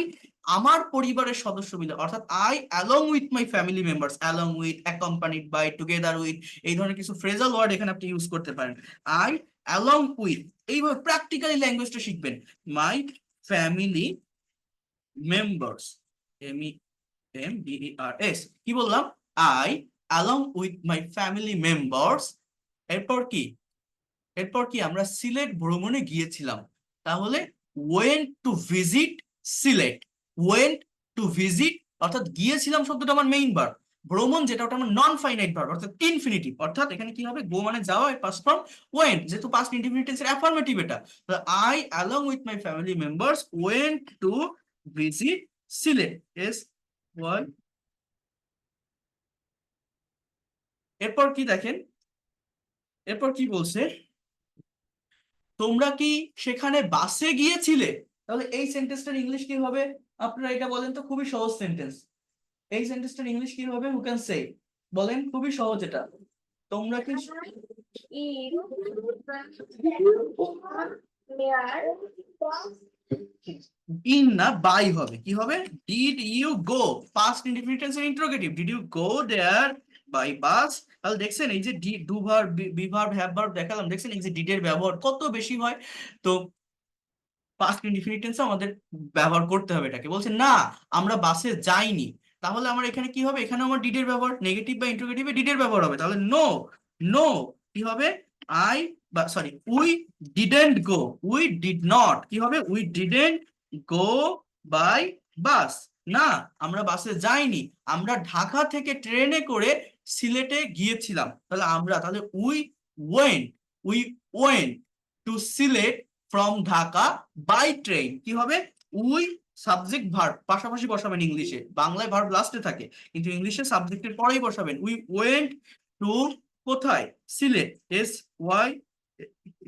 আমার পরিবারের সদস্য মিলে, অর্থাৎ I along with my family members, along with, accompanied by, together with, এই ধরনের কিছু ফ্রেজাল ওয়ার্ড এখানে আপনি ইউজ করতে পারেন। আই অ্যালং উইথ, এইভাবে প্র্যাকটিক্যালি ল্যাঙ্গুয়েজটা শিখবেন। মাই ফ্যামিলি মেম্বার্স, MEMBERS, কি বললাম? I along with my family members. এরপর কি? এরপর কি? আমরা সিলেট ভ্রমণে গিয়েছিলাম। তাহলে went to visit Sylhet, went to visit, অর্থাৎ গিয়েছিলাম শব্দটা আমার মেইন ভার্ব। ভ্রমণ যেটা ওটা আমার নন ফাইনাইট ভার্ব অর্থাৎ ইনফিনিটিভ, অর্থাৎ এখানে কি হবে, গো মানে যাওয়া, পাস্ট ফর্ম ওয়েন্ট, যেহেতু পাস্ট ইনডিফিনিট টেন্সের অ্যাফার্মেটিভ এটা, I along with my family members went to visit Sylhet, S Y. এরপর কি দেখেন, এরপর কি বলছে, তোমরা কি সেখানে বাসে গিয়েছিলে? তাহলে এই সেন্টেন্সটার ইংলিশ কি হবে আপনারা এটা বলেন তো, খুবই সহজ সেন্টেন্স। এই সেন্টেন্সটার ইংলিশ কি হবে, হু ক্যান সে, বলেন, খুবই সহজ এটা। তোমরা কি ইন না বাই হবে, কি হবে, did you go, past indefinite টেন্সের interrogative, did you go there by bus. তাহলে দেখছেন এই যে do verb be verb have verb দেখালাম, দেখছেন এই যে ডিডের ব্যবহার কত বেশি হয়। তো পাস্ট ইনডিফিনিট টেন্সে আমাদের ব্যবহার করতে হবে এটাকে, বলছে না আমরা বাসে যাইনি, তাহলে আমার এখানে কি হবে, এখানে আমার ডিডের ব্যবহার, নেগেটিভ বা ইন্টারোগেটিভে ডিডের ব্যবহার হবে, তাহলে নো, নো কি হবে, আই বা sorry we didn't go, we did not, কি হবে, we didn't go by bus, না আমরা বাসে যাইনি, আমরা ঢাকা থেকে ট্রেনে করে সিলেটে গিয়েছিলাম, তাহলে আমরা, তাহলে we went to Sylhet from Dhaka by train, কি হবে, উই সাবজেক্ট ভার্ব পাশাপাশি বসাবেন, ইংলিশে বাংলায় ভার্ব লাস্টে থাকে কিন্তু ইংলিশে সাবজেক্টের পরেই বসাবেন, উই ওয়েন্ট টু কোথায়, সিলেট, এস ওয়াই,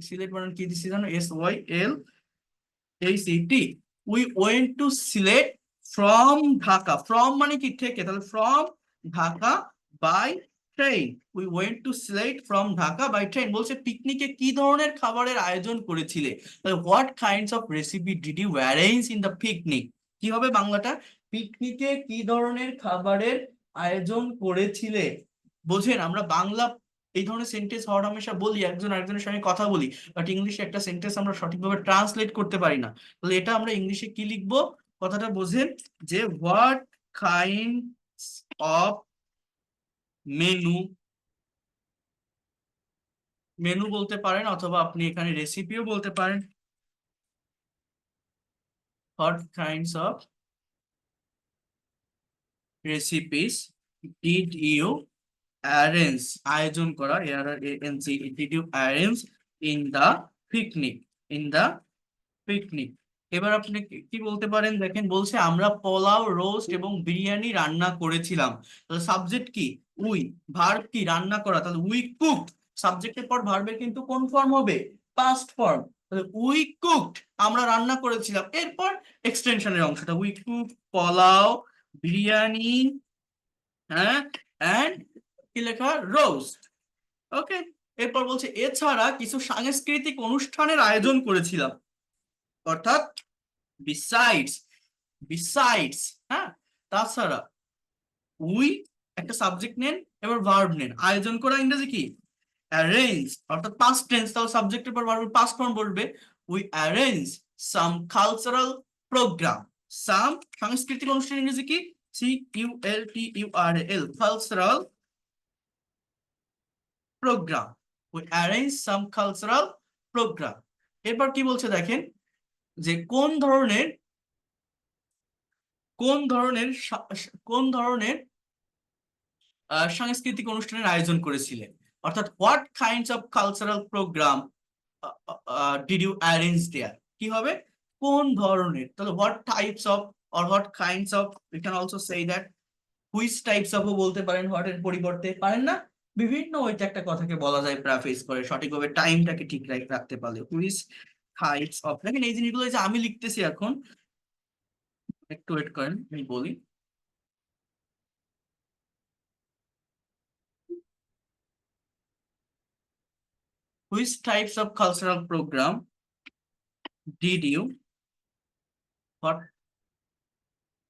সিলেট মানে কি দিছি জানো, এস ওয়াই এল এই city, we went to Sylhet from Dhaka, from মানে কি থেকে, তাহলে from Dhaka by train, we went to Sylhet from Dhaka by train. বলছে পিকনিকে কি ধরনের খাবারের আয়োজন করেছিলে, তাহলে what kinds of recipe did you arrange in the picnic, কি হবে বাংলাটা, পিকনিকে কি ধরনের খাবারের আয়োজন করেছিলে। বোঝেন আমরা বাংলা এই ধরনের সেন্টেন্স হওয়ার হামেশা বলি, একজন আরেকজনের সঙ্গে কথা বলি, বাট ইংলিশে একটা সেন্টেন্স আমরা সঠিকভাবে ট্রান্সলেট করতে পারি না, তাহলে এটা আমরা ইংলিশে কি লিখবো, কথাটা বোঝেন, যে what kind of menu, menu বলতে পারেন অথবা আপনি এখানে রেসিপিও বলতে পারেন, what kinds of recipes did you arrange, আয়োজন করা, A R N G, did you arrange in the picnic, in the picnic. এবার আপনি কি বলতে পারেন, দেখেন বলছে আমরা পোলাও, রোস্ট এবং বিরিয়ানি রান্না করেছিলাম, তাহলে সাবজেক্ট কি, উই, ভার্ব কি, রান্না করা, তাহলে উই কুকড, সাবজেক্টের পর ভার্বের কিন্তু কোন ফর্ম হবে, পাস্ট ফর্ম, তাহলে উই কুকড আমরা রান্না করেছিলাম, এরপর এক্সটেনশনের অংশটা, উই কুক পোলাও, বিরিয়ানি, হ্যাঁ, এন্ড কি লেখা, রোস্ট, ওকে। এরপর বলছে এছাড়া কিছু সাংস্কৃতিক অনুষ্ঠানের আয়োজন করেছিলাম, অর্থাৎ বিসাইডস, বিসাইডস, হ্যাঁ, তাছাড়া, উই একটা সাবজেক্ট নেন, এবার ভার্ব নেন, আয়োজন করা ইংরেজি কি, অ্যারেঞ্জ, অর্থাৎ পাস্ট টেন্স, তাহলে সাবজেক্টের পর ভার্বের পাস্ট ফর্ম বলবে, we arrange some cultural program, some সাংস্কৃতিক অনুষ্ঠান ইংরেজি কি, CULTURAL, cultural program, we arrange some cultural program. এরপর কি বলছে দেখেন, যে কোন ধরনের, কোন ধরনের কোন ধরনের সাংস্কৃতিক অনুষ্ঠানের আয়োজন করেছিলেন, অর্থাৎ what kinds of cultural program did you arrange there, কি হবে, কোন ধরনের, তাহলে what types of or what kinds of, we can also say that, which types of বলতে পারেন, হোয়াট এর পরিবর্তে পারেন না, বিভিন্ন ওইটা একটা কথাকে বলা যায় প্রাফেস করে, সঠিকভাবে টাইমটাকে ঠিক রাখতে পারলে, হুইচ টাইপস অফ, দেখেন এই জিনিসগুলো যে আমি লিখতেছি এখন, একটু ওয়েট করেন আমি বলি, which types of cultural program did you what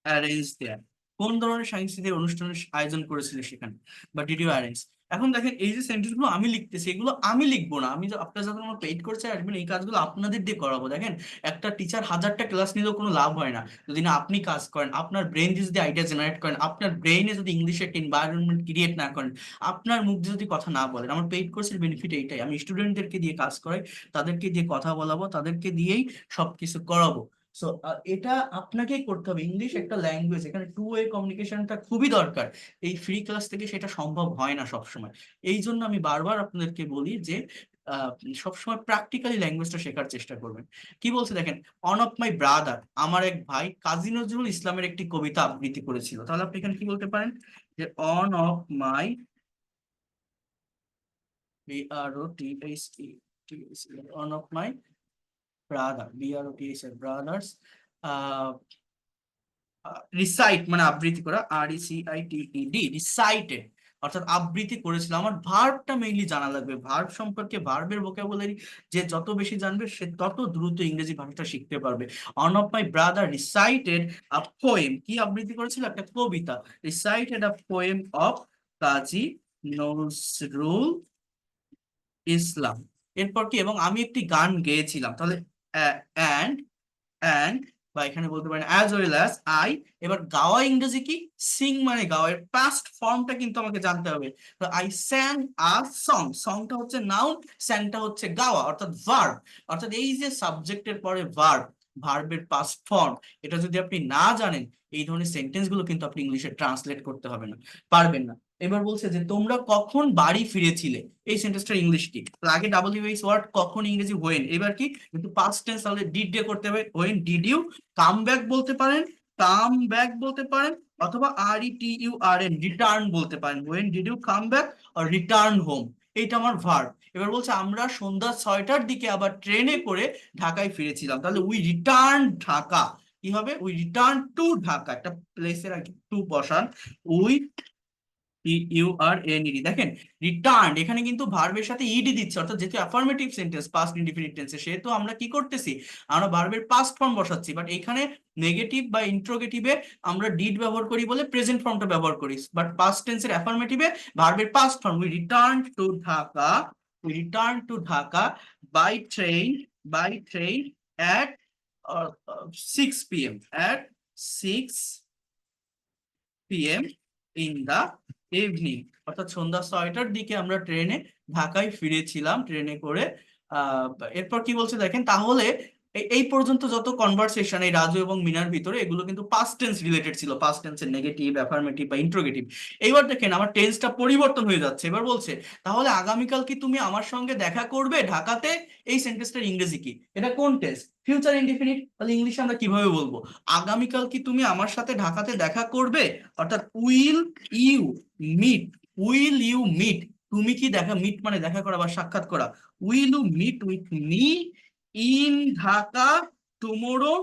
arrange there, কোন ধরনের সাংস্কৃতিক অনুষ্ঠানের আয়োজন করেছিল সেখানে, বা ডিড ইউ অ্যারেঞ্জ। এখন দেখেন এই যে সেন্টেন্স গুলো আমি লিখতেছি, এগুলো আমি লিখবো না, আমি আপনারা যখন আমার পেইড করছে আসবেন, এই কাজগুলো আপনাদের দিয়ে করাবো। দেখেন একটা টিচার 1000টা ক্লাস নিলেও কোনো লাভ হয় না যদি না আপনি কাজ করেন, আপনার ব্রেন দিয়ে যদি আইডিয়া জেনারেট করেন, আপনার ব্রেইনে যদি ইংলিশে একটা এনভায়রনমেন্ট ক্রিয়েট না করেন, আপনার মুখ দিয়ে যদি কথা না বলেন। আমার পেইড কোর্সের বেনিফিট এইটাই, আমি স্টুডেন্টদেরকে দিয়ে কাজ করাই, তাদেরকে দিয়ে কথা বলাবো, তাদেরকে দিয়েই সবকিছু করাবো। সো এটা আপনাকেই করতে হবে। ইংলিশ একটা ল্যাঙ্গুয়েজ, এখানে টু ওয়ে কমিউনিকেশনটা খুবই দরকার। এই ফ্রি ক্লাস থেকে সেটা সম্ভব হয় না সবসময়। এই জন্য আমি বারবার আপনাদেরকে বলি যে সবসময় প্র্যাকটিক্যালি ল্যাঙ্গুয়েজটা শেখার চেষ্টা করবেন। কি বলছে দেখেন, অন অফ মাই ব্রাদার, আমার এক ভাই কাজী নজরুল ইসলামের একটি কবিতা আবৃত্তি করেছিল। তাহলে আপনি এখানে কি বলতে পারেন যে on of my own of my brother, brothers recite মানে আবৃত্তি করা, RECITED, রিসাইটেড অর্থাৎ আবৃত্তি করেছিল। আমার ভার্বটা মেইনলি জানা লাগবে। ভার্ব সম্পর্কে, ভার্বের ভোকাবুলারি যে যত বেশি জানবে সে তত দ্রুত ইংরেজি ভাষাটা শিখতে পারবে। On of my brother recited a poem, কি আবৃত্তি করেছিল? একটা কবিতা। Recited a poem of Kazi Nazrul Islam. এরপর কি, এবং আমি একটি গান গেয়েছিলাম। তাহলে অ্যান্ড অ্যান্ড বা এখানে বলতে পারেন অ্যাজ ওয়েল অ্যাজ আই। এবার গাওয়া ইংরেজি কি? সিং মানে গাওয়া, এর পাস্ট ফর্মটা কিন্তু আমাকে জানতে হবে। তো আই স্যাং আ সং, সংটা হচ্ছে নাউন, স্যাংটা হচ্ছে গাওয়া অর্থাৎ ভার্ব। অর্থাৎ এই যে সাবজেক্টের পরে ভার্ব, ভার্বের পাস্ট ফর্ম, এটা যদি আপনি না জানেন এই ধরনের সেন্টেন্স গুলো কিন্তু আপনি ইংলিশে ট্রান্সলেট করতে হবে না, পারবেন না। এবার বলছে যে তোমরা কখন বাড়ি ফিরেছিলে, এই সেন্টেন্সটার ইংলিশ কি? আগে WH ওয়ার্ড কখন, ইংরেজি হোয়েন। এবার কি কিন্তু পাস্ট টেন্স, তাহলে ডিড দিয়ে করতে হবে। When did you come back বলতে পারেন, কাম ব্যাক বলতে পারেন, অথবা RETURN রিটার্ন বলতে পারেন। When did you come back আর রিটার্ন হোম, এইটা আমার ভার্ব। এবার বলছে আমরা সন্ধ্যা 6টার দিকে আবার ট্রেনে করে ঢাকায় ফিরেছিলাম। তাহলে উই রিটার্ন ঢাকা, কি হবে? উই রিটার্ন টু ঢাকা, একটা প্লেসের আগে টু বসান। উই TURNED, দেখেন রিটার্ন এখানে কিন্তু ভার্বের সাথে ইডি দিচ্ছে, অর্থাৎ যেহেতু অ্যাফার্মেটিভ সেন্টেন্স পাস্ট ইনডিফিনিট টেন্সে, সেহেতু আমরা কি করতেছি, আমরা ভার্বের পাস্ট ফর্ম বসাচ্ছি। বাট এখানে নেগেটিভ বা ইন্ট্রোগেটিভে আমরা ডিড ব্যবহার করি বলে প্রেজেন্ট ফর্মটা ব্যবহার করি। বাট পাস্ট টেন্সের অ্যাফার্মেটিভে ভার্বের past form, we return to Dhaka, we return to Dhaka by train, by train at 6 p.m. at 6 p.m. in the evening, অর্থাৎ সন্ধ্যা 6টার দিকে আমরা ট্রেনে ঢাকায় ফিরেছিলাম, ট্রেনে করে। আহ এরপর কি বলছে দেখেন, তাহলে এই পর্যন্ত যত কনভারসেশন এই রাজু এবং মিনার ভিতরে, এগুলো কিন্তু পাস্ট টেন্স রিলেটেড ছিল, পাস্ট টেন্সের নেগেটিভ, অ্যাফার্মেটিভ বা ইন্ট্রোগেটিভ। এইবার দেখেন আমার টেন্সটা পরিবর্তন হয়ে যাচ্ছে। এবার বলছে তাহলে আগামীকাল কি তুমি আমার সঙ্গে দেখা করবে ঢাকাতে, এই সেন্টেন্সটার ইংরেজি কি? এটা কোন টেন্স? Future indefinite. তাহলে ইংলিশে আমরা কিভাবে বলবো আগামীকাল কি তুমি আমার সাথে ঢাকাতে দেখা করবে? অর্থাৎ will you meet, will you meet, তুমি কি দেখা, মিট মানে দেখা করা বা সাক্ষাৎ করা, will you meet with me in Dhaka tomorrow,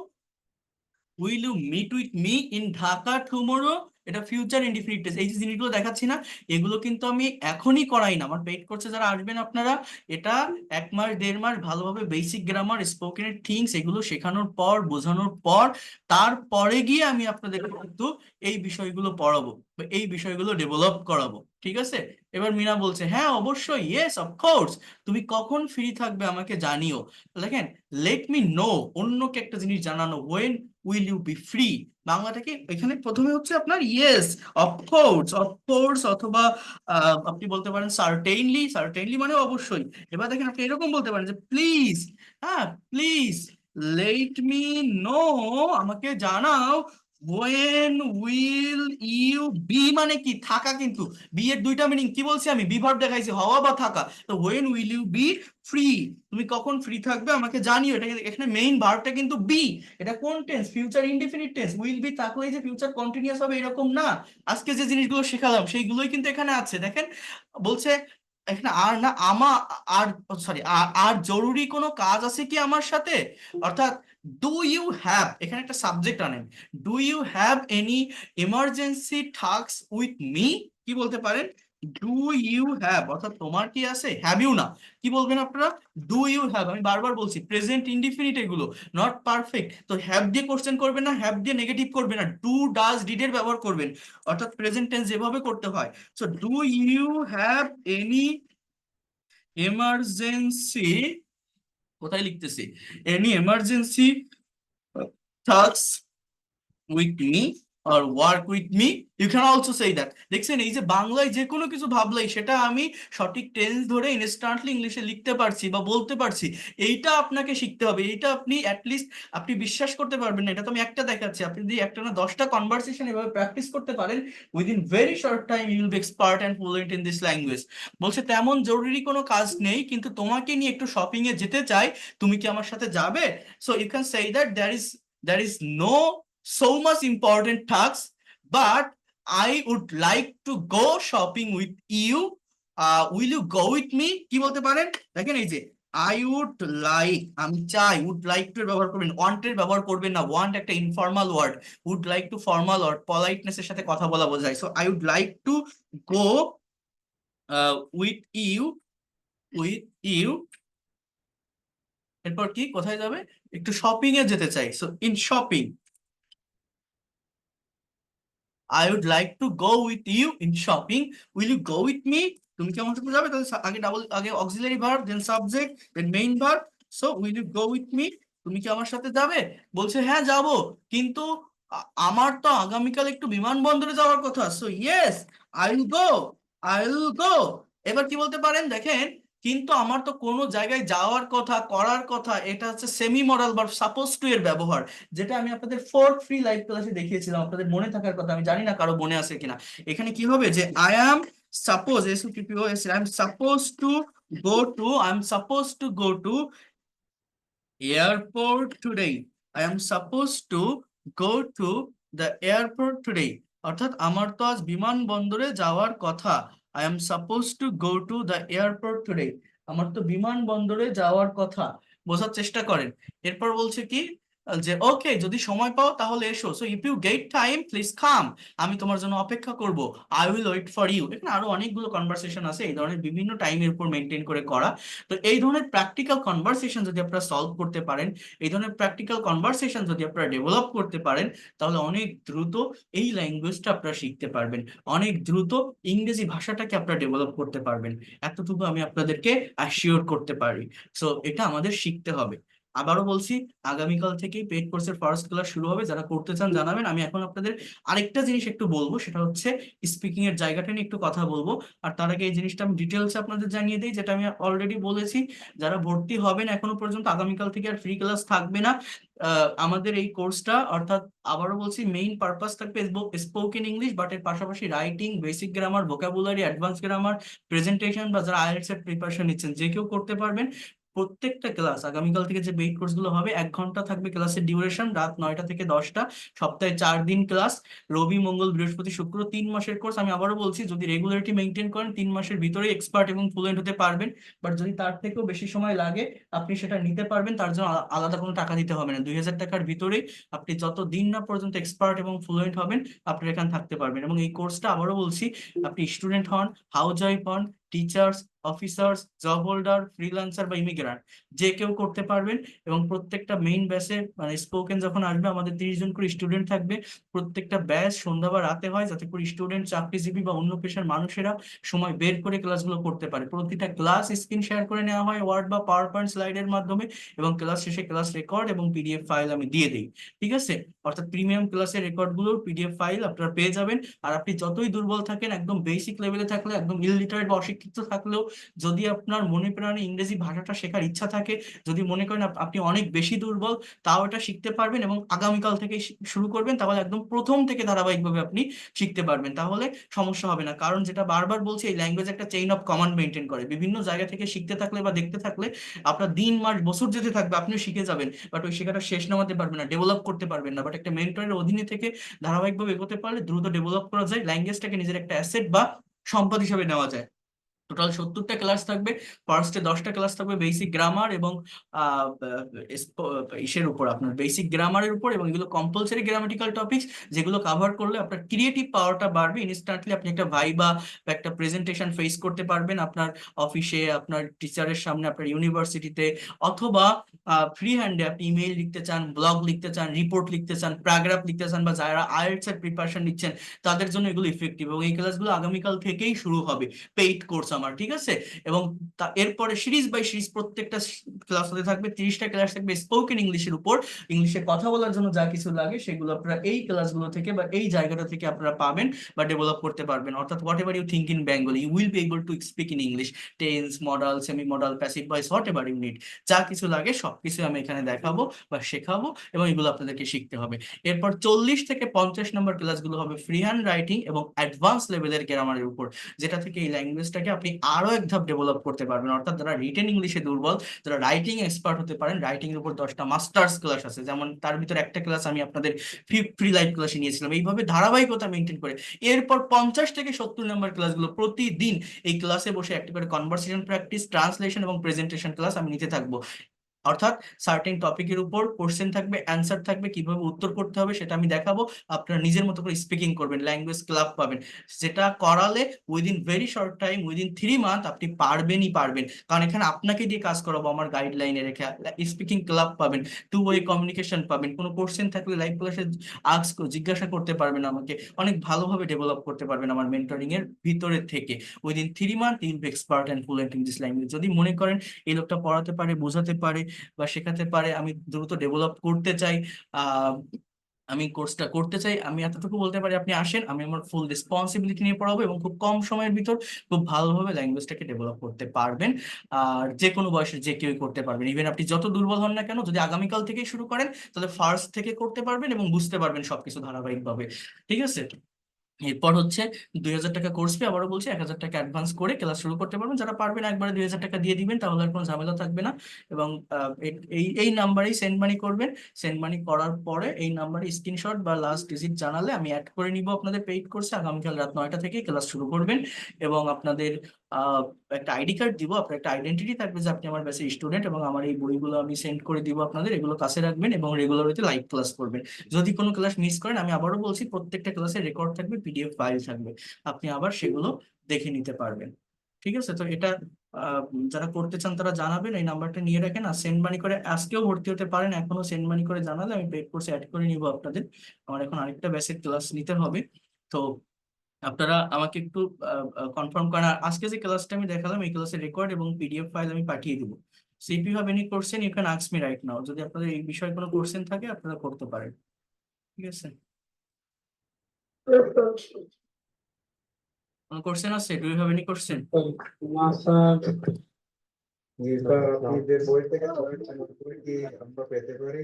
will you meet with me in Dhaka tomorrow. এটা ফিউচার ইনডিফিনিট টেন্স। এই যে জিনিসগুলো দেখাচ্ছি না, এগুলো কিন্তু আমি এখনই করাই না, আমার পেইড কোর্সে যারা আসবেন আপনারা, এটা 1 মাস 1.5 মাস ভালোভাবে বেসিক গ্রামার, স্পোকেন থিংস এগুলো শেখানোর পর, বোঝানোর পর, তারপরে গিয়ে আমি আপনাদের কিন্তু এই বিষয়গুলো পড়াবো, বা এই বিষয়গুলো ডেভেলপ করাবো। ঠিক আছে? এবার মিনা বলছে হ্যাঁ অবশ্যই, ইয়েস অফকোর্স, তুমি কখন ফ্রি থাকবে আমাকে জানিও। দেখেন লেট মি নো, অন্যকে একটা জিনিস জানানো, when will you be free, বাংলাটা কি এখানে প্রথমে হচ্ছে আপনার ইয়েস অফকোর্স, অফকোর্স, অথবা আপনি বলতে পারেন সার্টেইনলি, সার্টেইনলি মানে অবশ্যই। এবার দেখেন আপনি এরকম বলতে পারেন যে প্লিজ, হ্যাঁ প্লিজ লেট মি নো, আমাকে জানাও, when will you be মানে কি? থাকা, কিন্তু বি এর দুইটা মিনিং কি বলছি আমি, বি ভার্ব দেখাইছি, হওয়া বা থাকা। তো when will you be free, তুমি কখন ফ্রি থাকবে আমাকে জানিও, এটা এখানে মেইন ভার্বটা কিন্তু বি। এটা কোন tense? Future indefinite tense. Will be থাকলেই যে ফিউচার কন্টিনিউয়াস হবে এরকম না। আজকে যে জিনিসগুলো শেখালাম সেইগুলোই কিন্তু এখানে আছে। দেখেন বলছে এখানে আর না আমা, আর সরি, আর জরুরি কোনো কাজ আছে কি আমার সাথে, অর্থাৎ ডু ইউ হ্যাভ, এখানে একটা সাবজেক্ট আনেন, do you have any emergency task with me, কি বলতে পারেন? ডু ইউ হ্যাভ, অর্থাৎ তোমার কি আছে, হ্যাভ ইউ না, কি বলবেন আপনারা? Do you have. আমি বারবার বলছি প্রেজেন্ট ইনডিফিনিট এগুলো, নট পারফেক্ট। তো হ্যাভ দিয়ে কোশ্চেন করবেন না, হ্যাভ দিয়ে নেগেটিভ করবেন না, ডু ডাজ ডিড এর ব্যবহার করবেন, অর্থাৎ প্রেজেন্ট টেন্স যেভাবে করতে হয়। So do you have any emergency, কোথায় লিখতেছি, any emergency task with me, or work with me, you can also say that. দেখছেন এই যে বাংলায় যে কোনো কিছু ভাবলেই সেটা আমি সঠিক টেন্স ধরে ইনস্ট্যান্টলি ইংলিশে লিখতে পারছি বা বলতে পারছি, এইটা আপনাকে শিখতে হবে। এইটা আপনি অ্যাটলিস্ট আপনি বিশ্বাস করতে পারবেন না, এটা তো আমি একটা দেখাচ্ছি, আপনি যদি একটা না 10টা কনভারসেশন এভাবে প্র্যাকটিস করতে পারেন, within very short time you will be expert and fluent in this language. বলছে তেমন জরুরি কোনো কাজ নেই, কিন্তু তোমাকে নিয়ে একটু শপিং এ যেতে চাই, তুমি কি আমার সাথে যাবে? So you can say that there is no so much important tasks, but I would like to go shopping with you. Will you go with me? কি বলতে পারেন? দেখেন এই যে I would like, আমি চাই, would like to এর ব্যবহার করবেন, want এর ব্যবহার করবেন না। want একটা informal word, would like to formal word, politeness এর সাথে কথা বলা বোঝায়। So I would like to go with you। এরপর কি কোথায় যাবে? একটু শপিং এ যেতে চাই। So in shopping, I would like to go with you in shopping. Will you go with me? তুমি কি আমার সাথে যাবে? তাহলে আগে auxiliary verb, then subject, then main verb. So will you go with me? তুমি কি আমার সাথে যাবে? বলছে হ্যাঁ যাব, কিন্তু আমার তো আগামীকাল একটু বিমানবন্দরে যাওয়ার কথা। So yes, I will go, I will go. এবার কি বলতে পারেন দেখেন, কিন্তু আমার তো কোনো জায়গায় যাওয়ার কথা, করার কথা, এটা হচ্ছে সেমি মরাল ভার্ব সাপোজ টু এর ব্যবহার, যেটা আমি আপনাদের ফোর্থ ফ্রি লাইভ ক্লাসে দেখিয়েছিলাম। আপনাদের মনে থাকার কথা, আমি জানি না কারো মনে আছে কিনা। এখানে কি হবে যে I am suppose, I am suppose two go to airport today. I am supposed to go to the airport today. অর্থাৎ আমার তো আজ বিমানবন্দরে যাওয়ার কথা। I am supposed to go to the airport today. আমার তো বিমানবন্দরে যাওয়ার কথা। বোঝার চেষ্টা করেন। এরপর বলছে কি যে ওকে, যদি সময় পাও তাহলে এসো। So if you get time please come. আমি তোমার জন্য অপেক্ষা করব। I will wait for you. এখানে আরো অনেকগুলো কনভারসেশন আছে এই ধরনের বিভিন্ন টাইমের উপর মেনটেন করে করা। তো এই ধরনের প্র্যাকটিক্যাল কনভারসেশন যদি আপনারা সলভ করতে পারেন, এই ধরনের প্র্যাকটিক্যাল কনভারসেশন যদি আপনারা ডেভেলপ করতে পারেন, তাহলে অনেক দ্রুত এই ল্যাঙ্গুয়েজটা আপনারা শিখতে পারবেন, অনেক দ্রুত ইংরেজি ভাষাটাকে আপনারা ডেভেলপ করতে পারবেন। এতটুকু আমি আপনাদেরকে অ্যাসিওর করতে পারি। সো এটা আমাদের শিখতে হবে। আবারও বলছি, আগামীকাল থেকেই পেইড কোর্সের ফার্স্ট ক্লাস শুরু হবে। যারা করতে চান জানাবেন। আমি এখন আপনাদের আরেকটা জিনিস একটু বলবো, সেটা হচ্ছে স্পিকিং এর জায়গাটা নিয়ে একটু কথা বলবো। আর তার আগে এই জিনিসটা আমি ডিটেলস আপনাদের জানিয়ে দিই, যেটা আমি অলরেডি বলেছি, যারা ভর্তি হবেন এখনো পর্যন্ত, আগামীকাল থেকে আর ফ্রি ক্লাস থাকবে না। আমাদের এই কোর্সটা, অর্থাৎ আবারও বলছি, মেইন পারপাস থাকবে স্পোকেন ইংলিশ, বাট এর পাশাপাশি writing, basic grammar, vocabulary, advance grammar, presentation, বা যারা আইএলটিএস এর প্রিপারেশন নিচ্ছেন যে কেউ করতে পারবেন। প্রত্যেকটা ক্লাস আগামীকাল থেকে যে পেইড কোর্স গুলো হবে, 1 ঘন্টা থাকবে ক্লাসের ডিউরেশন, রাত 9টা থেকে 10টা, সপ্তাহে 4 দিন ক্লাস, রবি, মঙ্গল, বৃহস্পতি, শুক্র, 3 মাসের কোর্স। আমি আবারও বলছি, যদি রেগুলারিটি মেনটেন করেন 3 মাসের ভিতরে এক্সপার্ট এবং ফ্লুয়েন্ট হতে পারবেন। বাট যদি তার থেকেও বেশি সময় লাগে, আপনি সেটা নিতে পারবেন, তার জন্য আলাদা কোনো টাকা দিতে হবে না। 2000 টাকার ভিতরেই আপনি যত দিন না পর্যন্ত এক্সপার্ট এবং ফ্লুয়েন্ট হবেন, আপনি এখানে থাকতে পারবেন। এবং এই কোর্সটা আবারও বলছি, আপনি স্টুডেন্ট হন, হাউস ওয়াইফ হন, teachers, officers, job holder, freelancer বা ইমিগ্রান্ট, যে কেউ করতে পারবেন। এবং প্রত্যেকটা মেইন ব্যাচে, মানে স্পোকেন যখন আসবে, আমাদের 30 জন করে স্টুডেন্ট থাকবে। প্রত্যেকটা ব্যাচ সন্ধ্যা বা রাতে হয়, যাতে করে স্টুডেন্ট, চাকরিজীবী বা অন্য পেশার মানুষেরা সময় বের করে ক্লাসগুলো করতে পারে। প্রতিটা ক্লাস স্ক্রিন শেয়ার করে নেওয়া হয় ওয়ার্ড বা পাওয়ার পয়েন্ট স্লাইডের মাধ্যমে, এবং ক্লাস শেষে ক্লাস রেকর্ড এবং পিডিএফ ফাইল আমি দিয়ে দিই। ঠিক আছে? অর্থাৎ প্রিমিয়াম ক্লাসের রেকর্ডগুলোর পিডিএফ ফাইল আপনারা পেয়ে যাবেন। আর আপনি যতই দুর্বল থাকেন, একদম বেসিক লেভেলে থাকলে, একদম ইলিটারেট বা অশিক্ষিত থাকলেও, যদি আপনার মনে প্রাণে ইংরেজি ভাষাটা শেখার ইচ্ছা থাকে, যদি মনে করেন আপনি অনেক বেশি দুর্বল, তাও এটা শিখতে পারবেন। এবং আগামীকাল থেকে শুরু করবেন, তাহলে একদম প্রথম থেকে ধারাবাহিকভাবে আপনি শিখতে পারবেন। তাহলে সমস্যা হবে না। কারণ যেটা বারবার বলছি, এই ল্যাঙ্গুয়েজ একটা চেইন অফ কমান্ড মেনটেন করে। বিভিন্ন জায়গা থেকে শিখতে থাকলে বা দেখতে থাকলে আপনার দিন, মাস, বছর যেতে থাকবে, আপনিও শিখে যাবেন। বাট ওই শেখাটা শেষ নামাতে পারবেন না, ডেভেলপ করতে পারবেন না। বাট একটা মেন্টরের অধীনে থেকে ধারাবাহিকভাবে এগোতে পারলে দ্রুত ডেভেলপ করা যায়, ল্যাঙ্গুয়েজটাকে নিজের একটা অ্যাসেট বা সম্পদ হিসেবে নেওয়া যায়। টোটাল 70টা ক্লাস থাকবে। ফার্স্টে 10টা ক্লাস থাকবে বেসিক গ্রামার এবং আহ, ইসের উপর, আপনার বেসিক গ্রামারের উপর, এবং এগুলো কম্পালসারি গ্রামাটিক্যাল টপিকস, যেগুলো কভার করলে আপনার ক্রিয়েটিভ পাওয়ারটা বাড়বে। ইনস্ট্যান্টলি আপনি একটা ভাইবা বা একটা প্রেজেন্টেশন ফেস করতে পারবেন, আপনার অফিসে, আপনার টিচারের সামনে, আপনার ইউনিভার্সিটিতে, অথবা ফ্রি হ্যান্ডে আপনি ইমেইল লিখতে চান, ব্লগ লিখতে চান, রিপোর্ট লিখতে চান, প্যারাগ্রাফ লিখতে চান, বা যারা আইএলটিএস এর প্রিপারেশন নিচ্ছেন তাদের জন্য এগুলো ইফেক্টিভ। এবং এই ক্লাসগুলো আগামীকাল থেকেই শুরু হবে, পেইড কোর্স আমার, ঠিক আছে? এবং এরপরে সিরিজ বাই সিরিজ প্রত্যেকটা ক্লাস হতে থাকবে, 30টা ক্লাস থাকবে স্পোকেন ইংলিশের উপর। ইংলিশে কথা বলার জন্য যা কিছু লাগে সেগুলো আপনারা এই ক্লাসগুলো থেকে বা এই জায়গাটা থেকে আপনারা পাবেন বা ডেভেলপ করতে পারবেন। অর্থাৎ whatever you think in Bengali you will be able to speak in English, tense, modal, semi modal, passive voice, whatever you need, যা কিছু লাগে সবকিছু আমি এখানে দেখাবো বা শেখাবো এবং এগুলো আপনাদেরকে শিখতে হবে। এরপর 40 থেকে 50 নম্বর ক্লাসগুলো হবে ফ্রি হ্যান্ড রাইটিং এবং অ্যাডভান্স লেভেলের গ্রামারের উপর, যেটা থেকে এই ল্যাঙ্গুয়েজটাকে আপনি আরো এক ধাপ ডেভেলপ করতে পারবেন। অর্থাৎ যারা রিটেন ইংলিশে দুর্বল, যারা রাইটিং এক্সপার্ট হতে পারেন, রাইটিং এর উপর 10টা মাস্টার্স ক্লাস আছে, যেমন তার ভিতরে একটা ক্লাস আমি আপনাদের ফ্রি লাইভ ক্লাসে নিয়েছিলাম। এইভাবে ধারাবাহিকতা মেনটেন করে এরপর 50 থেকে 70 নম্বর ক্লাসগুলো প্রতিদিন এই ক্লাসে বসে একটা করে কনভারসেশন প্র্যাকটিস, ট্রান্সলেশন এবং প্রেজেন্টেশন ক্লাস আমি নিতে থাকবো। অর্থাৎ সার্টেন টপিকের উপর কোশ্চেন থাকবে, অ্যান্সার থাকবে, কিভাবে উত্তর করতে হবে সেটা আমি দেখাবো। আপনারা নিজের মতো করে স্পিকিং করবেন, ল্যাঙ্গুয়েজ ক্লাব পাবেন, যেটা করালে within very short time, within 3 month আপনি পারবেনই পারবেন। কারণ এখানে আপনাকে দিয়ে কাজ করাবো আমার গাইডলাইনে রেখে। স্পিকিং ক্লাব পাবেন, টু ওয়ে কমিউনিকেশন পাবেন, কোনো কোশ্চেন থাকলে লাইভ ক্লাসে জিজ্ঞাসা করতে পারবেন আমাকে, অনেক ভালোভাবে ডেভেলপ করতে পারবেন আমার মেন্টরিং এর ভিতরে থেকে। Within 3 month you'll be expert and fluent in this language. যদি মনে করেন এই লোকটা পড়াতে পারে, বোঝাতে পারে বা শেখাতে পারে, আমি দ্রুত ডেভেলপ করতে চাই, আমি কোর্সটা করতে চাই, আমি এতটুকু বলতে পারি আপনি আসেন, আমি আমার ফুল রেসপন্সিবিলিটি নিয়ে পড়াবো এবং খুব কম সময়ের ভিতর খুব ভালোভাবে ল্যাঙ্গুয়েজটাকে ডেভেলপ করতে পারবেন। আর যে কোনো বয়সের যে কেউই করতে পারবেন, ইভেন আপনি যত দুর্বল হন না কেন, যদি আগামীকাল থেকেই শুরু করেন তাহলে ফার্স্ট থেকে করতে পারবেন এবং বুঝতে পারবেন সবকিছু ধারাবাহিকভাবে, ঠিক আছে? এরপর হচ্ছে 2,000 টাকা কোর্স ফি, আবারও বলছি 1,000 টাকা অ্যাডভান্স করে ক্লাস শুরু করতে পারবেন। যারা পারবেন একবারে 2,000 টাকা দিয়ে দিবেন, তাহলে আর কোনো ঝামেলা থাকবে না। এবং এই এই নাম্বারেই সেন্ড মানি করবেন। সেন্ড মানি করার পরে এই নাম্বারে স্ক্রিনশট বা লাস্ট ডিজিট জানালে আমি অ্যাড করে নিব আপনাদের পেইড কোর্সে। আগামীকাল রাত 9টা থেকে ক্লাস শুরু করবেন এবং আপনাদের একটা আইডি কার্ড দিব, আপনার একটা আইডেন্টিটি থাকবে যে আপনি আমার ব্যাচের স্টুডেন্ট, এবং আমার এই বইগুলো আমি সেন্ড করে দিব আপনাদের, এগুলো কাছে রাখবেন এবং রেগুলার হইতে লাইভ ক্লাস করবেন। যদি কোনো ক্লাস মিস করেন, আমি আবারও বলছি প্রত্যেকটা ক্লাসের রেকর্ড থাকবে, পিডিএফ ফাইল থাকবে, আপনি আবার সেগুলো দেখে নিতে পারবেন, ঠিক আছে? তো এটা যারা করতে চান তারা জানাবেন, এই নাম্বারটা নিয়ে রাখেন। আর সেন্ড মানি করে আজকেও ভর্তি হতে পারেন, এখনো সেন্ড মানি করে জানালে আমি পেড কোর্সে অ্যাড করে নিব আপনাদের। আমার এখন আরেকটা ব্যাচের ক্লাস নিতে হবে, তো আপনারা আমাকে একটু কনফার্ম করেন। আর আজকে যে ক্লাসটা আমি দেখালাম এই ক্লাসের রেকর্ড এবং পিডিএফ ফাইল আমি পাঠিয়ে দিব। So if you have any question you can ask me right now. যদি আপনাদের এই বিষয়ে কোনো কোশ্চেন থাকে আপনারা করতে পারেন, ঠিক আছে? কোনো কোশ্চেন আছে? Do you have any question? না স্যার। জি স্যার, আপনাদের বই থেকে আমরা পেতে পারি?